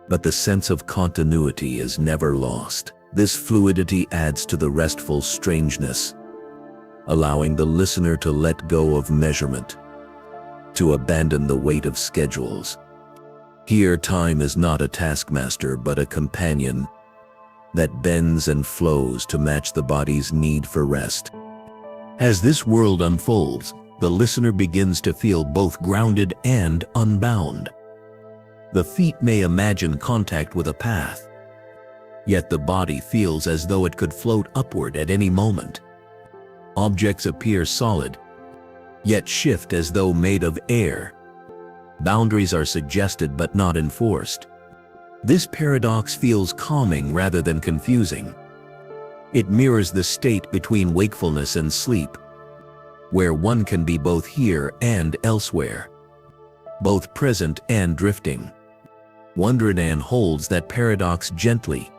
But the sense of continuity is never lost. This fluidity adds to the restful strangeness, allowing the listener to let go of measurement, to abandon the weight of schedules. Here, time is not a taskmaster but a companion that bends and flows to match the body's need for rest. As this world unfolds, the listener begins to feel both grounded and unbound. The feet may imagine contact with a path, yet the body feels as though it could float upward at any moment. Objects appear solid, yet shift as though made of air. Boundaries are suggested but not enforced. This paradox feels calming rather than confusing. It mirrors the state between wakefulness and sleep, where one can be both here and elsewhere, both present and drifting. Wonderland holds that paradox gently,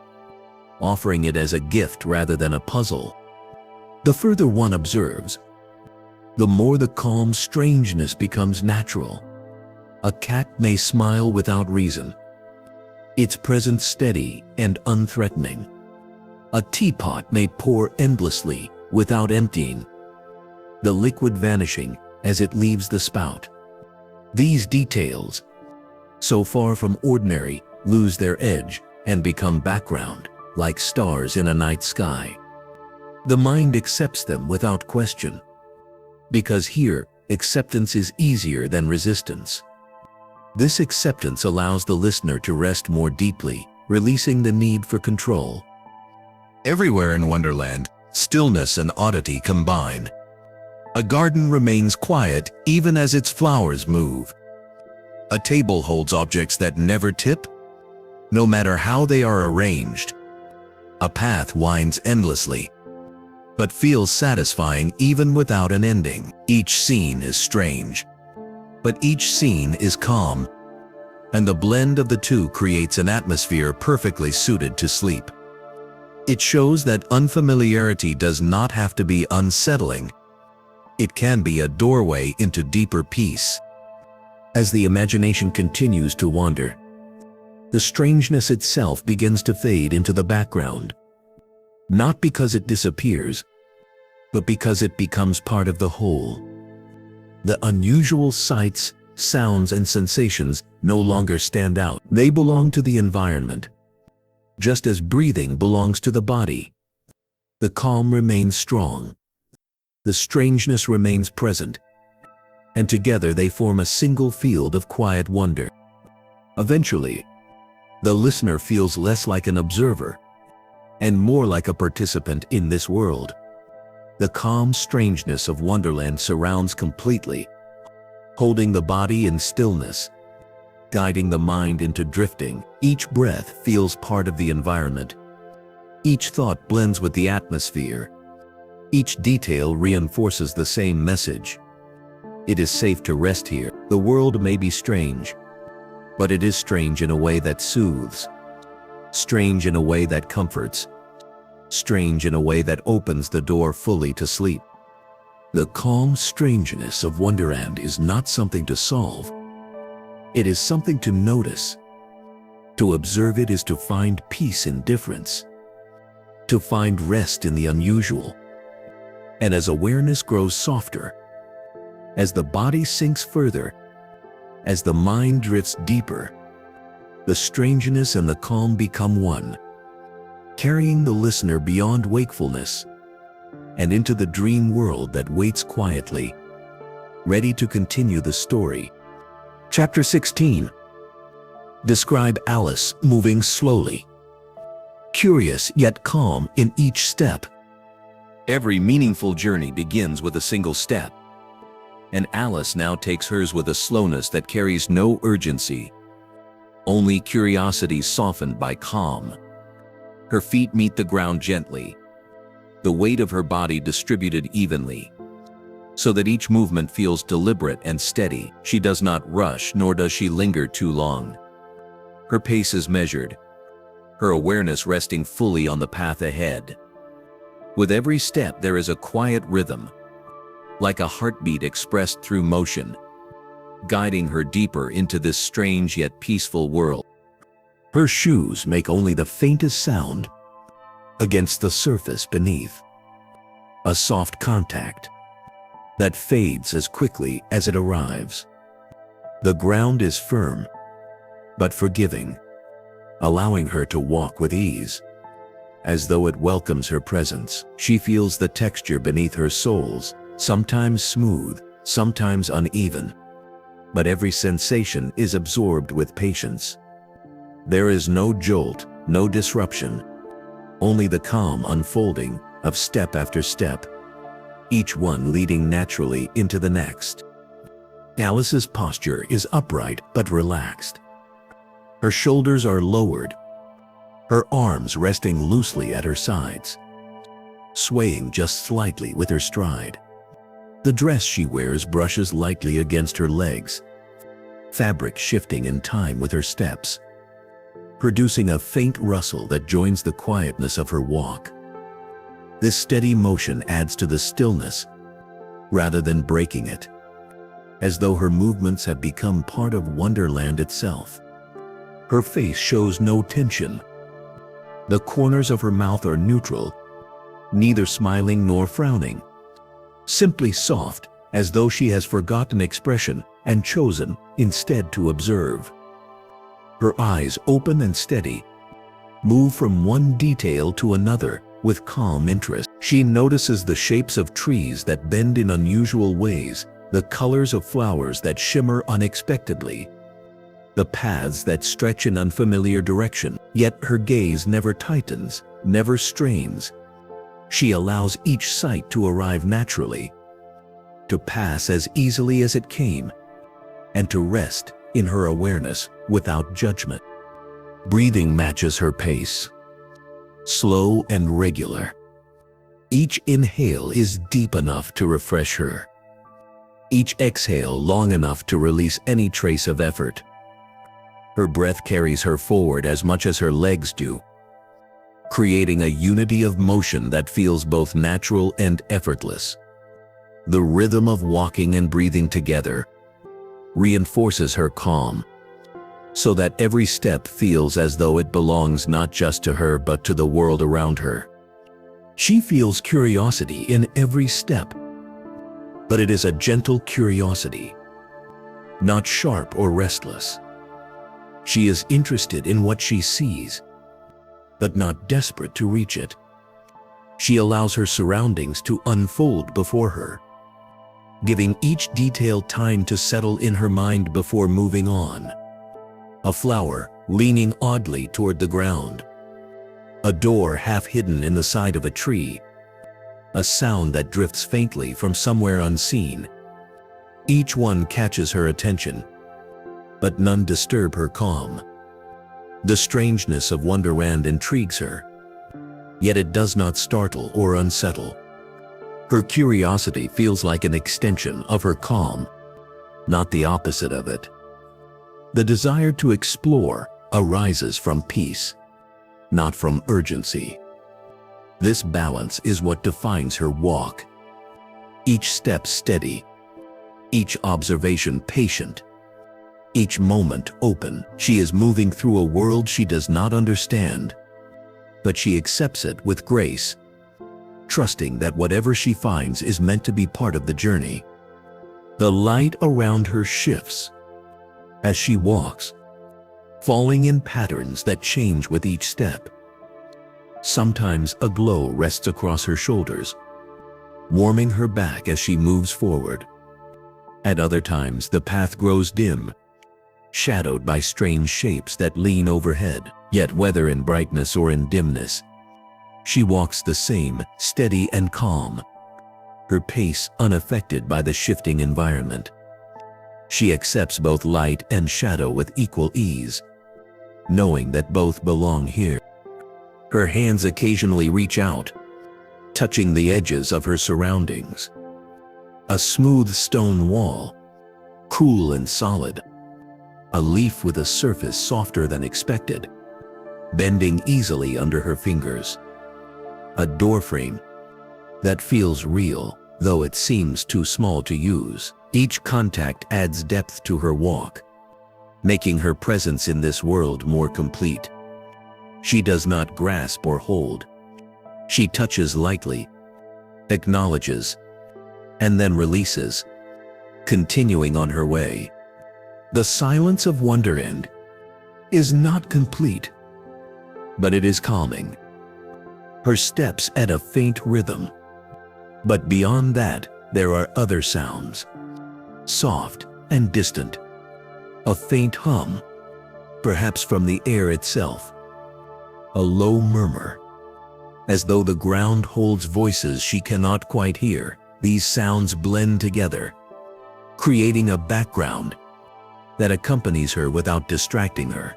offering it as a gift rather than a puzzle. The further one observes, the more the calm strangeness becomes natural. A cat may smile without reason, its presence steady and unthreatening. A teapot may pour endlessly without emptying, the liquid vanishing as it leaves the spout. These details, so far from ordinary, lose their edge and become background, like stars in a night sky. The mind accepts them without question, because here, acceptance is easier than resistance. This acceptance allows the listener to rest more deeply, releasing the need for control. Everywhere in Wonderland, stillness and oddity combine. A garden remains quiet even as its flowers move. A table holds objects that never tip, no matter how they are arranged. A path winds endlessly, but feels satisfying even without an ending. Each scene is strange, but each scene is calm, and the blend of the two creates an atmosphere perfectly suited to sleep. It shows that unfamiliarity does not have to be unsettling. It can be a doorway into deeper peace. As the imagination continues to wander, the strangeness itself begins to fade into the background. Not because it disappears, but because it becomes part of the whole. The unusual sights, sounds, and sensations no longer stand out. They belong to the environment, just as breathing belongs to the body. The calm remains strong. The strangeness remains present, and together they form a single field of quiet wonder. Eventually, the listener feels less like an observer and more like a participant in this world. The calm strangeness of Wonderland surrounds completely, holding the body in stillness, guiding the mind into drifting. Each breath feels part of the environment. Each thought blends with the atmosphere. Each detail reinforces the same message. It is safe to rest here. The world may be strange, but it is strange in a way that soothes, strange in a way that comforts, strange in a way that opens the door fully to sleep. The calm strangeness of Wonderland is not something to solve. It is something to notice. To observe it is to find peace in difference, to find rest in the unusual. And as awareness grows softer, as the body sinks further, as the mind drifts deeper, the strangeness and the calm become one, carrying the listener beyond wakefulness and into the dream world that waits quietly, ready to continue the story. Chapter 16. Describe Alice moving slowly, curious yet calm in each step. Every meaningful journey begins with a single step, and Alice now takes hers with a slowness that carries no urgency, only curiosity softened by calm. Her feet meet the ground gently, the weight of her body distributed evenly, so that each movement feels deliberate and steady. She does not rush, nor does she linger too long. Her pace is measured, her awareness resting fully on the path ahead. With every step there is a quiet rhythm, like a heartbeat expressed through motion, guiding her deeper into this strange yet peaceful world. Her shoes make only the faintest sound against the surface beneath, a soft contact that fades as quickly as it arrives. The ground is firm, but forgiving, allowing her to walk with ease. As though it welcomes her presence, she feels the texture beneath her soles, sometimes smooth, sometimes uneven, but every sensation is absorbed with patience. There is no jolt, no disruption, only the calm unfolding of step after step, each one leading naturally into the next. Alice's posture is upright but relaxed. Her shoulders are lowered, her arms resting loosely at her sides, swaying just slightly with her stride. The dress she wears brushes lightly against her legs, fabric shifting in time with her steps. producing a faint rustle that joins the quietness of her walk. This steady motion adds to the stillness rather than breaking it, as though her movements have become part of Wonderland itself. Her face shows no tension. The corners of her mouth are neutral, neither smiling nor frowning, simply soft, as though she has forgotten expression and chosen instead to observe. Her eyes, open and steady, move from one detail to another with calm interest. She notices the shapes of trees that bend in unusual ways, the colors of flowers that shimmer unexpectedly, the paths that stretch in unfamiliar direction. Yet her gaze never tightens, never strains. She allows each sight to arrive naturally, to pass as easily as it came, and to rest in her awareness without judgment. Breathing matches her pace, slow and regular. Each inhale is deep enough to refresh her, each exhale long enough to release any trace of effort. Her breath carries her forward as much as her legs do, creating a unity of motion that feels both natural and effortless. The rhythm of walking and breathing together reinforces her calm, so that every step feels as though it belongs not just to her but to the world around her. She feels curiosity in every step, but it is a gentle curiosity, not sharp or restless. She is interested in what she sees, but not desperate to reach it. She allows her surroundings to unfold before her, giving each detail time to settle in her mind before moving on. A flower leaning oddly toward the ground, a door half hidden in the side of a tree, a sound that drifts faintly from somewhere unseen. Each one catches her attention, but none disturb her calm. The strangeness of Wonderland intrigues her, yet it does not startle or unsettle. Her curiosity feels like an extension of her calm, not the opposite of it. The desire to explore arises from peace, not from urgency. This balance is what defines her walk. Each step steady, each observation patient, each moment open. She is moving through a world she does not understand, but she accepts it with grace, trusting that whatever she finds is meant to be part of the journey. The light around her shifts as she walks, falling in patterns that change with each step. Sometimes a glow rests across her shoulders, warming her back as she moves forward. At other times, the path grows dim, shadowed by strange shapes that lean overhead. Yet whether in brightness or in dimness, she walks the same, steady and calm, her pace unaffected by the shifting environment. She accepts both light and shadow with equal ease, knowing that both belong here. Her hands occasionally reach out, touching the edges of her surroundings. A smooth stone wall, cool and solid. A leaf with a surface softer than expected, bending easily under her fingers. A doorframe that feels real, though it seems too small to use. Each contact adds depth to her walk, making her presence in this world more complete. She does not grasp or hold. She touches lightly, acknowledges, and then releases, continuing on her way. The silence of Wonderland is not complete, but it is calming. Her steps add a faint rhythm, but beyond that, there are other sounds, soft and distant. A faint hum, perhaps from the air itself. A low murmur, as though the ground holds voices she cannot quite hear. These sounds blend together, creating a background that accompanies her without distracting her.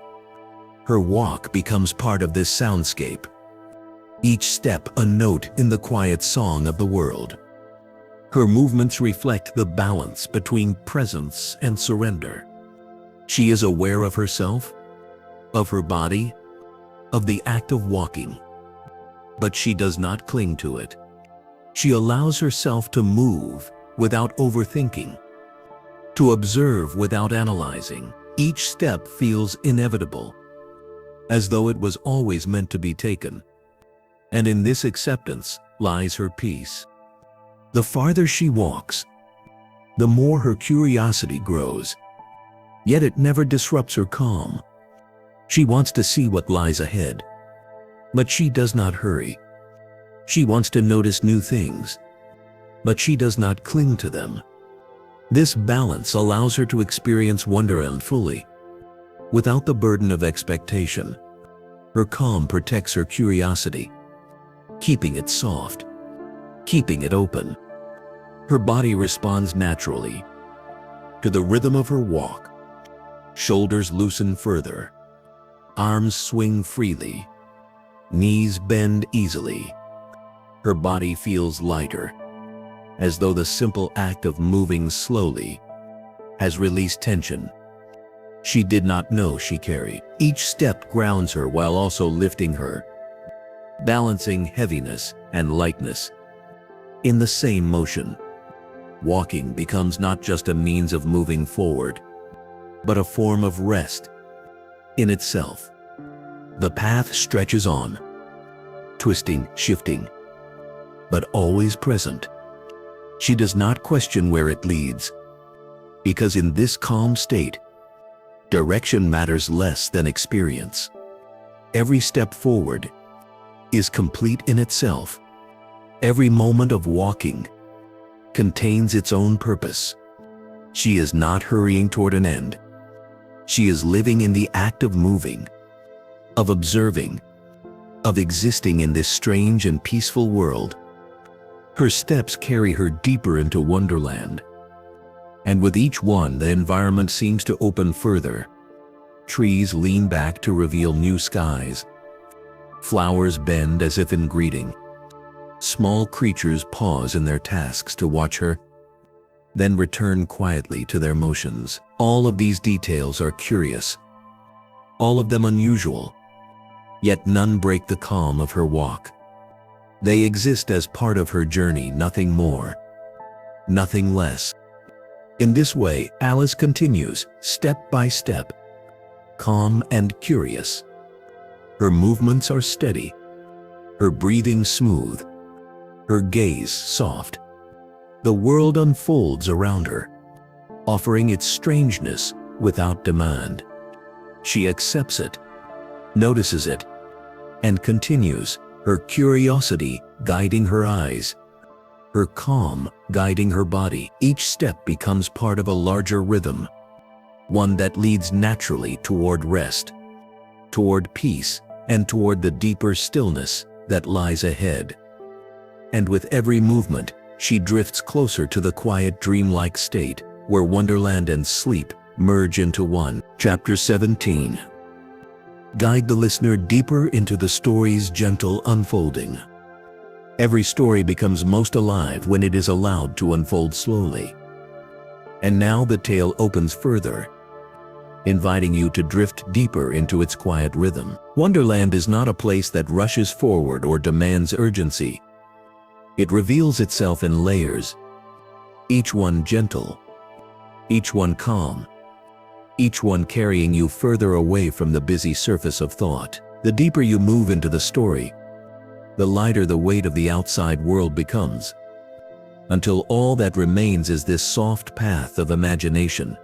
Her walk becomes part of this soundscape, each step a note in the quiet song of the world. Her movements reflect the balance between presence and surrender. She is aware of herself, of her body, of the act of walking. But she does not cling to it. She allows herself to move without overthinking, to observe without analyzing. Each step feels inevitable, as though it was always meant to be taken. And in this acceptance lies her peace. The farther she walks, the more her curiosity grows. Yet it never disrupts her calm. She wants to see what lies ahead, but she does not hurry. She wants to notice new things, but she does not cling to them. This balance allows her to experience Wonderland fully, without the burden of expectation. Her calm protects her curiosity, keeping it soft, keeping it open. Her body responds naturally to the rhythm of her walk. Shoulders loosen further, arms swing freely, knees bend easily. Her body feels lighter, as though the simple act of moving slowly has released tension she did not know she carried. Each step grounds her while also lifting her, balancing heaviness and lightness in the same motion. Walking becomes not just a means of moving forward, but a form of rest in itself. The path stretches on, twisting, shifting, but always present. She does not question where it leads, because in this calm state, direction matters less than experience. Every step forward is complete in itself. Every moment of walking contains its own purpose. She is not hurrying toward an end. She is living in the act of moving, of observing, of existing in this strange and peaceful world. Her steps carry her deeper into Wonderland, and with each one the environment seems to open further. Trees lean back to reveal new skies. Flowers bend as if in greeting. Small creatures pause in their tasks to watch her, then return quietly to their motions. All of these details are curious, all of them unusual, yet none break the calm of her walk. They exist as part of her journey, nothing more, nothing less. In this way, Alice continues, step by step, calm and curious. Her movements are steady, her breathing smooth, her gaze soft. The world unfolds around her, offering its strangeness without demand. She accepts it, notices it, and continues, her curiosity guiding her eyes, her calm guiding her body. Each step becomes part of a larger rhythm, one that leads naturally toward rest, toward peace, and toward the deeper stillness that lies ahead. And with every movement, she drifts closer to the quiet, dreamlike state where Wonderland and sleep merge into one. Chapter 17. Guide the listener deeper into the story's gentle unfolding. Every story becomes most alive when it is allowed to unfold slowly. And now the tale opens further, inviting you to drift deeper into its quiet rhythm. Wonderland is not a place that rushes forward or demands urgency. It reveals itself in layers, each one gentle, each one calm, each one carrying you further away from the busy surface of thought. The deeper you move into the story, the lighter the weight of the outside world becomes, until all that remains is this soft path of imagination,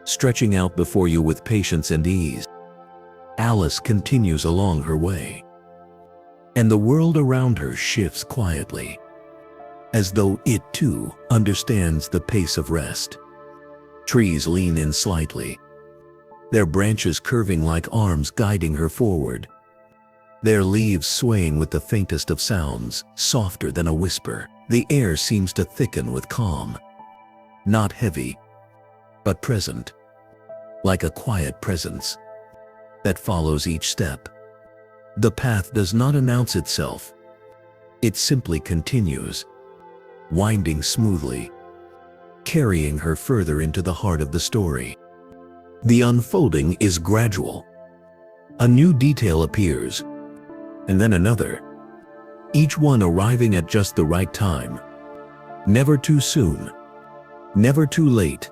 stretching out before you with patience and ease. Alice continues along her way, and the world around her shifts quietly, as though it too understands the pace of rest. Trees lean in slightly, their branches curving like arms guiding her forward, their leaves swaying with the faintest of sounds, softer than a whisper. The air seems to thicken with calm, not heavy, but present, like a quiet presence that follows each step. The path does not announce itself. It simply continues, winding smoothly, carrying her further into the heart of the story. The unfolding is gradual, A new detail appears, and then another, each one arriving at just the right time. Never too soon, never too late.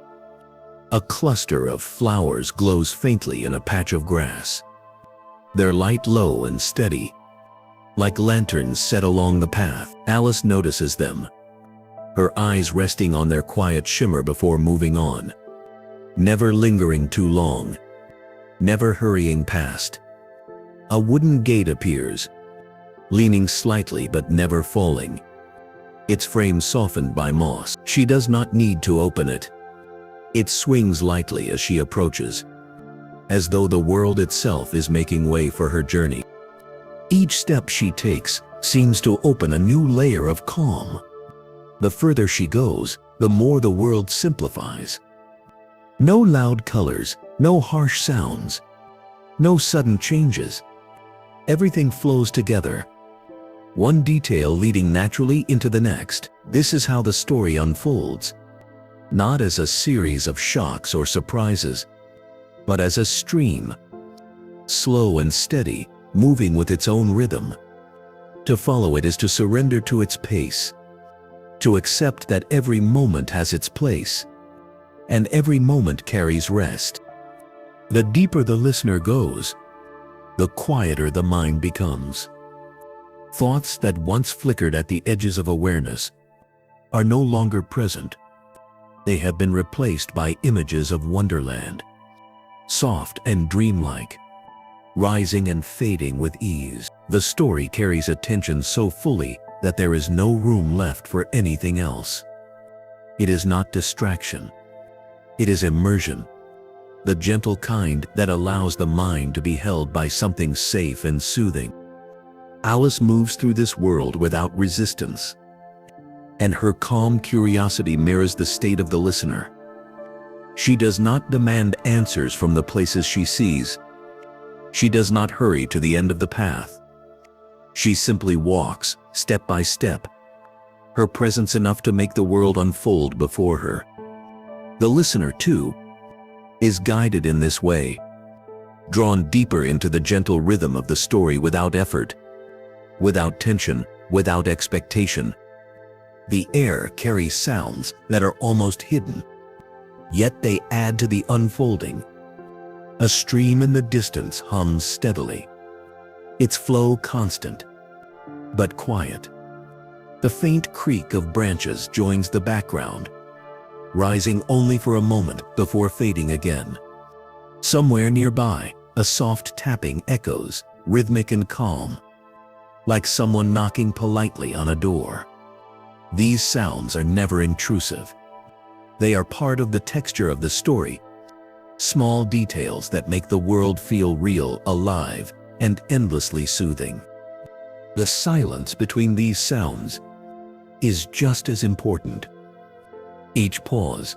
A cluster of flowers glows faintly in a patch of grass. Their light low and steady, like lanterns set along the path. Alice notices them, her eyes resting on their quiet shimmer before moving on. Never lingering too long, never hurrying past. A wooden gate appears, leaning slightly but never falling, its frame softened by moss. She does not need to open it. It swings lightly as she approaches, as though the world itself is making way for her journey. Each step she takes seems to open a new layer of calm. The further she goes, the more the world simplifies. No loud colors, no harsh sounds, no sudden changes. Everything flows together, one detail leading naturally into the next. This is how the story unfolds, not as a series of shocks or surprises, but as a stream, slow and steady, moving with its own rhythm. To follow it is to surrender to its pace, to accept that every moment has its place, and every moment carries rest. The deeper the listener goes, the quieter the mind becomes. Thoughts that once flickered at the edges of awareness are no longer present. They have been replaced by images of Wonderland, soft and dreamlike, rising and fading with ease. The story carries attention so fully that there is no room left for anything else. It is not distraction. It is immersion, the gentle kind that allows the mind to be held by something safe and soothing. Alice moves through this world without resistance, and her calm curiosity mirrors the state of the listener. She does not demand answers from the places she sees. She does not hurry to the end of the path. She simply walks, step by step, her presence enough to make the world unfold before her. The listener, too, is guided in this way, drawn deeper into the gentle rhythm of the story without effort, without tension, without expectation. The air carries sounds that are almost hidden, yet they add to the unfolding. A stream in the distance hums steadily, its flow constant, but quiet. The faint creak of branches joins the background, rising only for a moment before fading again. Somewhere nearby, a soft tapping echoes, rhythmic and calm, like someone knocking politely on a door. These sounds are never intrusive. They are part of the texture of the story, small details that make the world feel real, alive, and endlessly soothing. The silence between these sounds is just as important. Each pause,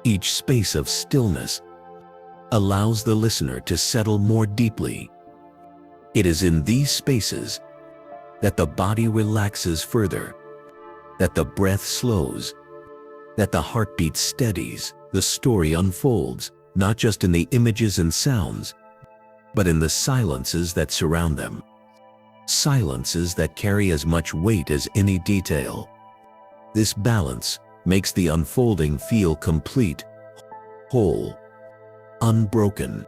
each space of stillness, allows the listener to settle more deeply. It is in these spaces that the body relaxes further, that the breath slows, that the heartbeat steadies. The story unfolds, not just in the images and sounds, but in the silences that surround them. Silences that carry as much weight as any detail. This balance makes the unfolding feel complete, whole, unbroken.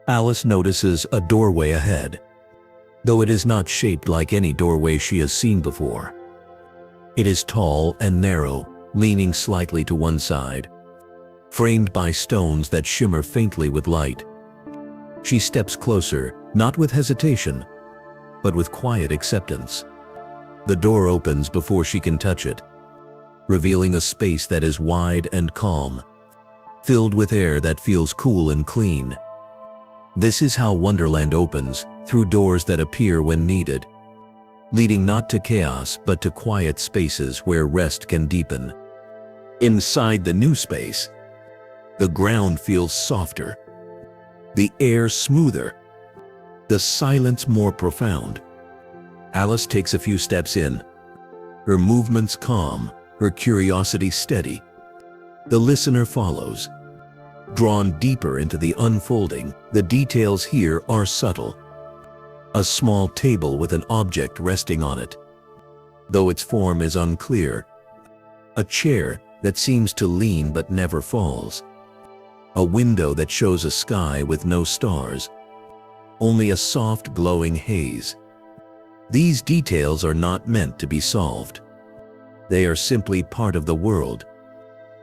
Alice notices a doorway ahead, though it is not shaped like any doorway she has seen before. It is tall and narrow, leaning slightly to one side, framed by stones that shimmer faintly with light. She steps closer, not with hesitation, but with quiet acceptance. The door opens before she can touch it, revealing a space that is wide and calm, filled with air that feels cool and clean. This is how Wonderland opens, through doors that appear when needed, leading not to chaos but to quiet spaces where rest can deepen. Inside the new space, the ground feels softer, the air smoother, the silence more profound. Alice takes a few steps in, her movements calm, her curiosity steady. The listener follows, Drawn deeper into the unfolding, the details here are subtle. A small table with an object resting on it, though its form is unclear. A chair that seems to lean but never falls. A window that shows a sky with no stars, only a soft glowing haze. These details are not meant to be solved. They are simply part of the world,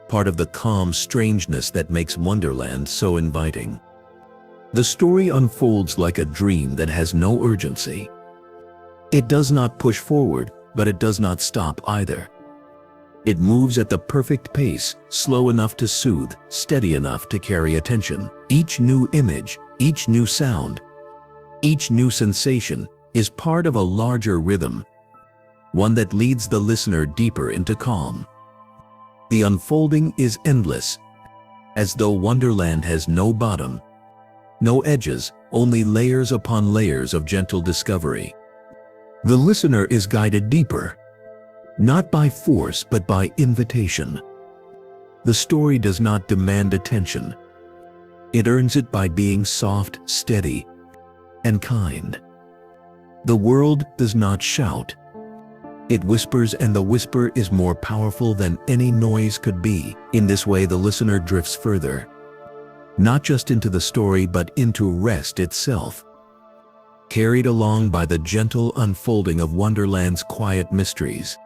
part of the calm strangeness that makes Wonderland so inviting. The story unfolds like a dream that has no urgency. It does not push forward, but it does not stop either. It moves at the perfect pace, slow enough to soothe, steady enough to carry attention. Each new image, each new sound, each new sensation is part of a larger rhythm, one that leads the listener deeper into calm. The unfolding is endless, as though Wonderland has no bottom, no edges, only layers upon layers of gentle discovery. The listener is guided deeper, not by force but by invitation. The story does not demand attention. It earns it by being soft, steady, and kind. The world does not shout. It whispers, and the whisper is more powerful than any noise could be. In this way, the listener drifts further, not just into the story but into rest itself, carried along by the gentle unfolding of Wonderland's quiet mysteries.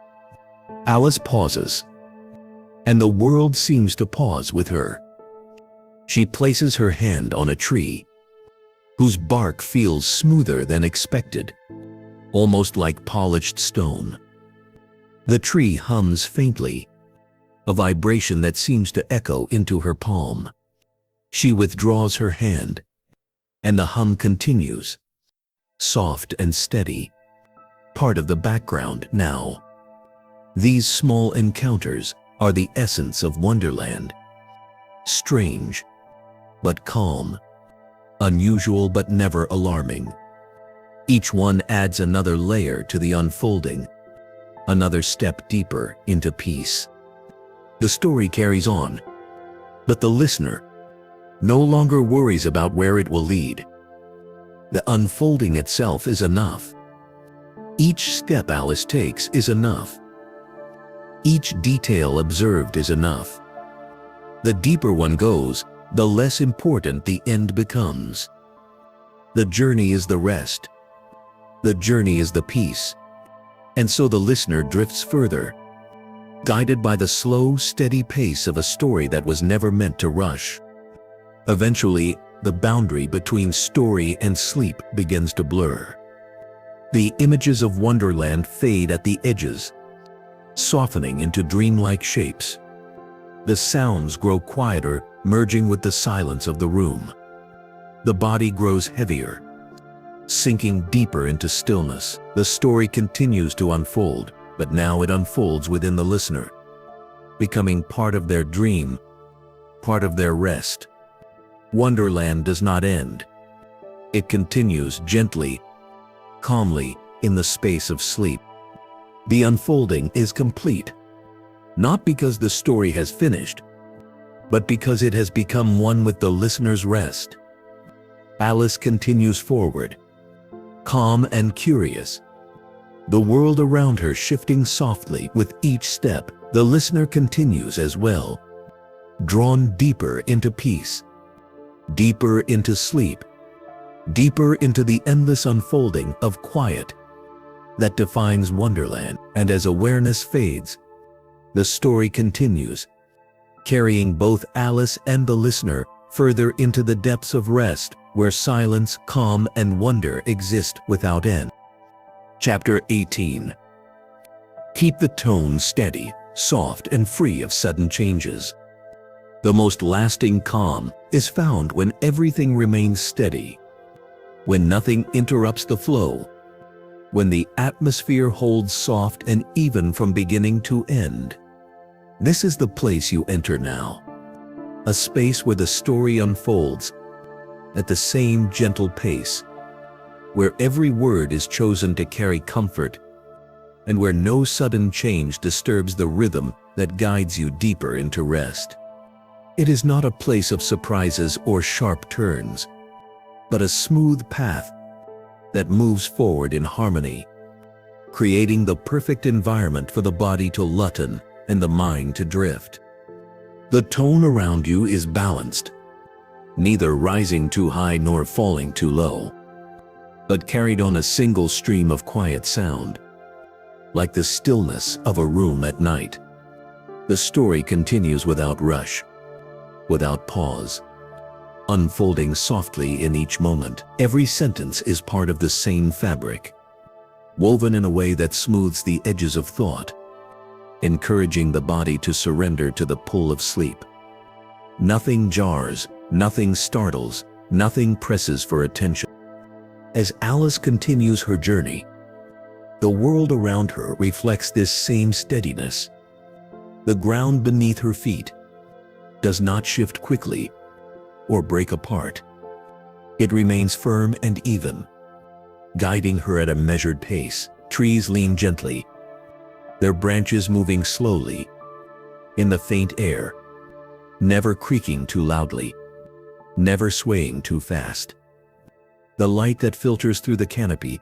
Alice pauses, and the world seems to pause with her. She places her hand on a tree, whose bark feels smoother than expected, almost like polished stone. The tree hums faintly, a vibration that seems to echo into her palm. She withdraws her hand, and the hum continues, soft and steady, part of the background now. These small encounters are the essence of Wonderland. Strange, but calm. Unusual but never alarming. Each one adds another layer to the unfolding, another step deeper into peace. The story carries on, but the listener no longer worries about where it will lead. The unfolding itself is enough. Each step Alice takes is enough. Each detail observed is enough. The deeper one goes, the less important the end becomes. The journey is the rest. The journey is the peace. And so the listener drifts further, guided by the slow, steady pace of a story that was never meant to rush. Eventually, the boundary between story and sleep begins to blur. The images of Wonderland fade at the edges, softening into dreamlike shapes. The sounds grow quieter, merging with the silence of the room. The body grows heavier, sinking deeper into stillness. The story continues to unfold, but now it unfolds within the listener, becoming part of their dream, part of their rest. Wonderland does not end. It continues gently, calmly, in the space of sleep. The unfolding is complete, not because the story has finished, but because it has become one with the listener's rest. Alice continues forward, calm and curious, the world around her shifting softly with each step. The listener continues as well, drawn deeper into peace, deeper into sleep, deeper into the endless unfolding of quiet that defines Wonderland. And as awareness fades, the story continues, carrying both Alice and the listener further into the depths of rest, where silence, calm, and wonder exist without end. Chapter 18. Keep the tone steady, soft, and free of sudden changes. The most lasting calm is found when everything remains steady, when nothing interrupts the flow, when the atmosphere holds soft and even from beginning to end. This is the place you enter now, a space where the story unfolds at the same gentle pace, where every word is chosen to carry comfort, and where no sudden change disturbs the rhythm that guides you deeper into rest. It is not a place of surprises or sharp turns, but a smooth path that moves forward in harmony, creating the perfect environment for the body to lutten and the mind to drift. The tone around you is balanced, neither rising too high nor falling too low, but carried on a single stream of quiet sound, like the stillness of a room at night. The story continues without rush, without pause, unfolding softly in each moment. Every sentence is part of the same fabric, woven in a way that smooths the edges of thought, encouraging the body to surrender to the pull of sleep. Nothing jars, nothing startles, nothing presses for attention. As Alice continues her journey, the world around her reflects this same steadiness. The ground beneath her feet does not shift quickly or break apart. It remains firm and even, guiding her at a measured pace. Trees lean gently, their branches moving slowly in the faint air, never creaking too loudly, never swaying too fast. The light that filters through the canopy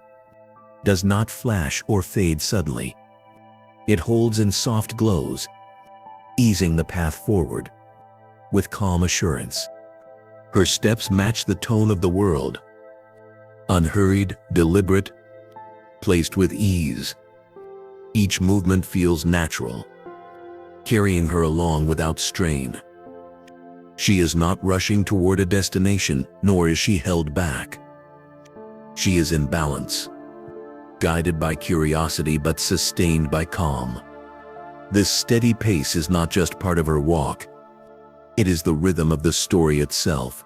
does not flash or fade suddenly. It holds in soft glows, easing the path forward with calm assurance. Her steps match the tone of the world, unhurried, deliberate, placed with ease. Each movement feels natural, carrying her along without strain. She is not rushing toward a destination, nor is she held back. She is in balance, guided by curiosity but sustained by calm. This steady pace is not just part of her walk. It is the rhythm of the story itself,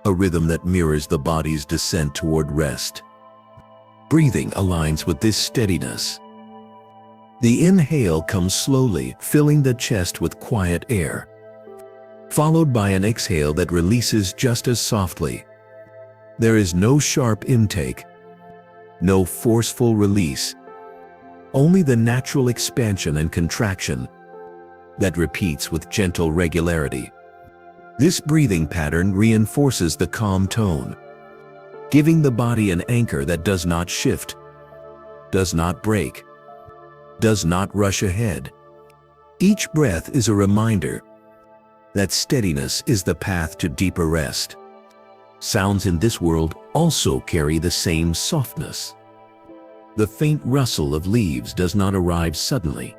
a rhythm that mirrors the body's descent toward rest. Breathing aligns with this steadiness. The inhale comes slowly, filling the chest with quiet air, followed by an exhale that releases just as softly. There is no sharp intake, no forceful release, only the natural expansion and contraction that repeats with gentle regularity. This breathing pattern reinforces the calm tone, giving the body an anchor that does not shift, does not break, does not rush ahead. Each breath is a reminder that steadiness is the path to deeper rest. Sounds in this world also carry the same softness. The faint rustle of leaves does not arrive suddenly.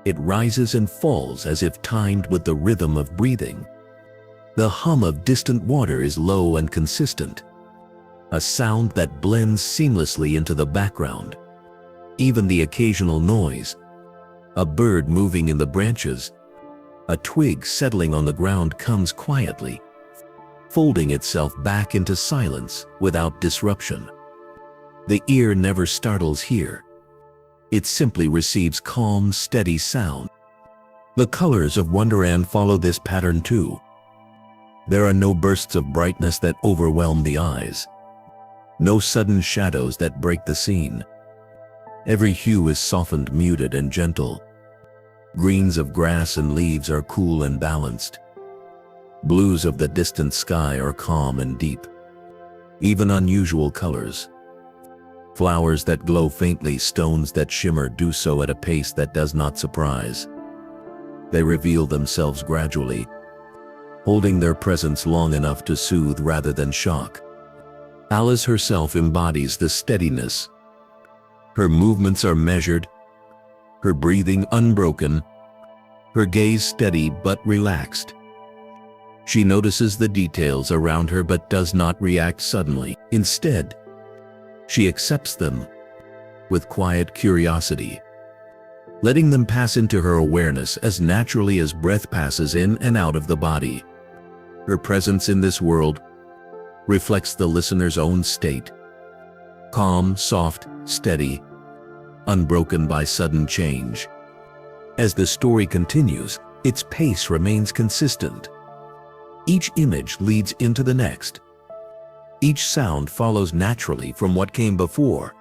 It rises and falls as if timed with the rhythm of breathing. The hum of distant water is low and consistent, a sound that blends seamlessly into the background. Even the occasional noise, a bird moving in the branches, a twig settling on the ground, comes quietly, folding itself back into silence without disruption. The ear never startles here. It simply receives calm, steady sound. The colors of Wonderland follow this pattern too. There are no bursts of brightness that overwhelm the eyes, no sudden shadows that break the scene. Every hue is softened, muted, and gentle. Greens of grass and leaves are cool and balanced. Blues of the distant sky are calm and deep. Even unusual colors, flowers that glow faintly, stones that shimmer, do so at a pace that does not surprise. They reveal themselves gradually, holding their presence long enough to soothe rather than shock. Alice herself embodies the steadiness. Her movements are measured, her breathing unbroken, her gaze steady but relaxed. She notices the details around her but does not react suddenly. Instead, she accepts them with quiet curiosity, letting them pass into her awareness as naturally as breath passes in and out of the body. Her presence in this world reflects the listener's own state, calm, soft, steady, unbroken by sudden change. As the story continues, its pace remains consistent. Each image leads into the next. Each sound follows naturally from what came before.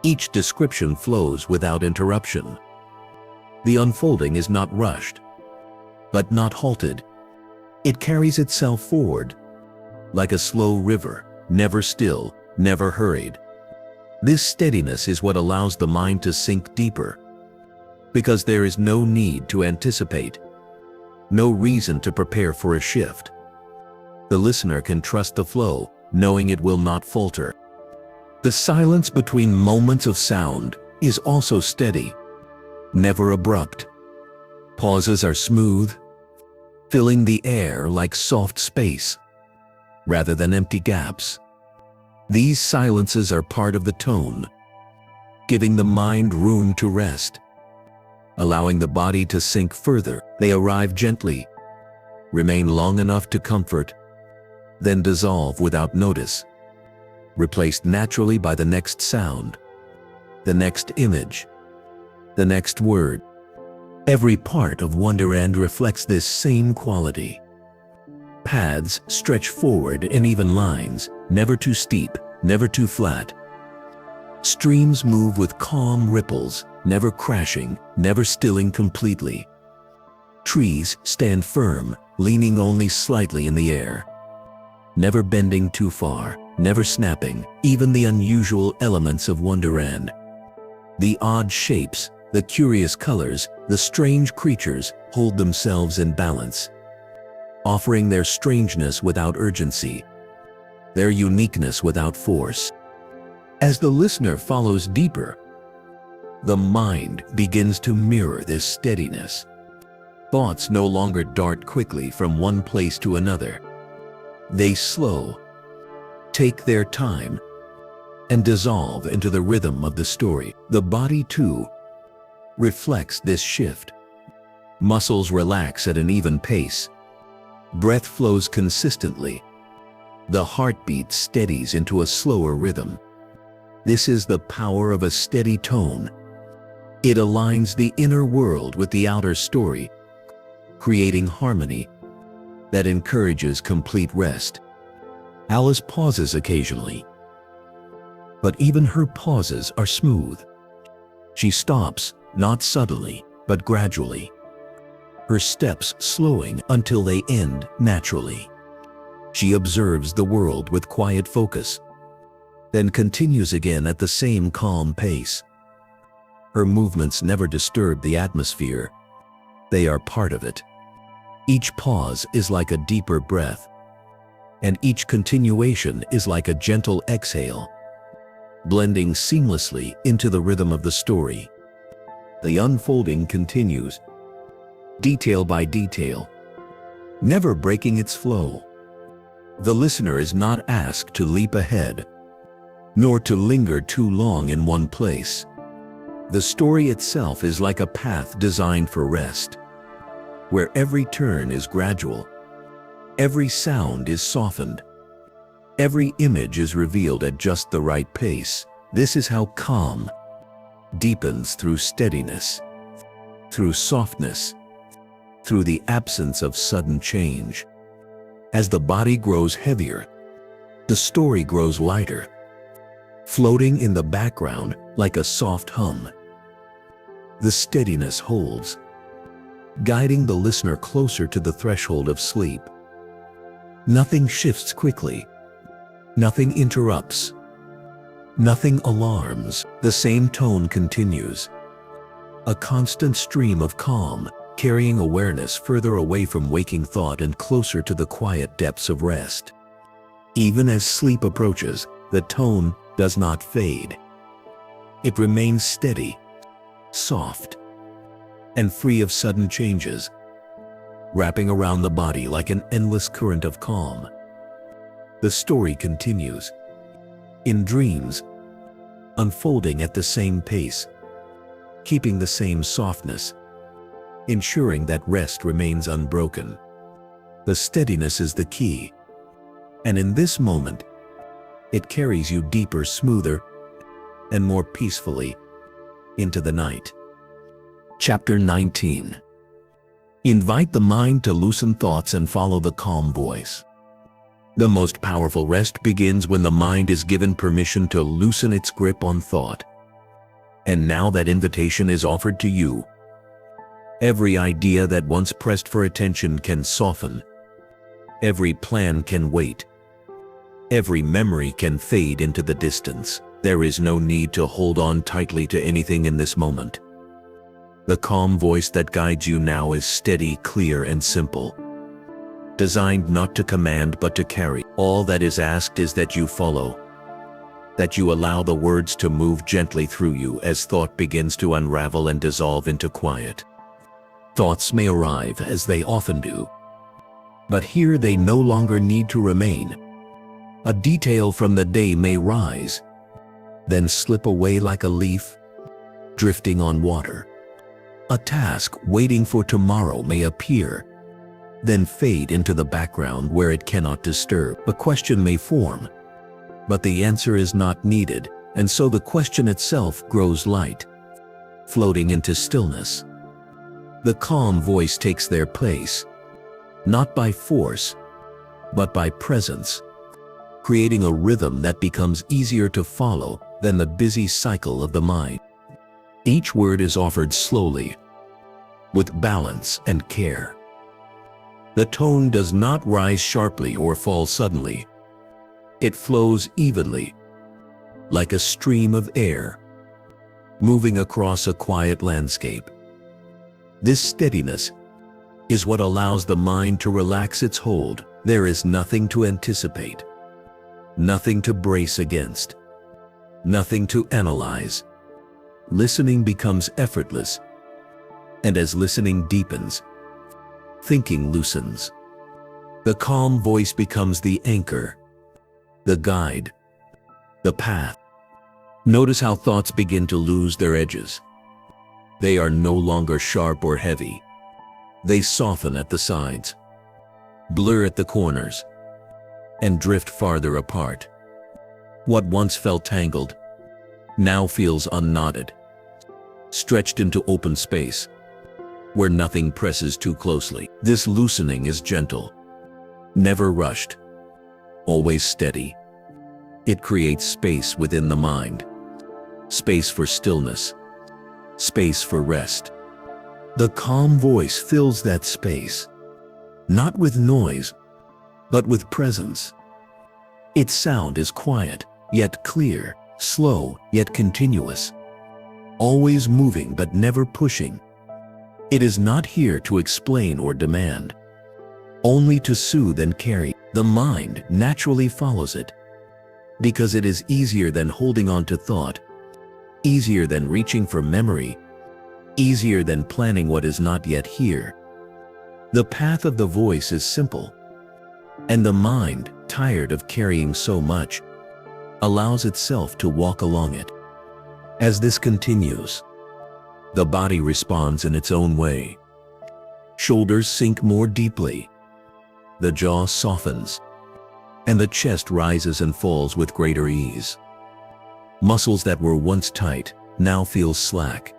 Each description flows without interruption. The unfolding is not rushed. but not halted. It carries itself forward, like a slow river, never still, never hurried. This steadiness is what allows the mind to sink deeper, because there is no need to anticipate, no reason to prepare for a shift. The listener can trust the flow, knowing it will not falter. The silence between moments of sound is also steady, never abrupt. Pauses are smooth, filling the air like soft space, rather than empty gaps. These silences are part of the tone, giving the mind room to rest, allowing the body to sink further. They arrive gently, remain long enough to comfort, then dissolve without notice, replaced naturally by the next sound, the next image, the next word. Every part of Wonderland reflects this same quality. Paths stretch forward in even lines, never too steep, never too flat. Streams move with calm ripples, never crashing, never stilling completely. Trees stand firm, leaning only slightly in the air, never bending too far, never snapping. Even the unusual elements of Wonderland, the odd shapes, the curious colors, the strange creatures, hold themselves in balance, offering their strangeness without urgency, their uniqueness without force. As the listener follows deeper, the mind begins to mirror this steadiness. Thoughts no longer dart quickly from one place to another. They slow, take their time, and dissolve into the rhythm of the story. The body, too, reflects this shift. Muscles relax at an even pace. Breath flows consistently. The heartbeat steadies into a slower rhythm. This is the power of a steady tone. It aligns the inner world with the outer story, creating harmony that encourages complete rest. Alice pauses occasionally, but even her pauses are smooth. She stops, not suddenly, but gradually, her steps slowing until they end naturally. She observes the world with quiet focus, then continues again at the same calm pace. Her movements never disturb the atmosphere. They are part of it. Each pause is like a deeper breath, and each continuation is like a gentle exhale, blending seamlessly into the rhythm of the story. The unfolding continues, detail by detail, never breaking its flow. The listener is not asked to leap ahead, nor to linger too long in one place. The story itself is like a path designed for rest, where every turn is gradual, every sound is softened, every image is revealed at just the right pace. This is how calm deepens through steadiness, through softness, through the absence of sudden change. As the body grows heavier, the story grows lighter, floating in the background like a soft hum. The steadiness holds, guiding the listener closer to the threshold of sleep. Nothing shifts quickly, nothing interrupts, nothing alarms. The same tone continues, a constant stream of calm, carrying awareness further away from waking thought and closer to the quiet depths of rest. Even as sleep approaches, the tone does not fade. It remains steady, soft, and free of sudden changes, wrapping around the body like an endless current of calm. The story continues, in dreams, unfolding at the same pace, keeping the same softness, ensuring that rest remains unbroken. The steadiness is the key, and in this moment, it carries you deeper, smoother, and more peacefully into the night. Chapter 19. Invite the mind to loosen thoughts and follow the calm voice. The most powerful rest begins when the mind is given permission to loosen its grip on thought. And now that invitation is offered to you. Every idea that once pressed for attention can soften. Every plan can wait. Every memory can fade into the distance. There is no need to hold on tightly to anything in this moment. The calm voice that guides you now is steady, clear, and simple. Designed not to command but to carry. All that is asked is that you follow. That you allow the words to move gently through you as thought begins to unravel and dissolve into quiet. Thoughts may arrive, as they often do. But here they no longer need to remain. A detail from the day may rise, then slip away like a leaf, drifting on water. A task waiting for tomorrow may appear, then fade into the background where it cannot disturb. A question may form, but the answer is not needed, and so the question itself grows light, floating into stillness. The calm voice takes their place, not by force, but by presence, creating a rhythm that becomes easier to follow than the busy cycle of the mind. Each word is offered slowly, with balance and care. The tone does not rise sharply or fall suddenly. It flows evenly, like a stream of air, moving across a quiet landscape. This steadiness is what allows the mind to relax its hold. There is nothing to anticipate, nothing to brace against, nothing to analyze. Listening becomes effortless, and as listening deepens, thinking loosens. The calm voice becomes the anchor, the guide, the path. Notice how thoughts begin to lose their edges. They are no longer sharp or heavy. They soften at the sides, blur at the corners, and drift farther apart. What once felt tangled now feels unknotted, stretched into open space, where nothing presses too closely. This loosening is gentle, never rushed, always steady. It creates space within the mind, space for stillness, space for rest. The calm voice fills that space, not with noise, but with presence. Its sound is quiet, yet clear, slow, yet continuous, always moving but never pushing. It is not here to explain or demand, only to soothe and carry. The mind naturally follows it, because it is easier than holding on to thought, easier than reaching for memory, easier than planning what is not yet here. The path of the voice is simple, and the mind, tired of carrying so much, allows itself to walk along it. As this continues, the body responds in its own way. Shoulders sink more deeply, the jaw softens, and the chest rises and falls with greater ease. Muscles that were once tight now feel slack,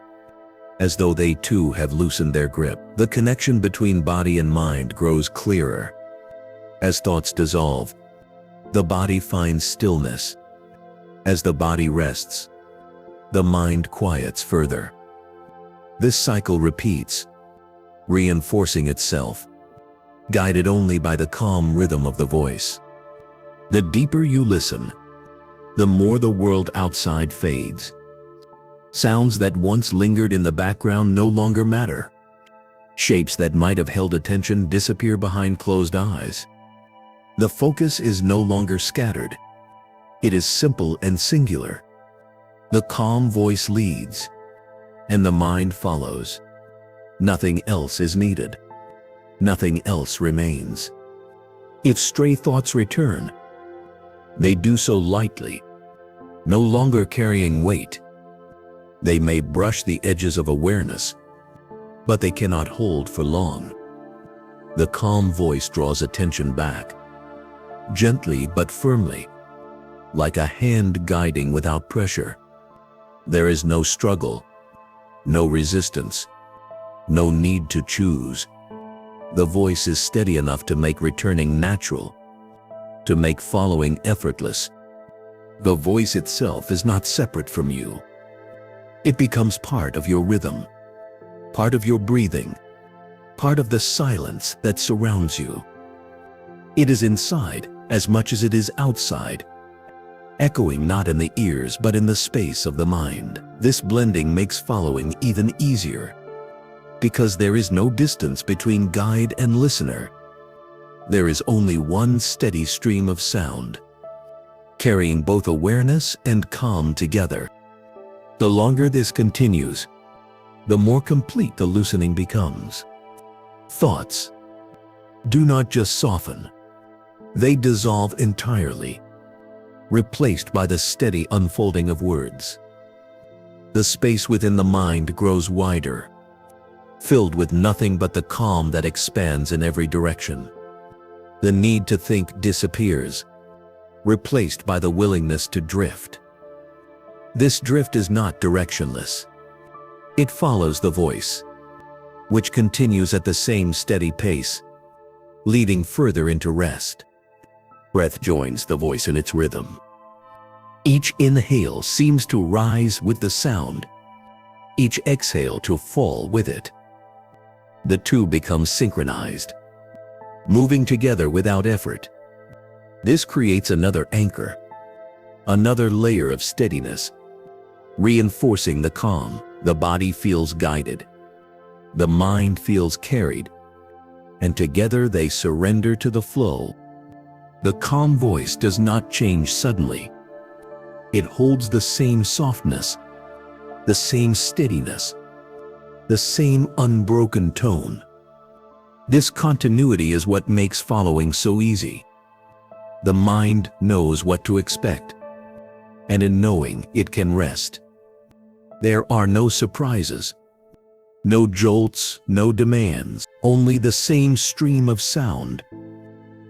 as though they too have loosened their grip. The connection between body and mind grows clearer. As thoughts dissolve, the body finds stillness. As the body rests, the mind quiets further. This cycle repeats, reinforcing itself, guided only by the calm rhythm of the voice. The deeper you listen, the more the world outside fades. Sounds that once lingered in the background no longer matter. Shapes that might have held attention disappear behind closed eyes. The focus is no longer scattered. It is simple and singular. The calm voice leads, and the mind follows. Nothing else is needed. Nothing else remains. If stray thoughts return, they do so lightly, no longer carrying weight. They may brush the edges of awareness, but they cannot hold for long. The calm voice draws attention back, gently but firmly, like a hand guiding without pressure. There is no struggle, no resistance, no need to choose. The voice is steady enough to make returning natural, to make following effortless. The voice itself is not separate from you. It becomes part of your rhythm, part of your breathing, part of the silence that surrounds you. It is inside as much as it is outside, echoing not in the ears but in the space of the mind. This blending makes following even easier, because there is no distance between guide and listener. There is only one steady stream of sound, carrying both awareness and calm together. The longer this continues, the more complete the loosening becomes. Thoughts do not just soften, they dissolve entirely, replaced by the steady unfolding of words. The space within the mind grows wider, filled with nothing but the calm that expands in every direction. The need to think disappears, replaced by the willingness to drift. This drift is not directionless. It follows the voice, which continues at the same steady pace, leading further into rest. Breath joins the voice in its rhythm. Each inhale seems to rise with the sound, each exhale to fall with it. The two become synchronized, moving together without effort. This creates another anchor, another layer of steadiness, reinforcing the calm. The body feels guided, the mind feels carried, and together they surrender to the flow. The calm voice does not change suddenly. It holds the same softness, the same steadiness, the same unbroken tone. This continuity is what makes following so easy. The mind knows what to expect, and in knowing it can rest. There are no surprises, no jolts, no demands, only the same stream of sound,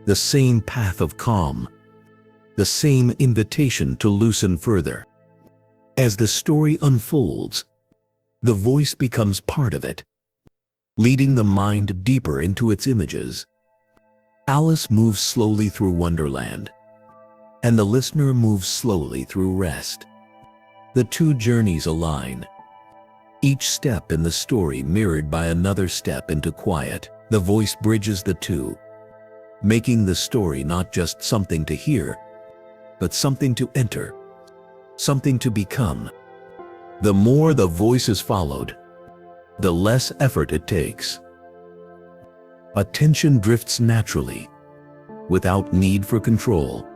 the same path of calm, the same invitation to loosen further. As the story unfolds, the voice becomes part of it, leading the mind deeper into its images. Alice moves slowly through Wonderland, and the listener moves slowly through rest. The two journeys align, each step in the story mirrored by another step into quiet. The voice bridges the two, making the story not just something to hear, but something to enter, something to become. The more the voice is followed, the less effort it takes. Attention drifts naturally, without need for control.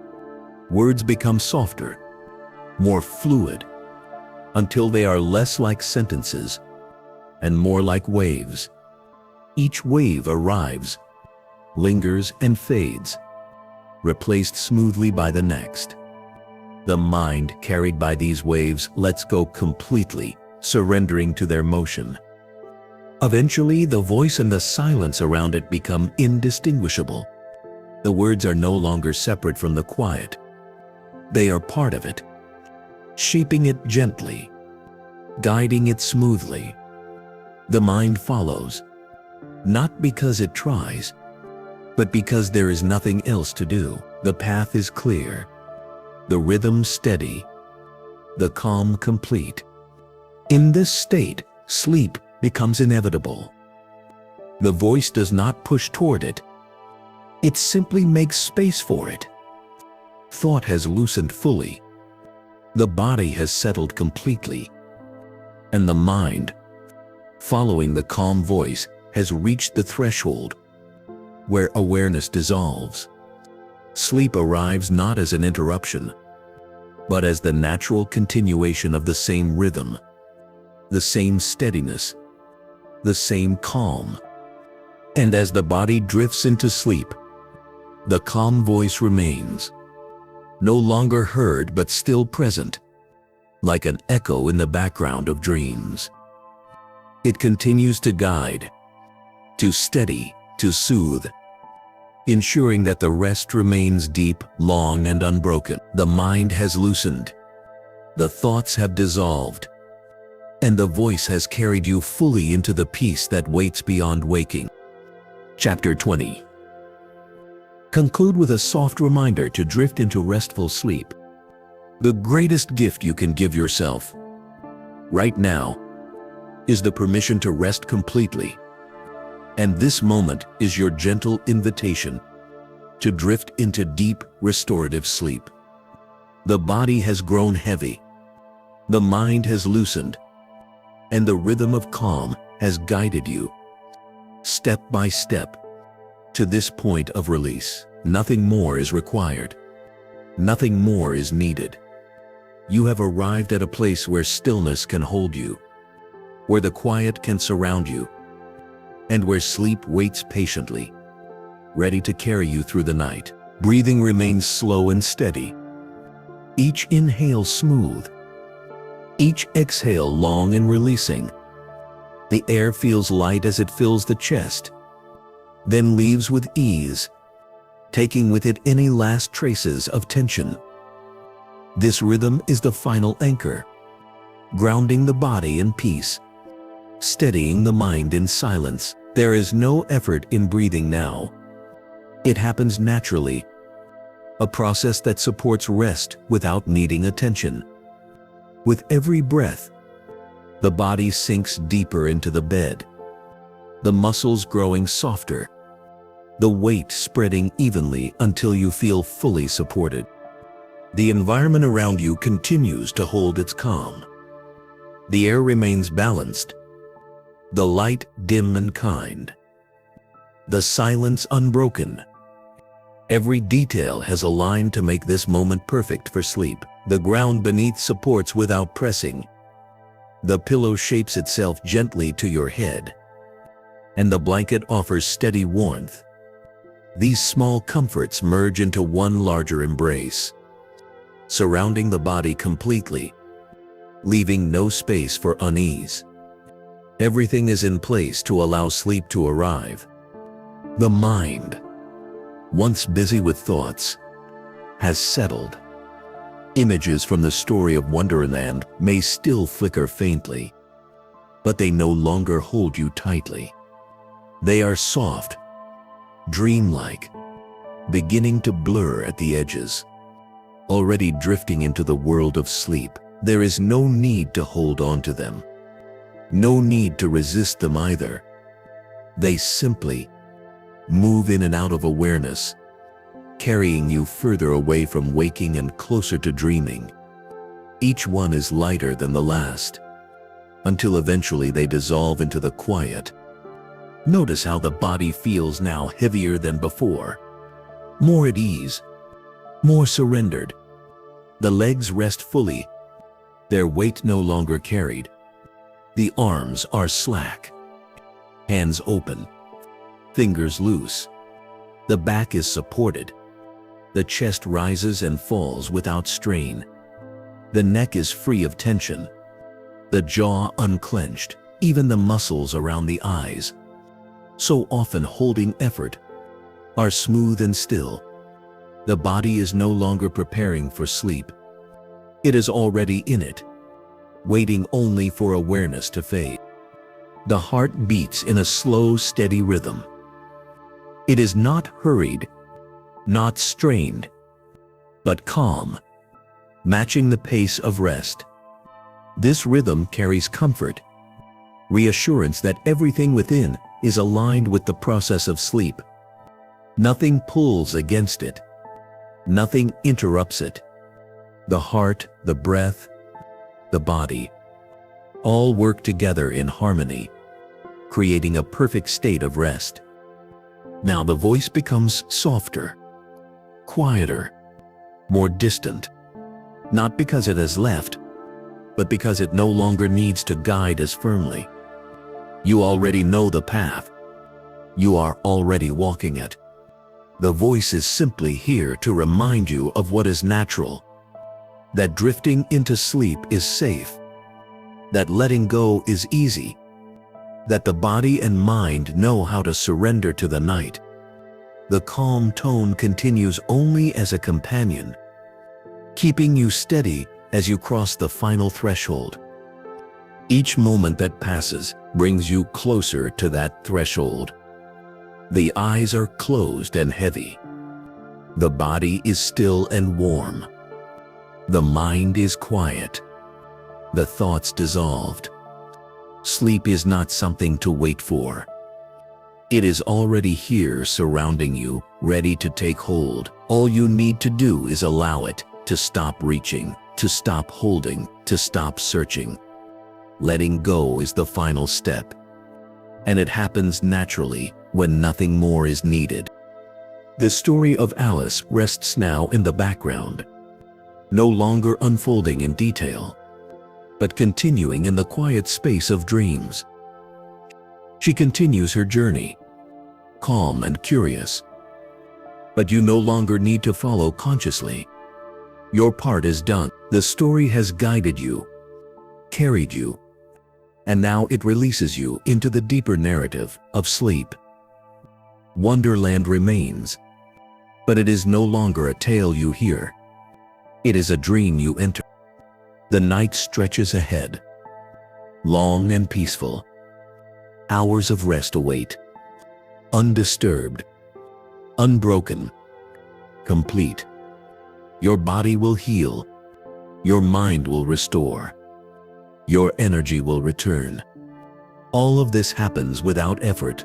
Words become softer, more fluid, until they are less like sentences and more like waves. Each wave arrives, lingers and fades, replaced smoothly by the next. The mind, carried by these waves, lets go completely, surrendering to their motion. Eventually, the voice and the silence around it become indistinguishable. The words are no longer separate from the quiet. They are part of it, shaping it gently, guiding it smoothly. The mind follows, not because it tries, but because there is nothing else to do. The path is clear, the rhythm steady, the calm complete. In this state, sleep becomes inevitable. The voice does not push toward it. It simply makes space for it. Thought has loosened fully. The body has settled completely. And the mind, following the calm voice, has reached the threshold where awareness dissolves. Sleep arrives not as an interruption, but as the natural continuation of the same rhythm, the same steadiness, the same calm. And as the body drifts into sleep, the calm voice remains, no longer heard but still present, like an echo in the background of dreams. It continues to guide, to steady, to soothe, ensuring that the rest remains deep, long, and unbroken. The mind has loosened, the thoughts have dissolved, and the voice has carried you fully into the peace that waits beyond waking. Chapter 20. Conclude with a soft reminder to drift into restful sleep. The greatest gift you can give yourself, right now, is the permission to rest completely. And this moment is your gentle invitation to drift into deep, restorative sleep. The body has grown heavy, the mind has loosened, and the rhythm of calm has guided you, step by step, to this point of release. Nothing more is required. Nothing more is needed. You have arrived at a place where stillness can hold you, where the quiet can surround you, and where sleep waits patiently, ready to carry you through the night. Breathing remains slow and steady. Each inhale smooth, each exhale long and releasing. The air feels light as it fills the chest, then leaves with ease, taking with it any last traces of tension. This rhythm is the final anchor, grounding the body in peace, steadying the mind in silence. There is no effort in breathing now. It happens naturally, a process that supports rest without needing attention. With every breath, the body sinks deeper into the bed, the muscles growing softer, the weight spreading evenly until you feel fully supported. The environment around you continues to hold its calm. The air remains balanced, the light dim and kind, the silence unbroken. Every detail has aligned to make this moment perfect for sleep. The ground beneath supports without pressing. The pillow shapes itself gently to your head, and the blanket offers steady warmth. These small comforts merge into one larger embrace, surrounding the body completely, leaving no space for unease. Everything is in place to allow sleep to arrive. The mind, once busy with thoughts, has settled. Images from the story of Wonderland may still flicker faintly, but they no longer hold you tightly. They are soft, dreamlike, beginning to blur at the edges. Already drifting into the world of sleep, there is no need to hold on to them. No need to resist them either. They simply move in and out of awareness, carrying you further away from waking and closer to dreaming. Each one is lighter than the last, until eventually they dissolve into the quiet. Notice how the body feels now heavier than before, more at ease, more surrendered. The legs rest fully, their weight no longer carried. The arms are slack, hands open, fingers loose. The back is supported. The chest rises and falls without strain. The neck is free of tension, the jaw unclenched. Even the muscles around the eyes, so often holding effort, are smooth and still. The body is no longer preparing for sleep. It is already in it, waiting only for awareness to fade. The heart beats in a slow, steady rhythm. It is not hurried, not strained, but calm, matching the pace of rest. This rhythm carries comfort, reassurance that everything within is aligned with the process of sleep. Nothing pulls against it. Nothing interrupts it. The heart, the breath, the body, all work together in harmony, creating a perfect state of rest. Now the voice becomes softer, quieter, more distant, not because it has left, but because it no longer needs to guide as firmly. You already know the path. You are already walking it. The voice is simply here to remind you of what is natural, that drifting into sleep is safe, that letting go is easy, that the body and mind know how to surrender to the night. The calm tone continues only as a companion, keeping you steady as you cross the final threshold. Each moment that passes brings you closer to that threshold. The eyes are closed and heavy. The body is still and warm. The mind is quiet. The thoughts dissolved. Sleep is not something to wait for. It is already here surrounding you, ready to take hold. All you need to do is allow it to stop reaching, to stop holding, to stop searching. Letting go is the final step. And it happens naturally when nothing more is needed. The story of Alice rests now in the background, no longer unfolding in detail, but continuing in the quiet space of dreams. She continues her journey, calm and curious. But you no longer need to follow consciously. Your part is done. The story has guided you, carried you, and now it releases you into the deeper narrative of sleep. Wonderland remains, but it is no longer a tale you hear. It is a dream you enter. The night stretches ahead, long and peaceful. Hours of rest await, undisturbed, unbroken, complete. Your body will heal, your mind will restore, your energy will return. All of this happens without effort,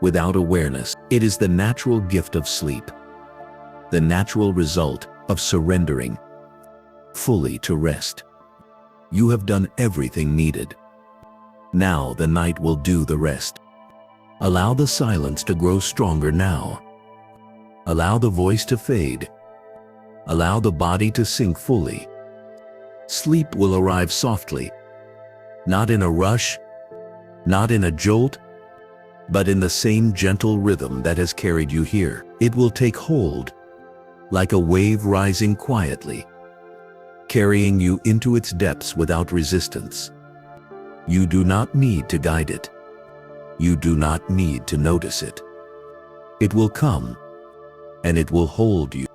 without awareness. It is the natural gift of sleep, the natural result of surrendering fully to rest. You have done everything needed. Now the night will do the rest. Allow the silence to grow stronger now. Allow the voice to fade. Allow the body to sink fully. Sleep will arrive softly, not in a rush, not in a jolt, but in the same gentle rhythm that has carried you here. It will take hold, like a wave rising quietly, carrying you into its depths without resistance. You do not need to guide it. You do not need to notice it. It will come, and it will hold you.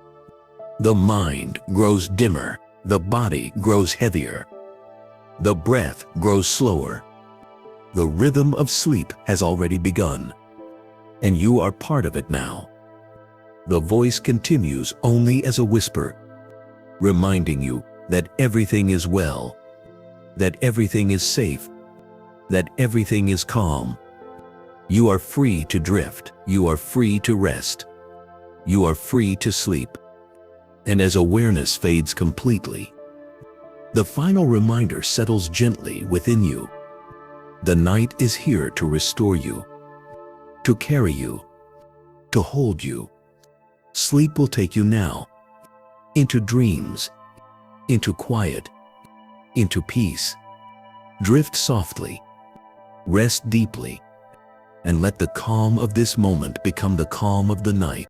The mind grows dimmer, the body grows heavier, the breath grows slower. The rhythm of sleep has already begun, and you are part of it now. The voice continues only as a whisper, reminding you that everything is well, that everything is safe, that everything is calm. You are free to drift. You are free to rest. You are free to sleep. And as awareness fades completely, the final reminder settles gently within you. The night is here to restore you, to carry you, to hold you. Sleep will take you now, into dreams, into quiet, into peace. Drift softly, rest deeply, and let the calm of this moment become the calm of the night.